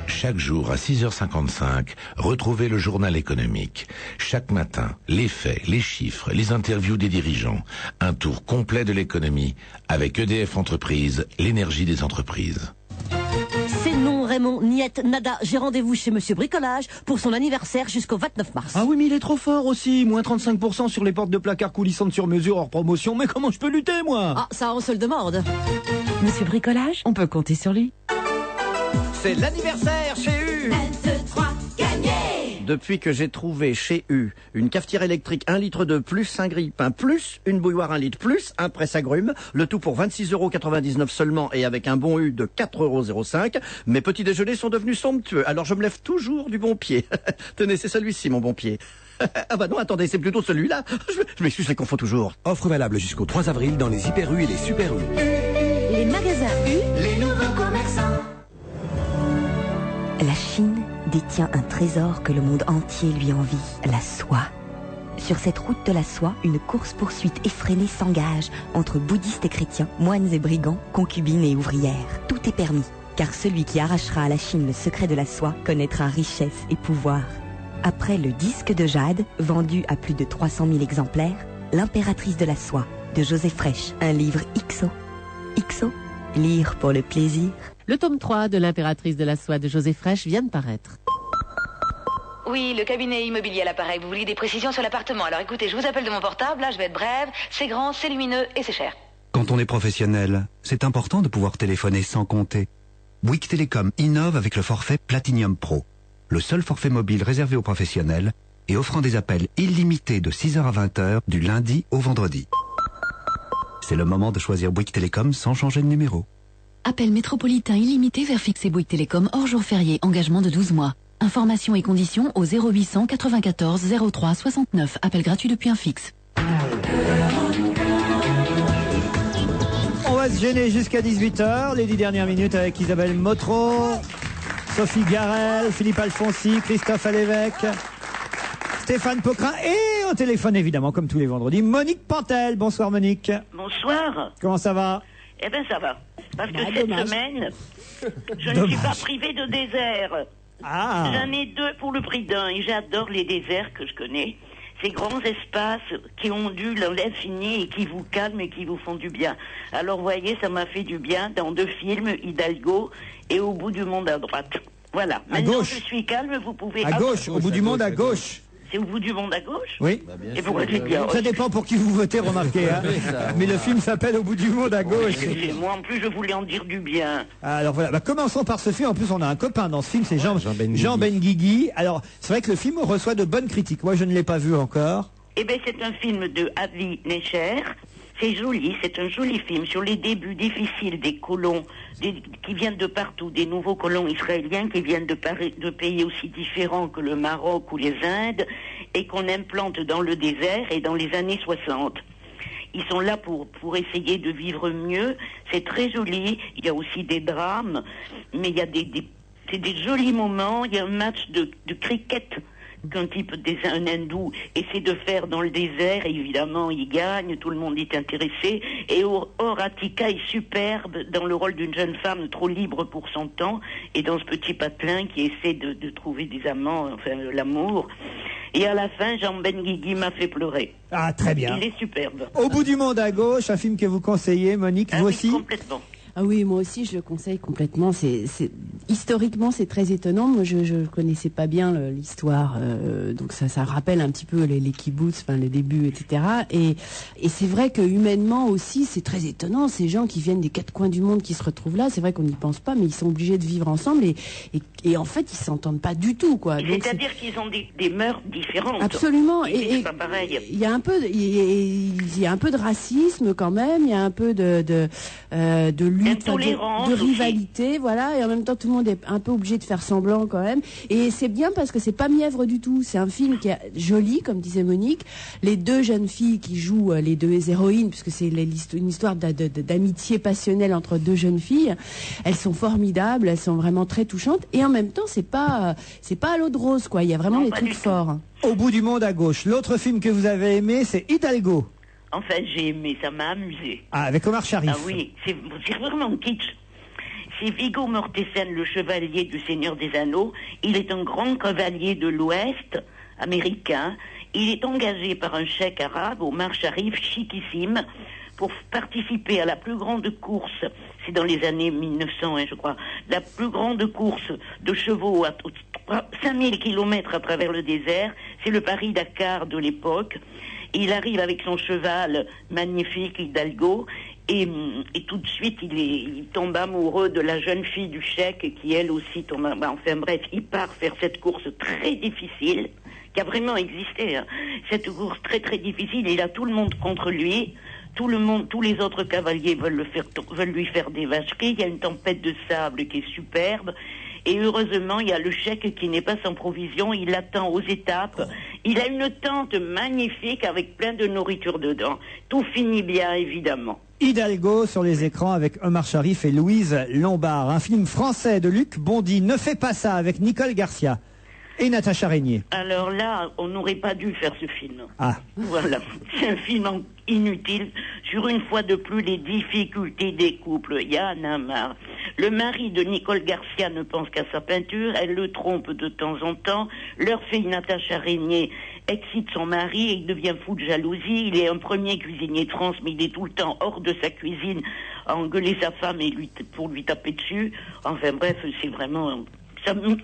Chaque jour à 6h55, retrouvez le journal économique. Chaque matin, les faits, les chiffres, les interviews des dirigeants. Un tour complet de l'économie avec EDF Entreprises, l'énergie des entreprises. C'est non, Raymond, niette, nada. J'ai rendez-vous chez Monsieur Bricolage pour son anniversaire jusqu'au 29 mars. Ah oui, mais il est trop fort aussi. Moins 35% sur les portes de placard coulissantes sur mesure hors promotion. Mais comment je peux lutter, moi? Ah, ça, on se le demande. Monsieur Bricolage, on peut compter sur lui. C'est l'anniversaire chez U. 1, 2, 3, gagné. Depuis que j'ai trouvé chez U une cafetière électrique 1 litre de plus un grille-pain plus une bouilloire 1 litre plus un presse-agrumes, le tout pour 26,99 € seulement et avec un bon U de 4,05 €, mes petits déjeuners sont devenus somptueux. Alors je me lève toujours du bon pied. Tenez, c'est celui-ci mon bon pied. Ah bah non, attendez, c'est plutôt celui-là. Je m'excuse, je les confonds toujours. Offre valable jusqu'au 3 avril dans les Hyper U et les Super U. Les magasins U, Les nouveaux commerçants. la Chine détient un trésor que le monde entier lui envie, la soie. Sur cette route de la soie, une course-poursuite effrénée s'engage entre bouddhistes et chrétiens, moines et brigands, concubines et ouvrières. Tout est permis, car celui qui arrachera à la Chine le secret de la soie connaîtra richesse et pouvoir. Après le disque de jade, vendu à plus de 300 000 exemplaires, L'impératrice de la soie, de José Frêche, un livre XO. XO, lire pour le plaisir. Le tome 3 de L'impératrice de la soie de José Frêche vient de paraître. Oui, le cabinet immobilier à l'appareil. Vous vouliez des précisions sur l'appartement. Alors écoutez, je vous appelle de mon portable. Là, je vais être brève. C'est grand, c'est lumineux et c'est cher. Quand on est professionnel, c'est important de pouvoir téléphoner sans compter. Bouygues Télécom innove avec le forfait Platinum Pro, le seul forfait mobile réservé aux professionnels et offrant des appels illimités de 6h à 20h du lundi au vendredi. C'est le moment de choisir Bouygues Télécom sans changer de numéro. Appel métropolitain illimité vers fixe Bouygues Télécom hors jour férié, engagement de 12 mois. Informations et conditions au 0800 94 03 69. Appel gratuit depuis un fixe. On va se gêner jusqu'à 18h, les 10 dernières minutes avec Isabelle Motro, Sophie Garel, Philippe Alfonsi, Christophe Alévèque. Stéphane Pocrin et au téléphone évidemment comme tous les vendredis Monique Pantel. Bonsoir Monique. Bonsoir. Comment ça va? Eh ben ça va. Parce que cette semaine, je ne suis pas privée de désert. Ah. J'en ai 2 pour le prix d'un et j'adore les déserts que je connais. Ces grands espaces qui ondulent dans l'infini et qui vous calment et qui vous font du bien. Alors, voyez, ça m'a fait du bien dans 2 films, Hidalgo et Au bout du monde à droite. Voilà. À Maintenant, gauche. je suis calme, vous pouvez... À gauche, au bout du monde à gauche. C'est Au bout du monde à gauche? Oui. Et pourquoi c'est bien? Ça dépend pour qui vous votez, remarquez. Hein. Mais le film s'appelle Au bout du monde à gauche. Moi, en plus, je voulais en dire du bien. Alors voilà, commençons par ce film. En plus, on a un copain dans ce film, c'est Jean Benguigui. Alors, c'est vrai que le film reçoit de bonnes critiques. Moi, je ne l'ai pas vu encore. Eh bien, c'est un film de Avi Necher. C'est joli, c'est un joli film sur les débuts difficiles des colons qui viennent de partout, des nouveaux colons israéliens qui viennent de pays aussi différents que le Maroc ou les Indes et qu'on implante dans le désert et dans les années 60. Ils sont là pour essayer de vivre mieux. C'est très joli. Il y a aussi des drames, mais il y a c'est des jolis moments. Il y a un match de cricket qu'un type, un hindou, essaie de faire dans le désert, et évidemment il gagne, tout le monde est intéressé, et Horatika est superbe dans le rôle d'une jeune femme trop libre pour son temps, et dans ce petit patelin qui essaie de trouver des amants, enfin l'amour, et à la fin Jean Benguigui m'a fait pleurer. Ah, très bien. Il est superbe. Au bout du monde à gauche, un film que vous conseillez, Monique, vous aussi? Complètement. Ah oui, moi aussi je le conseille complètement. Historiquement c'est très étonnant. Moi je connaissais pas bien l'histoire, donc ça rappelle un petit peu les kibboutz, enfin les débuts, etc. Et c'est vrai que humainement aussi c'est très étonnant. Ces gens qui viennent des 4 coins du monde qui se retrouvent là, c'est vrai qu'on n'y pense pas, mais ils sont obligés de vivre ensemble et en fait ils s'entendent pas du tout, quoi. C'est-à-dire qu'ils ont des mœurs différentes. Absolument. Et c'est pas pareil. Il y a un peu de racisme quand même. Il y a un peu de lutte, de rivalité, voilà, et en même temps tout le monde est un peu obligé de faire semblant quand même, et c'est bien parce que c'est pas mièvre du tout, c'est un film qui est joli, comme disait Monique, les 2 jeunes filles qui jouent les 2 héroïnes, puisque c'est une histoire d'amitié passionnelle entre 2 jeunes filles, elles sont formidables, elles sont vraiment très touchantes, et en même temps c'est pas à l'eau de rose, quoi, il y a vraiment des trucs forts. Au bout du monde à gauche, l'autre film que vous avez aimé, c'est Hidalgo. Enfin, j'ai aimé, ça m'a amusé. Ah, avec Omar Sharif. Ah oui, c'est vraiment kitsch. C'est Viggo Mortensen, le chevalier du Seigneur des Anneaux. Il est un grand cavalier de l'Ouest américain. Il est engagé par un cheikh arabe, Omar Sharif, chiquissime, pour participer à la plus grande course, c'est dans les années 1900, je crois, la plus grande course de chevaux à 5000 kilomètres à travers le désert. C'est le Paris-Dakar de l'époque. Il arrive avec son cheval magnifique, Hidalgo, et tout de suite, il tombe amoureux de la jeune fille du cheikh, qui elle aussi tombe... Enfin bref, il part faire cette course très difficile, qui a vraiment existé, hein. Cette course très très difficile, il a tout le monde contre lui, tous les autres cavaliers veulent lui faire des vacheries, il y a une tempête de sable qui est superbe, et heureusement, il y a le cheikh qui n'est pas sans provision, il attend aux étapes. Il a une tente magnifique avec plein de nourriture dedans. Tout finit bien, évidemment. Hidalgo sur les écrans avec Omar Sharif et Louise Lombard. Un film français de Luc Bondy. Ne fais pas ça avec Nicole Garcia et Natacha Régnier. Alors là, on n'aurait pas dû faire ce film. Ah. Voilà. C'est un film inutile sur une fois de plus les difficultés des couples. Il y en a marre. Le mari de Nicole Garcia ne pense qu'à sa peinture, elle le trompe de temps en temps. Leur fille Natacha Régnier excite son mari et il devient fou de jalousie. Il est un premier cuisinier de France, mais il est tout le temps hors de sa cuisine à engueuler sa femme et pour lui taper dessus. Enfin bref, c'est vraiment...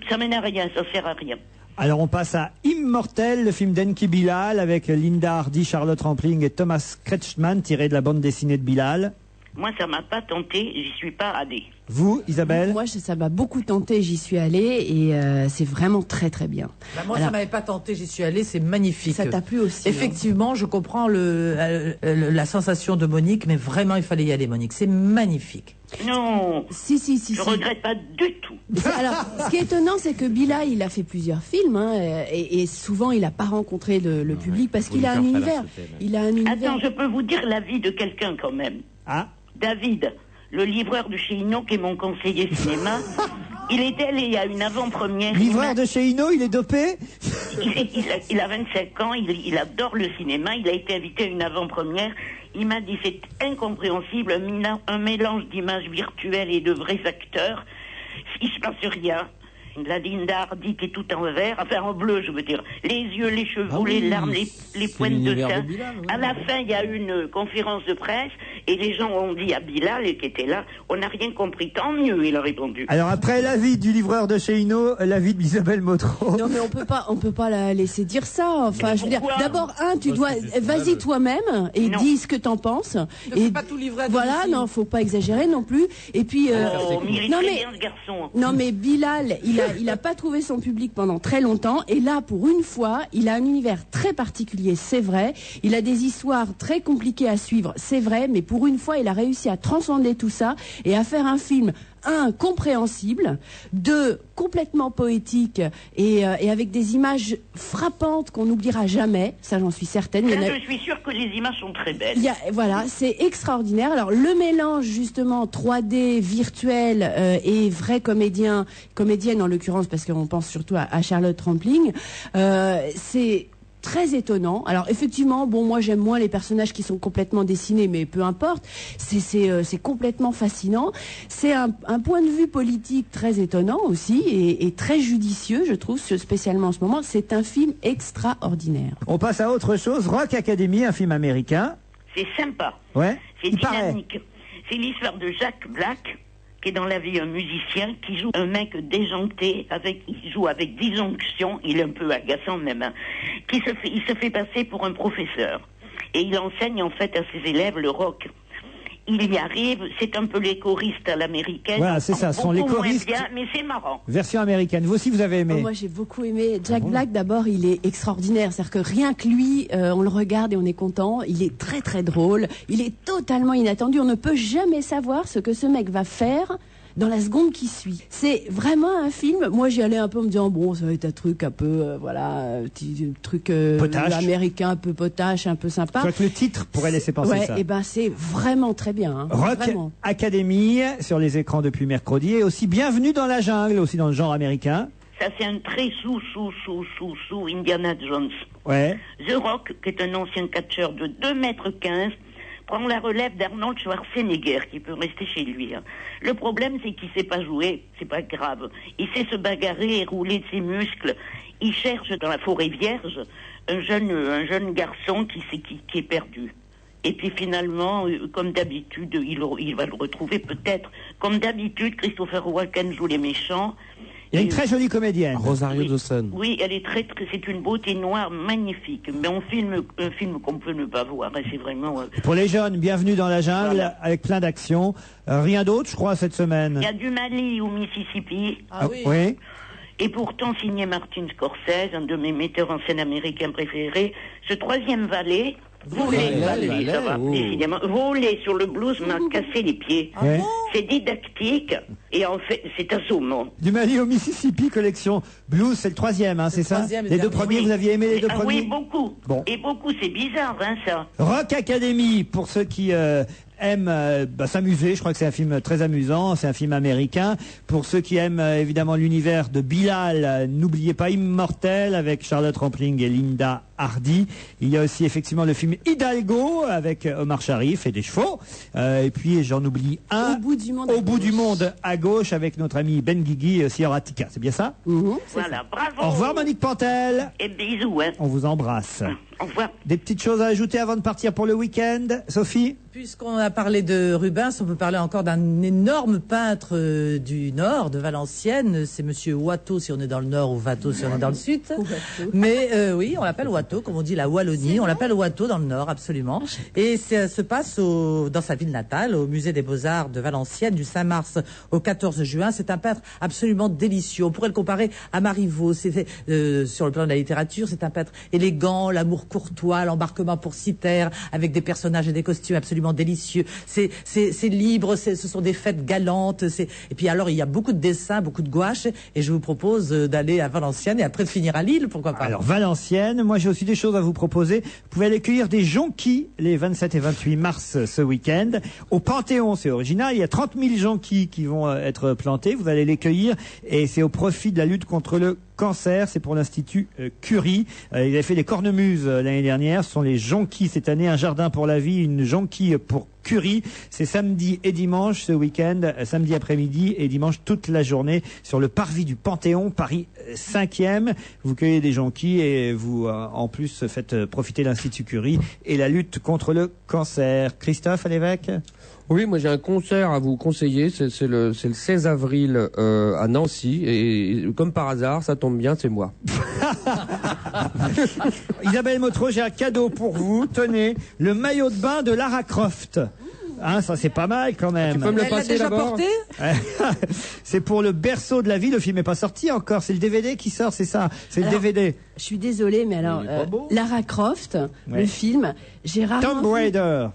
Ça mène à rien, ça sert à rien. Alors on passe à Immortel, le film d'Enki Bilal avec Linda Hardy, Charlotte Rampling et Thomas Kretschmann, tiré de la bande dessinée de Bilal. Moi, ça m'a pas tenté, j'y suis pas allée. Vous, Isabelle? Moi, ça m'a beaucoup tenté, j'y suis allée et c'est vraiment très très bien. Moi, ça m'avait pas tenté, j'y suis allée, c'est magnifique. Ça t'a plu aussi? Effectivement, je comprends la sensation de Monique, mais vraiment, il fallait y aller, Monique. C'est magnifique. Non. Si. Je regrette pas du tout. Alors, ce qui est étonnant, c'est que Bilal, il a fait plusieurs films, hein, et souvent, il n'a pas rencontré le public parce qu'il a un univers. Attends, je peux vous dire l'avis de quelqu'un quand même. Ah. David, le livreur de chez Hino, qui est mon conseiller cinéma, il est allé à une avant-première. Livreur de chez Hino, il est dopé? Il a 25 ans, il adore le cinéma, il a été invité à une avant-première. Il m'a dit c'est incompréhensible, un mélange d'images virtuelles et de vrais acteurs. Il se passe rien. La Linda Hardy qui est tout en vert, enfin en bleu je veux dire, les yeux, les cheveux, les larmes, les pointes de l'univers teint. de Bilal, oui. À la fin il y a eu une conférence de presse et les gens ont dit à Bilal qui était là, on n'a rien compris, tant mieux il a répondu. Alors après l'avis du livreur de chez Hino, l'avis d'Isabelle Motro. Non mais on peut pas la laisser dire ça. Enfin, je veux dire, d'abord vas-y toi-même et dis ce que t'en penses. Et pas tout livrer à voilà, domicile. non, faut pas exagérer non plus. Et puis non mais Bilal, il a pas trouvé son public pendant très longtemps et là pour une fois, il a un univers très particulier, c'est vrai. Il a des histoires très compliquées à suivre, c'est vrai, mais pour une fois, il a réussi à transcender tout ça et à faire un film compréhensible, 2 complètement poétique et avec des images frappantes qu'on n'oubliera jamais, ça j'en suis certaine. Je suis sûre que les images sont très belles. Voilà, c'est extraordinaire. Alors le mélange justement 3D, virtuel et vrai comédienne en l'occurrence parce qu'on pense surtout à Charlotte Rampling, c'est très étonnant. Alors effectivement, bon, moi j'aime moins les personnages qui sont complètement dessinés, mais peu importe. C'est complètement fascinant. C'est un point de vue politique très étonnant aussi et très judicieux, je trouve, spécialement en ce moment. C'est un film extraordinaire. On passe à autre chose. Rock Academy, un film américain. C'est sympa. Ouais. C'est dynamique. C'est l'histoire de Jack Black, qui est dans la vie un musicien, qui joue un mec déjanté, il joue avec disjonction, il est un peu agaçant même, hein, il se fait passer pour un professeur. Et il enseigne en fait à ses élèves le rock. Il y arrive, c'est un peu les choristes à l'américaine. Voilà, c'est ça, ce sont les choristes. Bien, mais c'est marrant. Version américaine. Vous aussi, vous avez aimé? Moi, j'ai beaucoup aimé. Jack Black, d'abord, il est extraordinaire. C'est-à-dire que rien que lui, on le regarde et on est content. Il est très, très drôle. Il est totalement inattendu. On ne peut jamais savoir ce que ce mec va faire dans la seconde qui suit. C'est vraiment un film. Moi, j'y allais un peu en me disant, bon, ça va être un truc un peu, petit truc américain, un peu potache, un peu sympa. Je crois que le titre pourrait laisser penser ça. Et ben, c'est vraiment très bien. Hein. Rock vraiment. Academy sur les écrans depuis mercredi et aussi Bienvenue dans la jungle, aussi dans le genre américain. Ça, c'est un très sous Indiana Jones. Ouais. The Rock, qui est un ancien catcheur de 2,15 m, prend la relève d'Arnold Schwarzenegger, qui peut rester chez lui. Hein. Le problème, c'est qu'il sait pas jouer, c'est pas grave. Il sait se bagarrer et rouler de ses muscles. Il cherche dans la forêt vierge un jeune garçon qui est perdu. Et puis finalement, comme d'habitude, il va le retrouver peut-être. Comme d'habitude, Christopher Walken joue les méchants. Il y a une très jolie comédienne. Rosario Dawson. Oui, elle est c'est une beauté noire magnifique. Mais un film qu'on peut ne pas voir. C'est vraiment. Pour les jeunes, Bienvenue dans la jungle, avec plein d'actions. Rien d'autre, je crois, cette semaine. Il y a du Mali au Mississippi. Ah oui. Et pourtant, signé Martin Scorsese, un de mes metteurs en scène américains préférés, ce troisième valet. Évidemment. Voler sur le blues m'a cassé les pieds. C'est didactique et en fait, c'est assommant. Du Mali au Mississippi, collection blues, c'est le troisième, hein, c'est ça? Les deux premiers, vous aviez aimé les deux premiers? Oui, beaucoup. Bon. Et beaucoup, c'est bizarre, hein, ça. Rock Academy, pour ceux qui aiment s'amuser, je crois que c'est un film très amusant, c'est un film américain. Pour ceux qui aiment évidemment l'univers de Bilal, n'oubliez pas Immortel avec Charlotte Rampling et Linda Hardy. Il y a aussi effectivement le film Hidalgo avec Omar Sharif et des chevaux. Et puis j'en oublie un. Au bout du monde à gauche avec notre ami Ben Guigui et Sierra Tika. C'est bien ça? Voilà, bravo. Au revoir Monique Pantel. Et bisous, hein. On vous embrasse. Au revoir. Des petites choses à ajouter avant de partir pour le week-end, Sophie? Puisqu'on a parlé de Rubens, on peut parler encore d'un énorme peintre du Nord, de Valenciennes. C'est Monsieur Watteau si on est dans le Nord ou Watteau si on est dans le Sud. Mais oui, on l'appelle Watteau, comme on dit la Wallonie. On l'appelle Watteau dans le Nord, absolument. Et ça se passe dans sa ville natale, au Musée des Beaux-Arts de Valenciennes, du 5 mars au 14 juin. C'est un peintre absolument délicieux. On pourrait le comparer à Marivaux. C'était sur le plan de la littérature, c'est un peintre élégant, l'amour courtois, l'embarquement pour Cythère, avec des personnages et des costumes absolument délicieux. C'est libre, ce sont des fêtes galantes. Et puis alors, il y a beaucoup de dessins, beaucoup de gouache. Et je vous propose d'aller à Valenciennes et après de finir à Lille, pourquoi pas. Alors, Valenciennes, moi j'ai aussi des choses à vous proposer. Vous pouvez aller cueillir des jonquilles les 27 et 28 mars ce week-end. Au Panthéon, c'est original. Il y a 30 000 jonquilles qui vont être plantées. Vous allez les cueillir et c'est au profit de la lutte contre le cancer. C'est pour l'Institut Curie. Il avait fait des cornemuses l'année dernière. Ce sont les jonquilles cette année. Un jardin pour la vie, une jonquille pour Curie. C'est samedi et dimanche ce week-end, samedi après-midi et dimanche toute la journée sur le parvis du Panthéon, Paris 5e. Vous cueillez des jonquilles et vous en plus faites profiter l'Institut Curie et la lutte contre le cancer. Christophe à l'évêque. Oui, moi j'ai un concert à vous conseiller, c'est le 16 avril à Nancy, et comme par hasard, ça tombe bien, c'est moi. Isabelle Motro, j'ai un cadeau pour vous. Tenez, le maillot de bain de Lara Croft. Hein, ça c'est pas mal quand même. Tu peux me le passer d'abord ? C'est pour le berceau de la vie. Le film n'est pas sorti encore. C'est le DVD qui sort, c'est ça. C'est le DVD. Je suis désolée, mais alors, Lara Croft, le film, j'ai rarement Tomb Raider.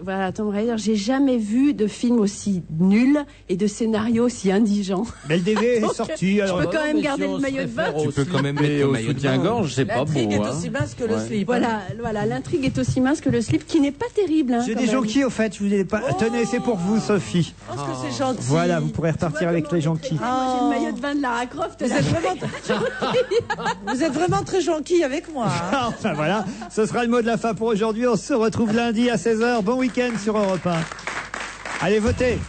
Voilà, Tomb Raider. J'ai jamais vu de film aussi nul et de scénario aussi indigent. Mais le DVD est sorti. Alors, je peux quand même garder le maillot de bain. Tu peux quand même mettre le maillot de bain. C'est pas beau. L'intrigue est aussi mince que le slip. Voilà, l'intrigue est aussi mince que le slip, qui n'est pas terrible. J'ai des jonquilles au fait. Je vous ai pas. Tenez, c'est pour vous, Sophie. Oh, ce que c'est gentil. Voilà, vous pourrez repartir avec les jonquilles. Moi, j'ai le maillot de bain de Lara Croft. Vous êtes vraiment très jonquille avec moi. Hein. Enfin voilà, ce sera le mot de la fin pour aujourd'hui. On se retrouve lundi à 16h. Bon week-end sur Europe 1. Allez voter.